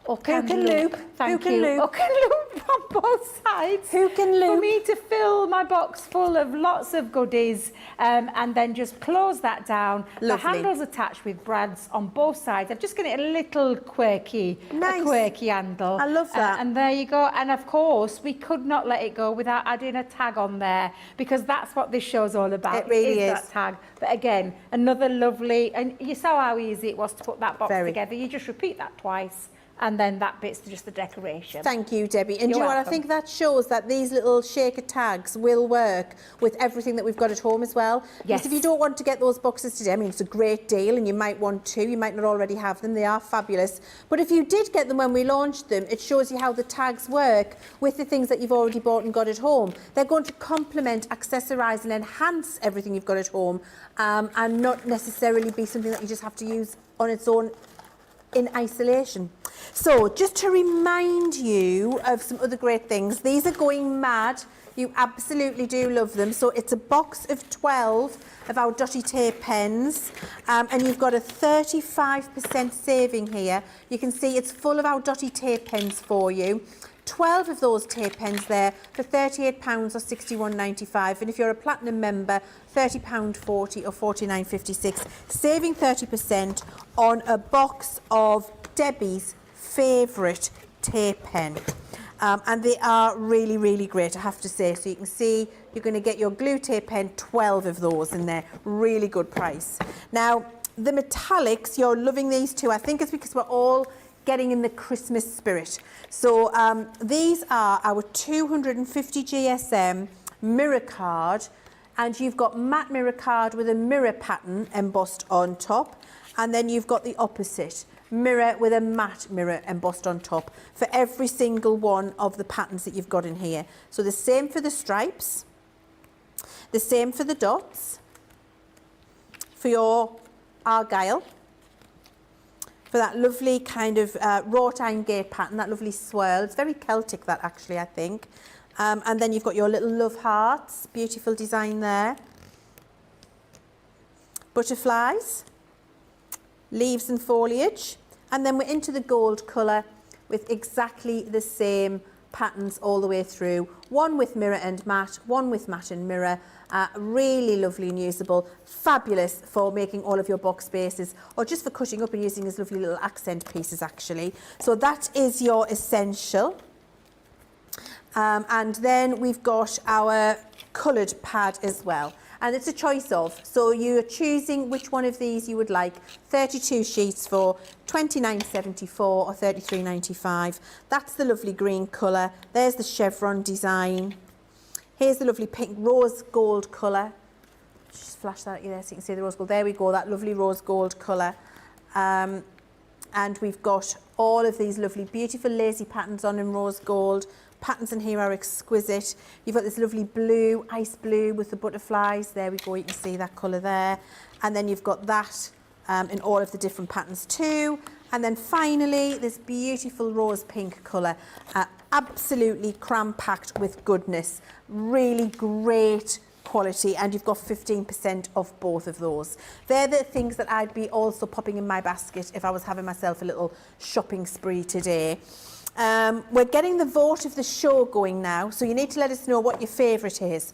[SPEAKER 2] Hook and loop.
[SPEAKER 1] Thank you.
[SPEAKER 2] Hook and loop on both sides.
[SPEAKER 1] Hook and loop.
[SPEAKER 2] For me to fill my box full of lots of goodies, and then just close that down.
[SPEAKER 1] Lovely.
[SPEAKER 2] The handle's attached with brads on both sides. I've just given it a little quirky,
[SPEAKER 1] Nice.
[SPEAKER 2] a quirky handle.
[SPEAKER 1] I love that.
[SPEAKER 2] And there you go. And of course, we could not let it go without adding a tag on there, because that's what this show's all about.
[SPEAKER 1] It really is.
[SPEAKER 2] That tag. But again, another lovely, and you saw how easy it was to put that box
[SPEAKER 1] Very.
[SPEAKER 2] together. You just repeat that twice, and then that bit's just the decoration.
[SPEAKER 1] Thank you, Debbie. And
[SPEAKER 2] You're
[SPEAKER 1] do you know what? I
[SPEAKER 2] welcome.
[SPEAKER 1] think that shows that these little shaker tags will work with everything that we've got at home as well.
[SPEAKER 2] Yes.
[SPEAKER 1] Because if you don't want to get those boxes today, I mean, it's a great deal and you might want to. You might not already have them. They are fabulous. But if you did get them when we launched them, it shows you how the tags work with the things that you've already bought and got at home. They're going to complement, accessorise and enhance everything you've got at home, and not necessarily be something that you just have to use on its own in isolation. So just to remind you of some other great things, these are going mad. You absolutely do love them. So it's a box of 12 of our Dotty tape pens, and you've got a 35% saving here. You can see it's full of our Dotty tape pens for you. 12 of those tape pens there for £38 or £61.95, and if you're a platinum member, £30.40 or £49.56, saving 30% on a box of Debbie's favourite tape pen. And they are really, really great, I have to say. So you can see you're going to get your glue tape pen, 12 of those in there, really good price. Now, the metallics, you're loving these too. I think it's because we're all getting in the Christmas spirit. So these are our 250 GSM mirror card, and you've got matte mirror card with a mirror pattern embossed on top, and then you've got the opposite, mirror with a matte mirror embossed on top for every single one of the patterns that you've got in here. So the same for the stripes, the same for the dots, for your argyle, for that lovely kind of wrought iron gate pattern, that lovely swirl. It's very Celtic, that actually, I think. And then you've got your little love hearts, beautiful design there. Butterflies, leaves and foliage. And then we're into the gold colour with exactly the same patterns all the way through. One with mirror and matte, one with matte and mirror. Really lovely and usable, fabulous for making all of your box bases, or just for cutting up and using as lovely little accent pieces actually. So that is your essential. And then we've got our coloured pad as well. And it's a choice of, so you're choosing which one of these you would like. 32 sheets for £29.74 or £33.95. That's the lovely green colour. There's the chevron design. Here's the lovely pink rose gold colour. Just flash that at you there so you can see the rose gold. There we go, that lovely rose gold colour. and we've got all of these lovely, beautiful lacy patterns on in rose gold. Patterns in here are exquisite. You've got this lovely blue, ice blue with the butterflies. There we go, you can see that colour there. And then you've got that in all of the different patterns too. And then finally, this beautiful rose pink colour. Absolutely cram-packed with goodness. Really great quality, and you've got 15% off both of those. They're the things that I'd be also popping in my basket if I was having myself a little shopping spree today. We're getting the vote of the show going now, so you need to let us know what your favourite is.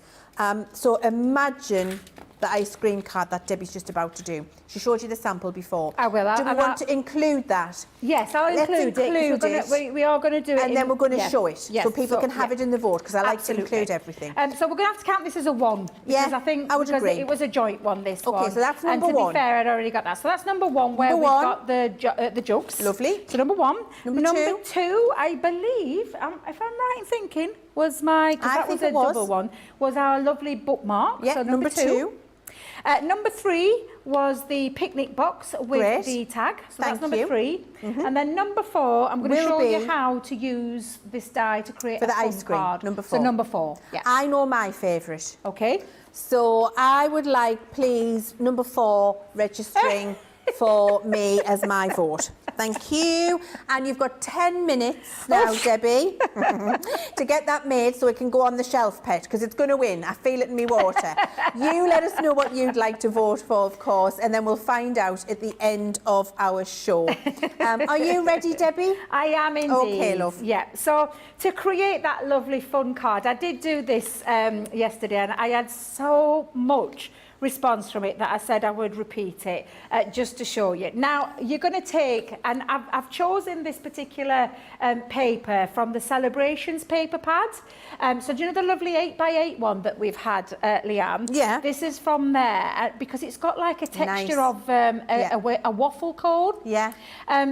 [SPEAKER 1] So imagine the ice cream card that Debbie's just about to do. She showed you the sample before.
[SPEAKER 2] I will.
[SPEAKER 1] Do we want to include that?
[SPEAKER 2] Yes, I'll include it. We are going to do it.
[SPEAKER 1] And then we're going to show it, so people can have it in the vote, because I like to
[SPEAKER 2] Absolutely.
[SPEAKER 1] include everything.
[SPEAKER 2] So we're going to have to count this as a 1. Because I think
[SPEAKER 1] I would agree.
[SPEAKER 2] It was a joint one, this one.
[SPEAKER 1] Okay, so that's number 1.
[SPEAKER 2] And to be fair, I'd already got that. So that's number 1, where we've got the jugs.
[SPEAKER 1] Lovely.
[SPEAKER 2] So number 1.
[SPEAKER 1] Number
[SPEAKER 2] 2, I believe, if I'm right in thinking, was my, because that was a double one, was our lovely bookmark.
[SPEAKER 1] Yeah,
[SPEAKER 2] so number 2. Number 3 was the picnic box with the tag. So that's number 3. And then number 4, I'm going to show you how to use this die to create
[SPEAKER 1] for the
[SPEAKER 2] fun
[SPEAKER 1] ice cream.
[SPEAKER 2] card.
[SPEAKER 1] Number 4.
[SPEAKER 2] So number 4. Yeah.
[SPEAKER 1] I know my favourite.
[SPEAKER 2] Okay.
[SPEAKER 1] So I would like, please, number 4 registering for me as my vote. Thank you. And you've got 10 minutes now, Debbie, to get that made so it can go on the shelf, pet, because it's going to win. I feel it in me water. You let us know what you'd like to vote for, of course, and then we'll find out at the end of our show. Are you ready, Debbie?
[SPEAKER 2] I am indeed.
[SPEAKER 1] Okay, love.
[SPEAKER 2] Yeah. So to create that lovely fun card, I did do this yesterday, and I had so much response from it that I said I would repeat it just to show you. Now you're going to take, and I've chosen this particular paper from the Celebrations paper pad. So do you know the lovely 8x8 one that we've had, Leanne?
[SPEAKER 1] Yeah.
[SPEAKER 2] This is from there because it's got like a texture of a waffle cone.
[SPEAKER 1] Yeah.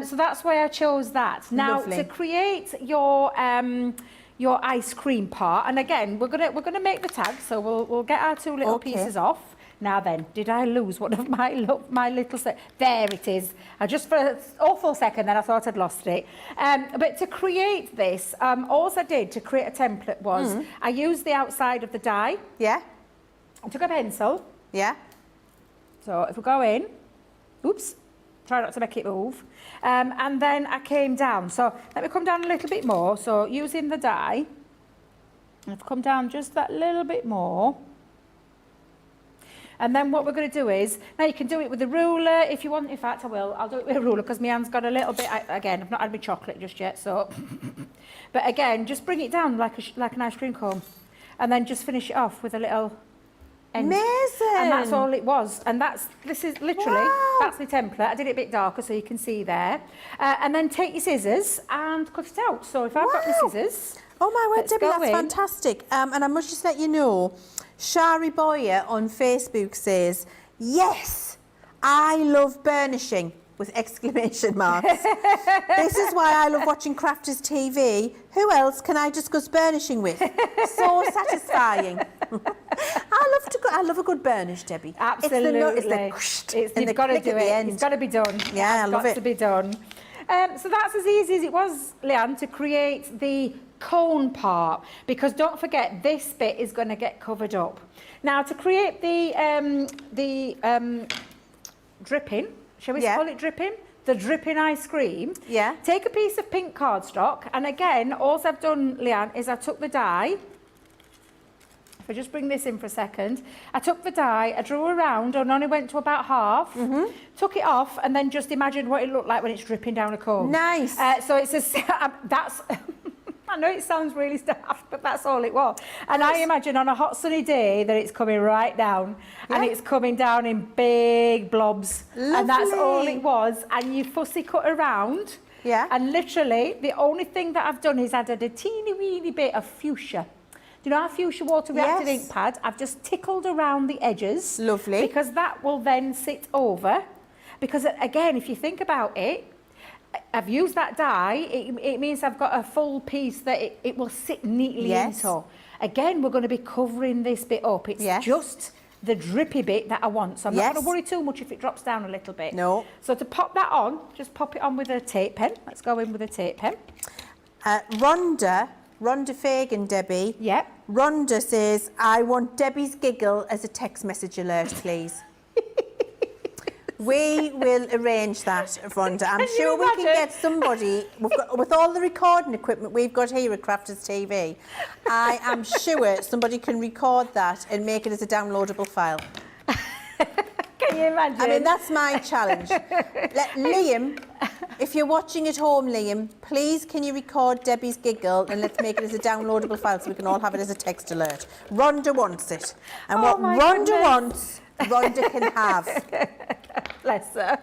[SPEAKER 2] So that's why I chose that. Now to create your ice cream part, and again we're gonna make the tag, so we'll get our 2 little pieces off. Now then, did I lose one of my little set? There it is. I just for an awful second then I thought I'd lost it. But to create this, all I did to create a template was I used the outside of the die.
[SPEAKER 1] Yeah.
[SPEAKER 2] I took a pencil.
[SPEAKER 1] Yeah.
[SPEAKER 2] So if we go in, oops, try not to make it move. And then I came down. So let me come down a little bit more. So using the die, I've come down just that little bit more. And then what we're going to do is, now you can do it with a ruler if you want. In fact, I'll do it with a ruler because my hand's got a little bit, again, I've not had my chocolate just yet, so. But again, just bring it down like an ice cream cone. And then just finish it off with a little end.
[SPEAKER 1] Amazing.
[SPEAKER 2] And that's all it was. And this is literally, that's the template. I did it a bit darker so you can see there. And then take your scissors and cut it out. So if I've got my scissors.
[SPEAKER 1] Oh my word, Debbie, that's fantastic. And I must just let you know, Shari Boyer on Facebook says, yes, I love burnishing, with exclamation marks. This is why I love watching Crafters TV. Who else can I discuss burnishing with? So satisfying. I love a good burnish, Debbie.
[SPEAKER 2] Absolutely. You've got to do it. It's got to be done.
[SPEAKER 1] Yeah, I love it.
[SPEAKER 2] It's got to be done. So that's as easy as it was, Leanne, to create the cone part, because don't forget this bit is going to get covered up. Now to create the dripping, shall we call it dripping? The dripping ice cream.
[SPEAKER 1] Yeah.
[SPEAKER 2] Take a piece of pink cardstock, and again, all I've done, Leanne, is I took the die. If I just bring this in for a second, I took the die, I drew around and only went to about half, took it off, and then just imagine what it looked like when it's dripping down a cone.
[SPEAKER 1] Nice.
[SPEAKER 2] So it's that's. I know it sounds really daft, but that's all it was. And I imagine on a hot sunny day that it's coming right down, and it's coming down in big blobs.
[SPEAKER 1] Lovely.
[SPEAKER 2] And that's all it was. And you fussy cut around.
[SPEAKER 1] Yeah.
[SPEAKER 2] And literally, the only thing that I've done is added a teeny weeny bit of fuchsia. Do you know our fuchsia water reactive ink pad? I've just tickled around the edges.
[SPEAKER 1] Lovely.
[SPEAKER 2] Because that will then sit over. Because again, if you think about it, I've used that die, it means I've got a full piece that it will sit neatly into. Again, we're going to be covering this bit up. It's just the drippy bit that I want. So I'm not going to worry too much if it drops down a little bit.
[SPEAKER 1] No.
[SPEAKER 2] So to pop that on, just pop it on with a tape pen. Let's go in with a tape pen.
[SPEAKER 1] Rhonda Fagan, Debbie.
[SPEAKER 2] Yeah.
[SPEAKER 1] Rhonda says, I want Debbie's giggle as a text message alert, please. We will arrange that, Rhonda. I'm sure we can get somebody, with all the recording equipment we've got here at Crafters TV, I am sure somebody can record that and make it as a downloadable file.
[SPEAKER 2] Can you imagine?
[SPEAKER 1] I mean, that's my challenge. Liam, if you're watching at home, Liam, please can you record Debbie's giggle and let's make it as a downloadable file so we can all have it as a text alert. Rhonda wants it. And what Rhonda wants, Rhonda can have.
[SPEAKER 2] Bless her.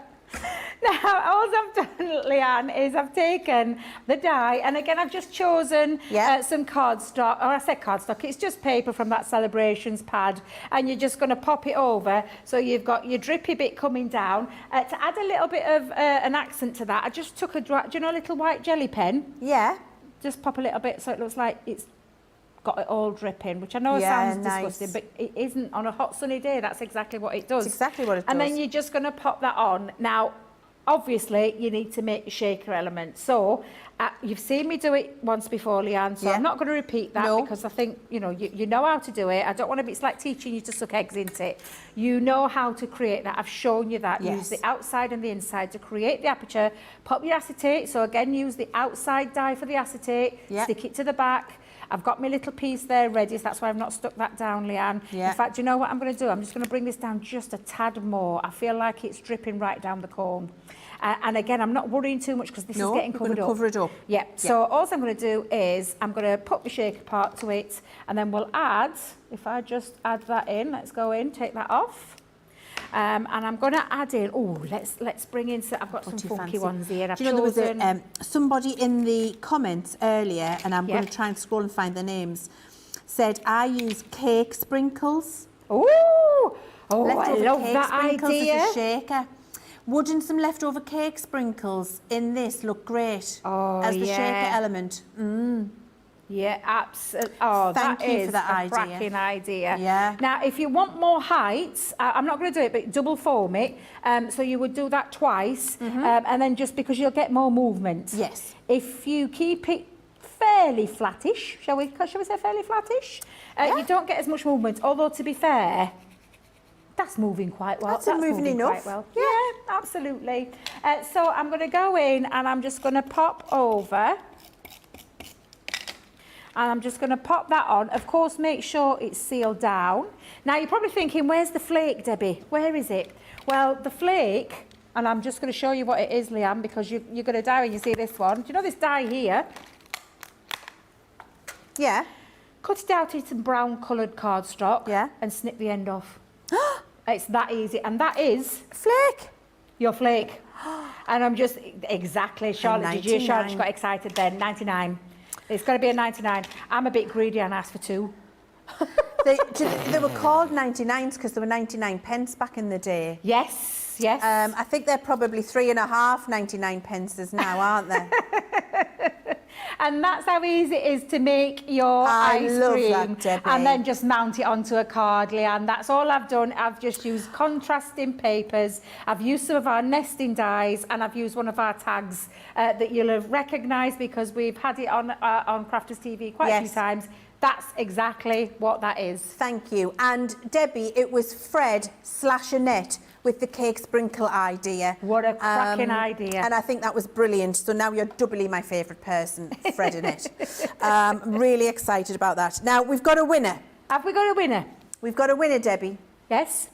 [SPEAKER 2] Now, all I've done, Leanne, is I've taken the die, and again, I've just chosen some cardstock, or I said cardstock, it's just paper from that Celebrations pad, and you're just going to pop it over, so you've got your drippy bit coming down. To add a little bit of an accent to that, I just took a, do you know, a little white jelly pen?
[SPEAKER 1] Yeah.
[SPEAKER 2] Just pop a little bit so it looks like it's got it all dripping, which I know sounds disgusting, but it isn't. On a hot sunny day, that's exactly what it does.
[SPEAKER 1] That's exactly what it does.
[SPEAKER 2] And then you're just going to pop that on. Now, obviously, you need to make your shaker element. So, you've seen me do it once before, Leanne, so I'm not going to repeat that because I think, you know how to do it. I don't want to be, it's like teaching you to suck eggs into it. You know how to create that. I've shown you that. Use the outside and the inside to create the aperture. Pop your acetate. So again, use the outside die for the acetate. Stick it to the back. I've got my little piece there ready, so that's why I've not stuck that down, Leanne. In fact, you know what I'm going to do? I'm just going to bring this down just a tad more. I feel like it's dripping right down the cone. And again, I'm not worrying too much because this is getting covered up.
[SPEAKER 1] Cover it up.
[SPEAKER 2] Yeah. So all I'm going to do is I'm going to put the shaker part to it, and then we'll add, if I just add that in, let's go in, take that off. And I'm going to add in, let's bring in, I've got some funky ones here.
[SPEAKER 1] Do you know, there was somebody in the comments earlier, and I'm going to try and scroll and find their names, said, I use cake sprinkles.
[SPEAKER 2] I love
[SPEAKER 1] cake
[SPEAKER 2] that
[SPEAKER 1] sprinkles
[SPEAKER 2] idea.
[SPEAKER 1] As a shaker. Wouldn't some leftover cake sprinkles in this look great as the shaker element?
[SPEAKER 2] Yeah, absolutely. Oh,
[SPEAKER 1] Thank you for that
[SPEAKER 2] a
[SPEAKER 1] idea.
[SPEAKER 2] cracking idea.
[SPEAKER 1] Yeah.
[SPEAKER 2] Now, if you want more height, I'm not going to do it, but double foam it. So you would do that twice, and then just because you'll get more movement.
[SPEAKER 1] Yes.
[SPEAKER 2] If you keep it fairly flattish, shall we say fairly flattish? You don't get as much movement, although to be fair, that's moving quite well.
[SPEAKER 1] That's moving enough.
[SPEAKER 2] Quite well. Yeah, absolutely. So I'm going to go in and I'm just going to pop over. And I'm just going to pop that on. Of course, make sure it's sealed down. Now, you're probably thinking, where's the flake, Debbie? Where is it? Well, the flake, and I'm just going to show you what it is, Leanne, because you're going to die when you see this one. Do you know this die here?
[SPEAKER 1] Yeah.
[SPEAKER 2] Cut it out into some brown coloured cardstock.
[SPEAKER 1] Yeah.
[SPEAKER 2] And snip the end off. It's that easy. And that is...
[SPEAKER 1] Flake.
[SPEAKER 2] Your flake. And I'm just... Exactly. Charlotte, did you? Charlotte got excited then. 99. It's got to be a 99. I'm a bit greedy and asked for 2.
[SPEAKER 1] They were called 99s because there were 99 pence back in the day.
[SPEAKER 2] Yes, yes.
[SPEAKER 1] I think they're probably 3.5 99 pences now, aren't they?
[SPEAKER 2] And that's how easy it is to make your ice cream.
[SPEAKER 1] That, Debbie.
[SPEAKER 2] And then just mount it onto a card, Leanne. That's all I've done. I've just used contrasting papers. I've used some of our nesting dies, and I've used one of our tags that you'll have recognised because we've had it on Crafters TV quite a few times. That's exactly what that is.
[SPEAKER 1] Thank you. And Debbie, it was Fred/Annette with the cake sprinkle idea.
[SPEAKER 2] What a cracking idea.
[SPEAKER 1] And I think that was brilliant. So now you're doubly my favourite person, Fred Annette. Really excited about that. Now, we've got a winner.
[SPEAKER 2] Have we got a winner?
[SPEAKER 1] We've got a winner, Debbie.
[SPEAKER 2] Yes.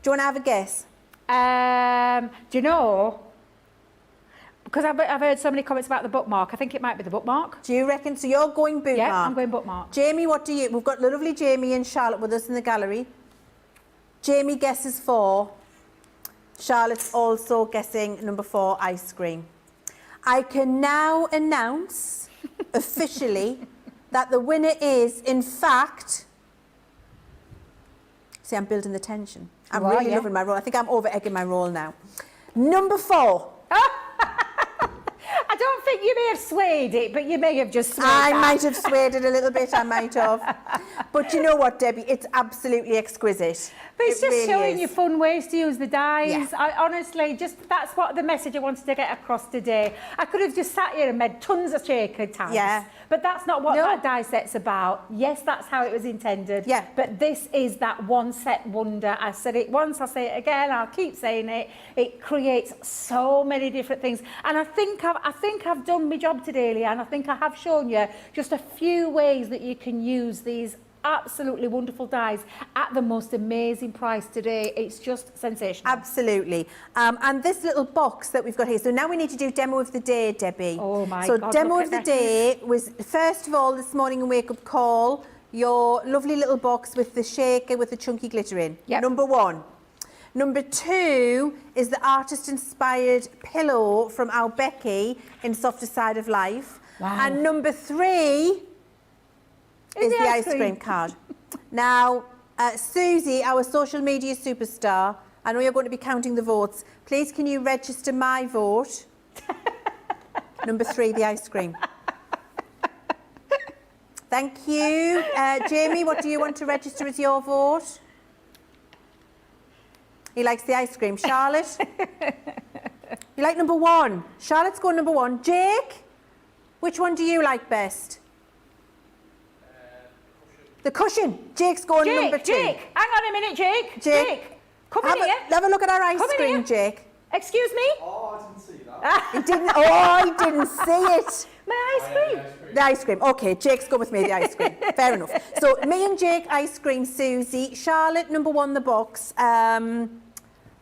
[SPEAKER 1] Do you want to have a guess?
[SPEAKER 2] Do you know? Because I've heard so many comments about the bookmark. I think it might be the bookmark.
[SPEAKER 1] Do you reckon? So you're going bookmark?
[SPEAKER 2] Yeah, I'm going bookmark.
[SPEAKER 1] Jamie, what do you... We've got lovely Jamie and Charlotte with us in the gallery. Jamie guesses 4. Charlotte's also guessing number 4, ice cream. I can now announce officially that the winner is, in fact... See, I'm building the tension. I'm really loving my role. I think I'm over-egging my role now. Number 4.
[SPEAKER 2] I don't think you may have swayed it, but you may have just swayed
[SPEAKER 1] I
[SPEAKER 2] that.
[SPEAKER 1] might have swayed it a little bit, I might have. But you know what, Debbie? It's absolutely exquisite.
[SPEAKER 2] But it's just
[SPEAKER 1] really
[SPEAKER 2] showing
[SPEAKER 1] is.
[SPEAKER 2] you fun ways to use the dies.
[SPEAKER 1] Yeah.
[SPEAKER 2] I honestly, that's what the message I wanted to get across today. I could have just sat here and made tons of shaker tabs.
[SPEAKER 1] Yeah.
[SPEAKER 2] But that's not what that die set's about. Yes, that's how it was intended.
[SPEAKER 1] Yeah.
[SPEAKER 2] But this is that one set wonder. I said it once, I'll say it again, I'll keep saying it. It creates so many different things. And I think I've done my job today, Leann. I think I have shown you just a few ways that you can use these absolutely wonderful dies at the most amazing price today. It's just sensational.
[SPEAKER 1] Absolutely. And this little box that we've got here, so now we need to do demo of the day, Debbie.
[SPEAKER 2] Oh my
[SPEAKER 1] so
[SPEAKER 2] God,
[SPEAKER 1] demo
[SPEAKER 2] look
[SPEAKER 1] of
[SPEAKER 2] at
[SPEAKER 1] the
[SPEAKER 2] that.
[SPEAKER 1] day was, first of all, this morning in Wake Up Call, your lovely little box with the shaker with the chunky glitter in.
[SPEAKER 2] Yep.
[SPEAKER 1] Number 1. Number 2 is the artist-inspired pillow from our Becky in Softer Side of Life.
[SPEAKER 2] Wow.
[SPEAKER 1] And number 3 is the ice cream card. Now, Susie, our social media superstar, I know you're going to be counting the votes. Please, can you register my vote? Number 3, the ice cream. Thank you. Jamie, what do you want to register as your vote? He likes the ice cream. Charlotte? You like number 1. Charlotte's going number 1. Jake? Which one do you like best? The cushion. Jake's going number 2.
[SPEAKER 2] Jake, hang on a minute, Jake. Come in here.
[SPEAKER 1] Have a look at our ice
[SPEAKER 2] Come in
[SPEAKER 1] cream,
[SPEAKER 2] here.
[SPEAKER 1] Jake.
[SPEAKER 2] Excuse me?
[SPEAKER 17] Oh, I didn't see that.
[SPEAKER 1] He didn't. Oh, he didn't see it.
[SPEAKER 2] My ice cream.
[SPEAKER 1] The ice cream. Okay, Jake's going with me, the ice cream. Fair enough. So, me and Jake, ice cream, Susie. Charlotte, number 1, the box.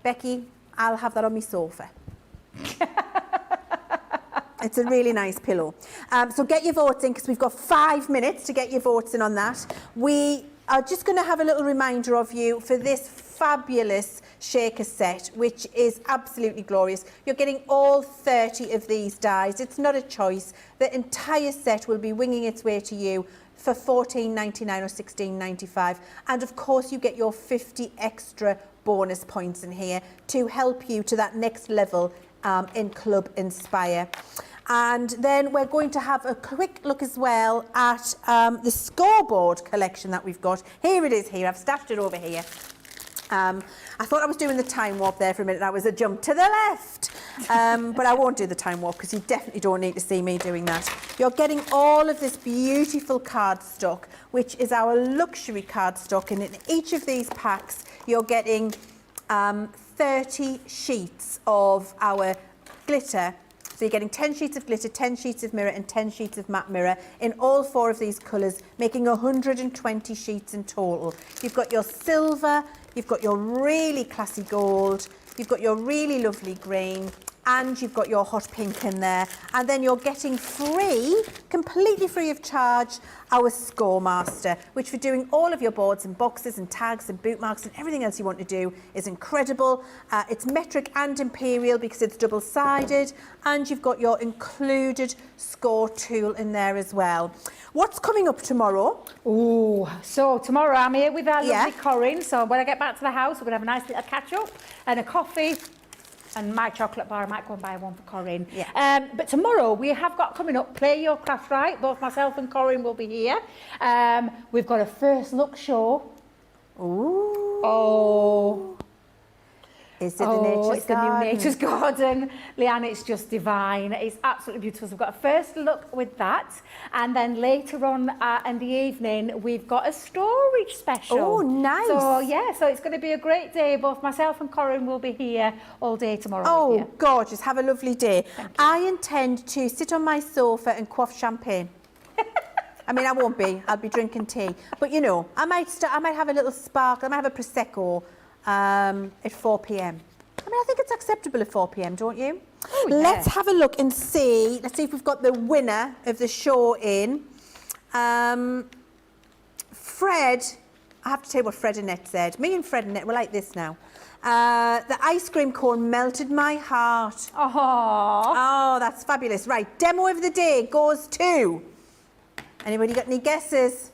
[SPEAKER 1] Becky, I'll have that on my sofa. It's a really nice pillow. So get your votes in, because we've got 5 minutes to get your votes in on that. We are just going to have a little reminder of you for this fabulous shaker set, which is absolutely glorious. You're getting all 30 of these dies. It's not a choice. The entire set will be winging its way to you for $14.99 or $16.95. And of course, you get your 50 extra bonus points in here to help you to that next level in Club Inspire. And then we're going to have a quick look as well at the scoreboard collection that we've got. Here it is here. I've stashed it over here. I thought I was doing the time warp there for a minute. That was a jump to the left. But I won't do the time warp, because you definitely don't need to see me doing that. You're getting all of this beautiful cardstock, which is our luxury cardstock. And in each of these packs, you're getting 30 sheets of our glitter. So you're getting 10 sheets of glitter, 10 sheets of mirror and 10 sheets of matte mirror in all 4 of these colours, making 120 sheets in total. You've got your silver, you've got your really classy gold, you've got your really lovely green, and you've got your hot pink in there. And then you're getting free, completely free of charge, our Score Master, which for doing all of your boards and boxes and tags and bookmarks and everything else you want to do is incredible. It's metric and imperial because it's double-sided, and you've got your included score tool in there as well. What's coming up tomorrow?
[SPEAKER 2] Oh, so tomorrow I'm here with our lovely Corinne. So when I get back to the house, we're going to have a nice little catch-up and a coffee. And my chocolate bar, I might go and buy one for Corinne.
[SPEAKER 1] Yeah.
[SPEAKER 2] But tomorrow we have got coming up Play Your Craft Right. Both myself and Corinne will be here. We've got a first look show.
[SPEAKER 1] Ooh.
[SPEAKER 2] Oh.
[SPEAKER 1] Is it the Nature's
[SPEAKER 2] it's
[SPEAKER 1] Garden?
[SPEAKER 2] the new Nature's Garden. Leann, it's just divine. It's absolutely beautiful. So we've got a first look with that. And then later on in the evening, we've got a storage special.
[SPEAKER 1] Oh, nice.
[SPEAKER 2] So, yeah, so it's going to be a great day. Both myself and Corinne will be here all day tomorrow.
[SPEAKER 1] Oh, gorgeous. Have a lovely day. I intend to sit on my sofa and quaff champagne. I mean, I won't be. I'll be drinking tea. But, you know, I might have a little sparkle. I might have a Prosecco at 4 p.m. I mean, I think it's acceptable at 4 p.m, don't you?
[SPEAKER 2] Oh, yeah.
[SPEAKER 1] Let's have a look and see. Let's see if we've got the winner of the show in. Fred, I have to tell you what Fred and Annette said. Me and Fred and Annette were like this now. The ice cream cone melted my heart. Oh, that's fabulous. Right, demo of the day goes to... Anybody got any guesses?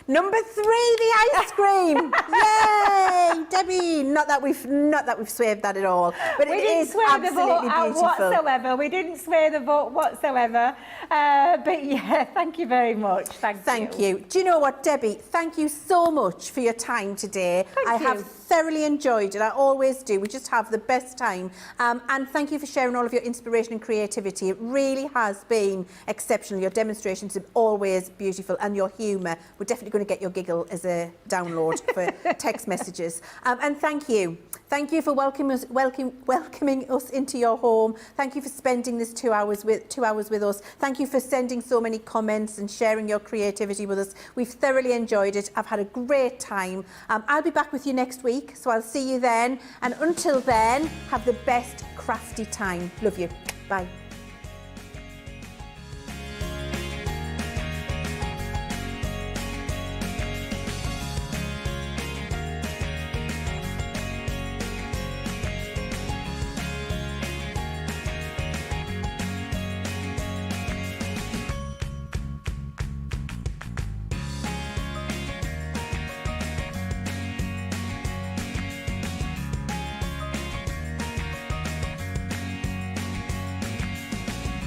[SPEAKER 1] Number 3, the ice cream. Yay, Debbie! Not that we've swayed that at all, but
[SPEAKER 2] we
[SPEAKER 1] it
[SPEAKER 2] didn't
[SPEAKER 1] is
[SPEAKER 2] sway
[SPEAKER 1] absolutely
[SPEAKER 2] the vote out
[SPEAKER 1] beautiful.
[SPEAKER 2] whatsoever. We didn't sway the vote whatsoever. But yeah, thank you very much. Thank you.
[SPEAKER 1] Do you know what, Debbie? Thank you so much for your time today. I have thoroughly enjoyed it. I always do. We just have the best time. And thank you for sharing all of your inspiration and creativity. It really has been exceptional. Your demonstrations are always beautiful, and your humour. We're definitely going to get your giggle as a download for text messages. And thank you. Thank you for welcoming us into your home. Thank you for spending this 2 hours with us. Thank you for sending so many comments and sharing your creativity with us. We've thoroughly enjoyed it. I've had a great time. I'll be back with you next week, so I'll see you then. And until then, have the best crafty time. Love you. Bye.